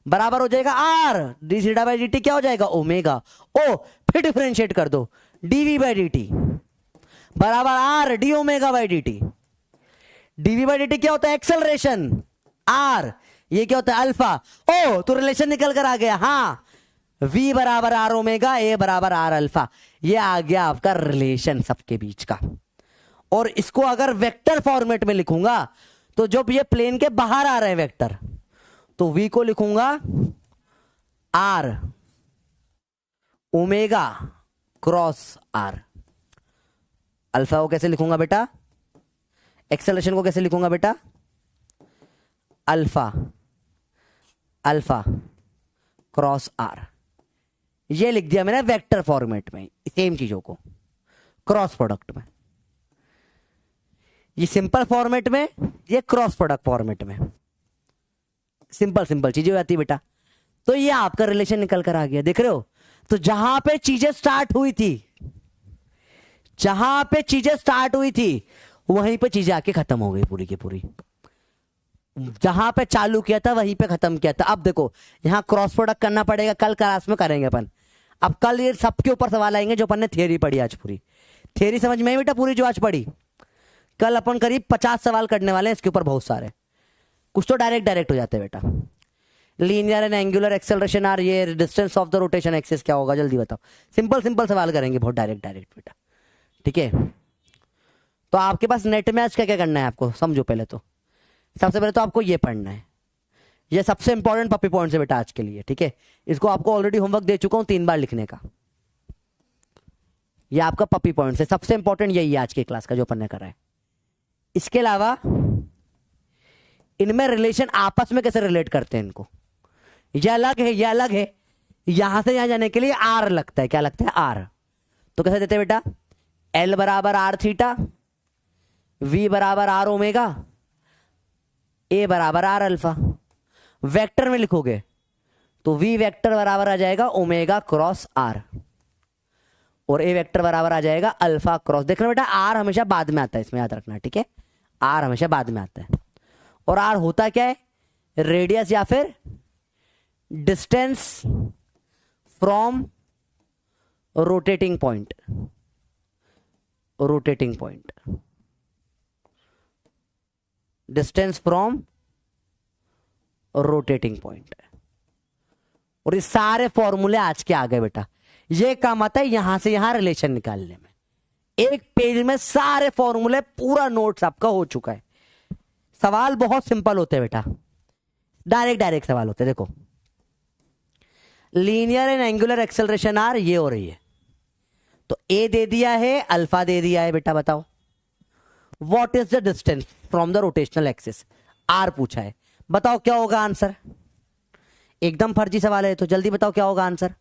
बराबर हो जाएगा R D theta by d T क्या हो जाएगा? ओमेगा। ओ फिर डिफरेंशिएट कर दो, dv बाई डी टी बराबर R D omega by d T. dv by d T क्या होता है? एक्सेलरेशन, आर, ये क्या होता है? अल्फा। ओ तो रिलेशन निकल कर आ गया। हाँ, v बराबर आर ओमेगा, ए बराबर आर अल्फा, ये आ गया आपका रिलेशन सबके बीच का। और इसको अगर वेक्टर फॉर्मेट में लिखूंगा तो जब ये प्लेन के बाहर आ रहे हैं वेक्टर, तो v को लिखूंगा r omega cross r. Alpha को कैसे लिखूंगा बेटा? एक्सेलरेशन को कैसे लिखूंगा बेटा? Alpha alpha cross r. ये लिख दिया मैंने वेक्टर फॉर्मेट में, सेम चीजों को क्रॉस प्रोडक्ट में। ये सिंपल फॉर्मेट में, ये क्रॉस प्रोडक्ट फॉर्मेट में। सिंपल सिंपल चीजें हो जाती है बेटा। तो ये आपका रिलेशन निकल कर आ गया, देख रहे हो? तो जहां पे चीजें स्टार्ट हुई थी, जहां पे चीजें स्टार्ट हुई थी वहीं पे चीजें आके खत्म हो गई पूरी की पूरी। जहां पे चालू किया था वहीं पे खत्म किया था। अब देखो यहां क्रॉस प्रोडक्ट करना पड़ेगा, कल क्लास में करेंगे अपन। अब कल ये सबके ऊपर सवाल आएंगे जो अपन ने थियरी पढ़ी आज पूरी। थियरी समझ में आई बेटा पूरी जो आज पढ़ी? कल अपन करीब 50 सवाल करने वाले हैं इसके ऊपर, बहुत सारे। कुछ तो डायरेक्ट हो जाते हैं बेटा। Linear and angular acceleration are, ये distance of the rotation axis क्या होगा जल्दी बताओ। सिंपल सिंपल सवाल करेंगे, बहुत डायरेक्ट बेटा, ठीक है? तो आपके पास नेट में आज क्या क्या करना है आपको समझो। पहले तो सबसे पहले तो आपको ये पढ़ना है, ये सबसे इंपॉर्टेंट पपी पॉइंट्स है बेटा आज के लिए, ठीक है? इसको आपको ऑलरेडी होमवर्क दे चुका हूं 3 बार लिखने का। ये आपका पपी पॉइंट्स है, सबसे इंपॉर्टेंट यही है आज की क्लास का जो अपन ने करा है। इसके अलावा इनमें रिलेशन आपस में कैसे रिलेट करते हैं इनको, ये अलग है, ये अलग है। यहां से यहां जाने के लिए आर लगता है, क्या लगता है? आर। तो कैसे देते हैं बेटा? एल बराबर आर थीटा, वी बराबर आर ओमेगा, ए बराबर आर अल्फा। वेक्टर में लिखोगे तो वी वेक्टर बराबर आ जाएगा ओमेगा क्रॉस आर, और ए वेक्टर बराबर आ जाएगा अल्फा क्रॉस। देखना बेटा आर हमेशा बाद में आता है, इसमें याद रखना, ठीक है? आर हमेशा बाद में आता है। और आर होता क्या है? रेडियस या फिर distance from rotating point, rotating point, distance from rotating point. और ये सारे फॉर्मूले आज के आ गए बेटा। ये काम आता है यहां से यहां रिलेशन निकालने में। एक पेज में सारे फॉर्मूले, पूरा नोट्स आपका हो चुका है। सवाल बहुत सिंपल होते हैं बेटा, डायरेक्ट सवाल होते हैं। देखो linear and angular acceleration are ये हो रही है, तो ए दे दिया है, अल्फा दे दिया है बेटा। बताओ what is the distance from the rotational axis, r पूछा है। बताओ क्या होगा आंसर? एकदम फर्जी सवाल है, तो जल्दी बताओ क्या होगा आंसर।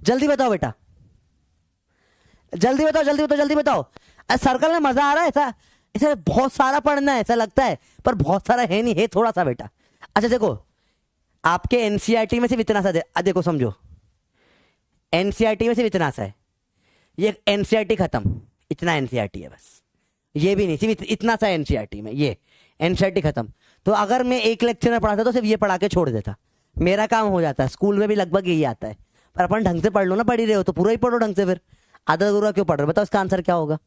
जल्दी बताओ बेटा, जल्दी बताओ, जल्दी बताओ, जल्दी बताओ। सर्कल में मजा आ रहा है ऐसा? ऐसा बहुत सारा पढ़ना है ऐसा लगता है, पर बहुत सारा है नहीं, है थोड़ा सा बेटा। अच्छा देखो आपके एनसीईआरटी में सिर्फ इतना सा देखो समझो, एनसीईआरटी में सिर्फ इतना सा है। ये एनसीईआरटी खत्म, इतना एनसीईआरटी है बस। ये भी नहीं, सिर्फ इतना सा एनसीईआरटी में, ये एनसीईआरटी खत्म। तो अगर मैं एक लेक्चर में पढ़ाता तो सिर्फ ये पढ़ा के छोड़ देता, मेरा काम हो जाता है। स्कूल में भी लगभग यही आता है, पर अपन ढंग से पढ़ लो ना, पढ़ ही रहे हो तो पूरा ही पढ़ो ढंग से। फिर आधा अधूरा क्यों पढ़ रहे हो? बताओ इसका आंसर क्या होगा?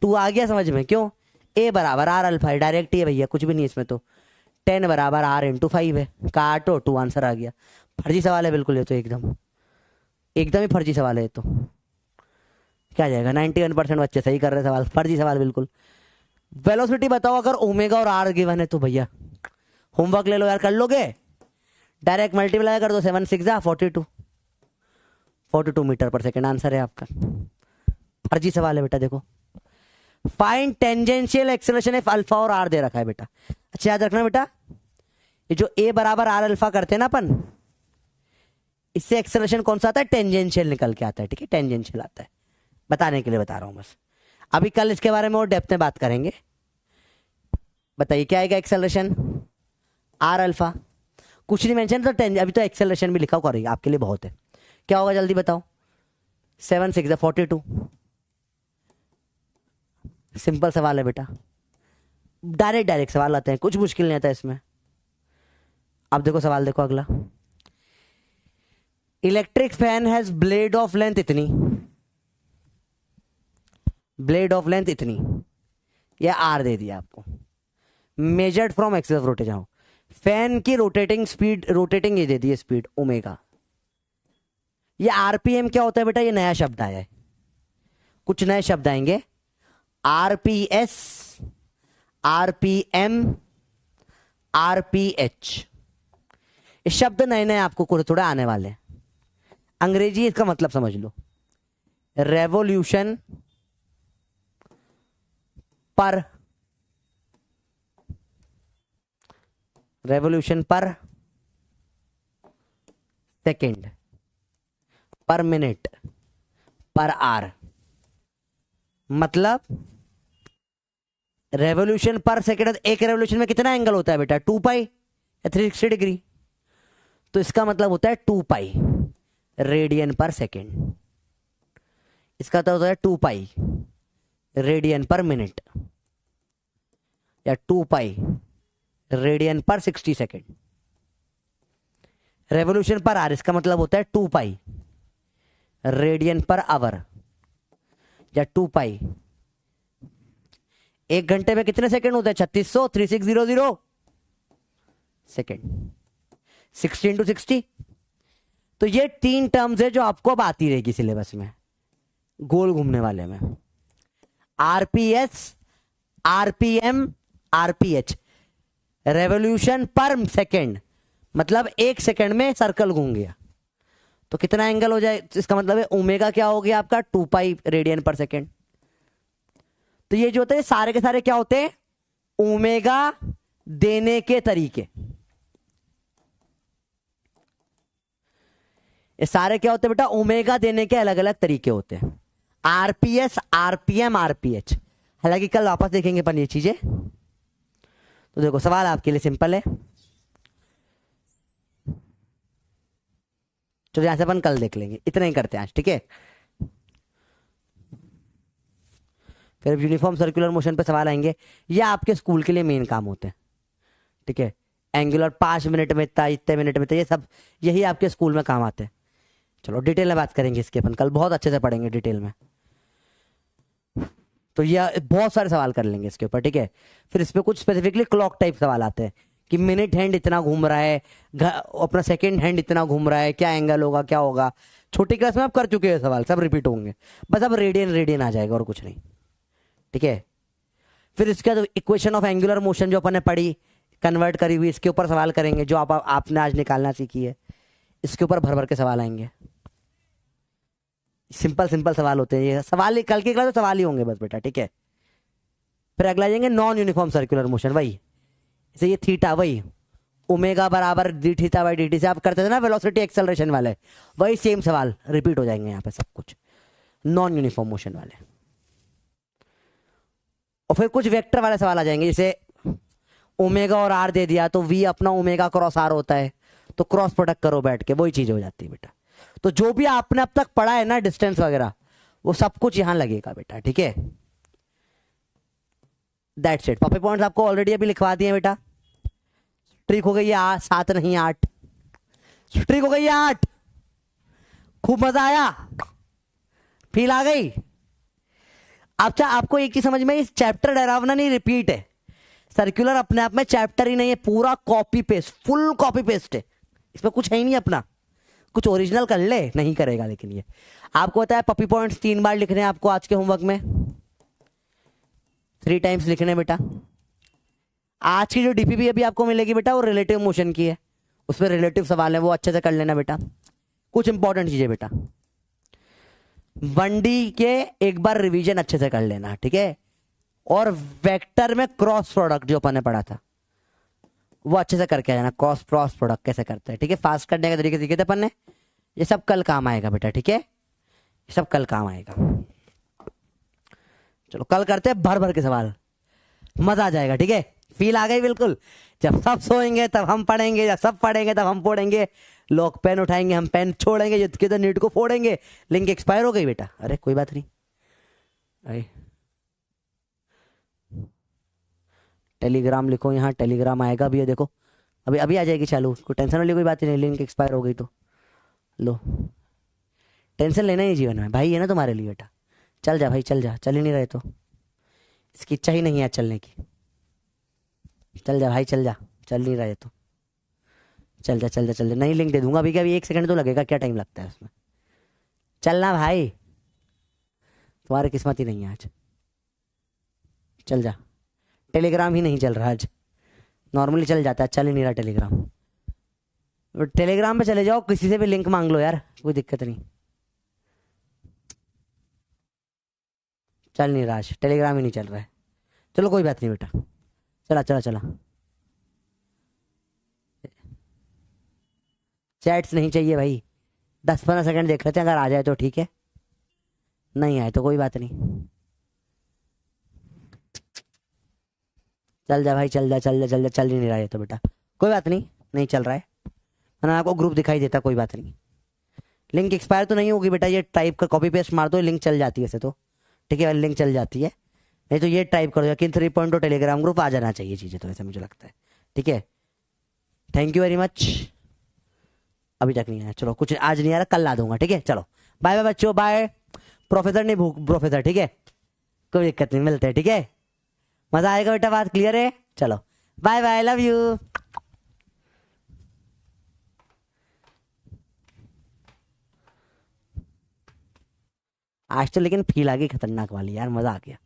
2 आ गया समझ में? क्यों? ए बराबर आर अल्फा है, डायरेक्ट ही है भैया, कुछ भी नहीं इसमें। तो 10 बराबर आर इंटू 5 है, काटो 2 आंसर आ गया। फर्जी सवाल है बिल्कुल ये तो, एकदम ही फर्जी सवाल है ये तो। क्या जाएगा? 91% बच्चे सही कर रहे सवाल, फर्जी सवाल बिल्कुल। वेलोसिटी बताओ अगर ओमेगा और आर गिवन है तो भैया होमवर्क ले लो यार, कर लोगे? डायरेक्ट मल्टीप्लाई कर दो, 7 6 जा 42 मीटर पर सेकेंड आंसर है आपका। फर्जी सवाल है बेटा। देखो find tangential acceleration if alpha और आर दे रखा है बेटा। अच्छा याद रखना बेटा, ये जो ए बराबर आर अल्फा करते हैं ना अपन, इससे एक्सेलरेशन कौन सा आता है? टेंजेंशियल निकल के आता है, ठीक है? टेंजेंशियल आता है, बताने के लिए बता रहा हूं बस। अभी कल इसके बारे में और डेप्थ में बात करेंगे। बताइए क्या आएगा एक्सेलरेशन? R alpha. कुछ नहीं मेंशन तो अभी तो एक्सेलरेशन भी लिखा हुआ करेगा आपके लिए बहुत है। क्या होगा जल्दी बताओ? 7 6 42। सिंपल सवाल है बेटा, डायरेक्ट सवाल आते हैं, कुछ मुश्किल नहीं आता इसमें। अब देखो सवाल देखो अगला, electric fan has blade of length इतनी, ब्लेड ऑफ लेंथ इतनी, ये आर दे दिया आपको, measured from axis of rotation. Fan की रोटेटिंग स्पीड, रोटेटिंग ये दे दी है स्पीड ओमेगा। ये आरपीएम क्या होता है बेटा? ये नया शब्द आया है, कुछ नए शब्द आएंगे, आरपीएस, आरपीएम, आरपीएच, ये शब्द नए नए आपको थोड़ा आने वाले हैं। अंग्रेजी इसका मतलब समझ लो, रेवोल्यूशन पर, रेवोल्यूशन पर सेकेंड, पर मिनट, पर आर। मतलब रेवोल्यूशन पर सेकेंड, एक रेवोल्यूशन में कितना एंगल होता है बेटा? 2 पाई या 360 डिग्री। तो इसका मतलब होता है 2 पाई रेडियन पर सेकेंड, इसका तो होता है 2 पाई रेडियन पर मिनट, या 2 पाई रेडियन पर 60 सेकेंड। रेवोल्यूशन पर आर, इसका मतलब होता है 2 पाई रेडियन पर आवर, या 2 पाई। एक घंटे में कितने सेकंड होते हैं? 3600, 3600 सेकंड, 60 × 60। तो ये 3 टर्म्स है जो आपको अब आती रहेगी सिलेबस में, गोल घूमने वाले में। आरपीएस, आरपीएम, आरपीएच, रेवोल्यूशन पर सेकेंड, मतलब एक सेकेंड में सर्कल घूम गया तो कितना एंगल हो जाए? इसका मतलब है ओमेगा क्या हो गया आपका? 2 पाई रेडियन पर सेकेंड। तो ये जो होते हैं सारे के सारे क्या होते हैं? ओमेगा देने के तरीके। ये सारे क्या होते हैं बेटा? ओमेगा देने के अलग अलग तरीके होते हैं। RPS, RPM, RPH. हालांकि कल वापस देखेंगे अपन ये चीजें। तो देखो सवाल आपके लिए सिंपल है, चलो यहां से अपन कल देख लेंगे, इतना ही करते हैं आज, ठीक है? फिर यूनिफॉर्म सर्कुलर मोशन पे सवाल आएंगे, ये आपके स्कूल के लिए मेन काम होते हैं, ठीक है? एंगुलर 5 मिनट में इतना, इतने मिनट में इतना, ये सब यही आपके स्कूल में काम आते हैं। चलो डिटेल में बात करेंगे इसके, अपन कल बहुत अच्छे से पढ़ेंगे डिटेल में। तो ये बहुत सारे सवाल कर लेंगे इसके ऊपर, ठीक है? फिर इस पे कुछ स्पेसिफिकली क्लॉक टाइप सवाल आते हैं कि मिनट हैंड इतना घूम रहा है, अपना सेकंड हैंड इतना घूम रहा है, क्या एंगल होगा, क्या होगा। छोटी क्लास में आप कर चुके हैं सवाल, सब रिपीट होंगे, बस अब रेडियन रेडियन आ जाएगा और कुछ नहीं, ठीक है? फिर इसके बाद इक्वेशन ऑफ एंगुलर मोशन जो अपन ने पढ़ी, कन्वर्ट करी हुई, इसके ऊपर सवाल करेंगे जो आपने आज निकालना सीखी है, इसके ऊपर भर भर के सवाल आएंगे। सिंपल सिंपल सवाल होते हैं ये सवाल, कल की क्लास में सवाल ही होंगे बस बेटा, ठीक है? फिर अगला जाएंगे नॉन यूनिफॉर्म सर्कुलर मोशन, वही जैसे ये थीटा, वही ओमेगा बराबर D theta by d T से आप करते थे ना वेलोसिटी एक्सेलरेशन वाले, वही सेम सवाल रिपीट हो जाएंगे यहाँ पे सब कुछ, नॉन यूनिफॉर्म मोशन वाले। और फिर कुछ वेक्टर वाले सवाल आ जाएंगे, जैसे ओमेगा और आर दे दिया तो वी अपना ओमेगा क्रॉस आर होता है, तो क्रॉस प्रोडक्ट करो बैठ के, वही चीज हो जाती है बेटा। तो जो भी आपने अब तक पढ़ा है ना डिस्टेंस वगैरह, वो सब कुछ यहां लगेगा बेटा, ठीक है? That's it. पॉपी पॉइंट्स आपको ऑलरेडी अभी लिखवा दिए बेटा। ट्रिक हो गई है 7 नहीं 8, ट्रिक हो गई है 8। खूब मजा आया, फील आ गई। अच्छा आपको एक चीज समझ में, इस चैप्टर डरावना नहीं रिपीट है, सर्कुलर अपने आप में चैप्टर ही नहीं है, पूरा copy paste, full copy paste है, इसमें कुछ है ही नहीं अपना। कुछ ओरिजिनल कर ले, नहीं करेगा, लेकिन ये आपको पता है पॉपी पॉइंट्स 3 बार लिखने हैं आपको आज के होमवर्क में, 3 टाइम्स लिखने बेटा। आज की जो डीपीपी अभी आपको मिलेगी बेटा वो रिलेटिव मोशन की है, उसमें रिलेटिव सवाल है, वो अच्छे से कर लेना बेटा। कुछ इंपॉर्टेंट चीजें बेटा 1D के एक बार रिवीजन अच्छे से कर लेना, ठीक है? और वेक्टर में क्रॉस प्रोडक्ट जो अपन ने पढ़ा था वो अच्छे से करके जाना, क्रॉस प्रोडक्ट कैसे करते हैं, ठीक है? फास्ट करने का तरीके सीखे थे अपन ने, ये सब कल काम आएगा बेटा, ठीक है? ये सब कल काम आएगा। चलो कल करते हैं भर भर के सवाल, मजा आ जाएगा, ठीक है? फील आ गई बिल्कुल। जब सब सोएंगे तब हम पढ़ेंगे, जब सब पढ़ेंगे तब हम पढ़ेंगे। लोग पेन उठाएंगे, हम पेन छोड़ेंगे, युद्ध के तो नीट को फोड़ेंगे। लिंक एक्सपायर हो गई बेटा, अरे कोई बात नहीं। अरे टेलीग्राम लिखो, यहाँ टेलीग्राम आएगा भी है, देखो अभी अभी आ जाएगी चालू, कोई टेंशन वाली कोई बात ही नहीं। लिंक एक्सपायर हो गई तो लो, टेंशन लेना ही जीवन में भाई है ना तुम्हारे लिए बेटा। चल जा भाई, चल जा, चल ही नहीं रहे तो इसकी इच्छा ही नहीं है चलने की। चल जा भाई, चल जा, चल नहीं रहे तो चल जा, चल जा, चल जा। नहीं लिंक दे दूंगा अभी, क्या अभी 1 सेकंड तो लगेगा, क्या टाइम लगता है उसमें। चलना भाई, तुम्हारी किस्मत ही नहीं है आज। चल जा, टेलीग्राम ही नहीं चल रहा आज, नॉर्मली चल जाता है, चल ही नहीं रहा टेलीग्राम। टेलीग्राम पे चले जाओ, किसी से भी लिंक मांग लो यार, कोई दिक्कत नहीं। चल नहीं रहा आज, टेलीग्राम ही नहीं चल रहा है। चलो कोई बात नहीं बेटा, चला चला चला। चैट्स नहीं चाहिए भाई, 10-15 सेकंड देख लेते हैं, अगर आ जाए तो ठीक है, नहीं आए तो कोई बात नहीं। चल जा भाई, चल जा, चल जा, चल जा। चल ही नहीं रहा है तो बेटा कोई बात नहीं, नहीं चल रहा है, वरना आपको ग्रुप दिखाई देता, कोई बात नहीं। लिंक एक्सपायर तो नहीं होगी बेटा, ये टाइप कर कॉपी पेस्ट मार दो, लिंक चल जाती है वैसे तो, ठीक है लिंक चल जाती है। नहीं तो ये टाइप कर दो कि 3.0 टेलीग्राम ग्रुप, आ जाना चाहिए चीज़ें तो, ऐसा मुझे लगता है। ठीक है, थैंक यू वेरी मच। अभी तक नहीं आया, चलो कुछ आज नहीं आ रहा, कल ला दूंगा, ठीक है। चलो बाय बाय बच्चों, बाय। प्रोफेसर नहीं भूख प्रोफेसर, ठीक है, कोई दिक्कत नहीं, मिलते हैं, ठीक है। मजा आएगा बेटा, बात क्लियर है। चलो बाय बाय, लव यू। आज तो लेकिन फील आ गई खतरनाक वाली यार, मजा आ गया।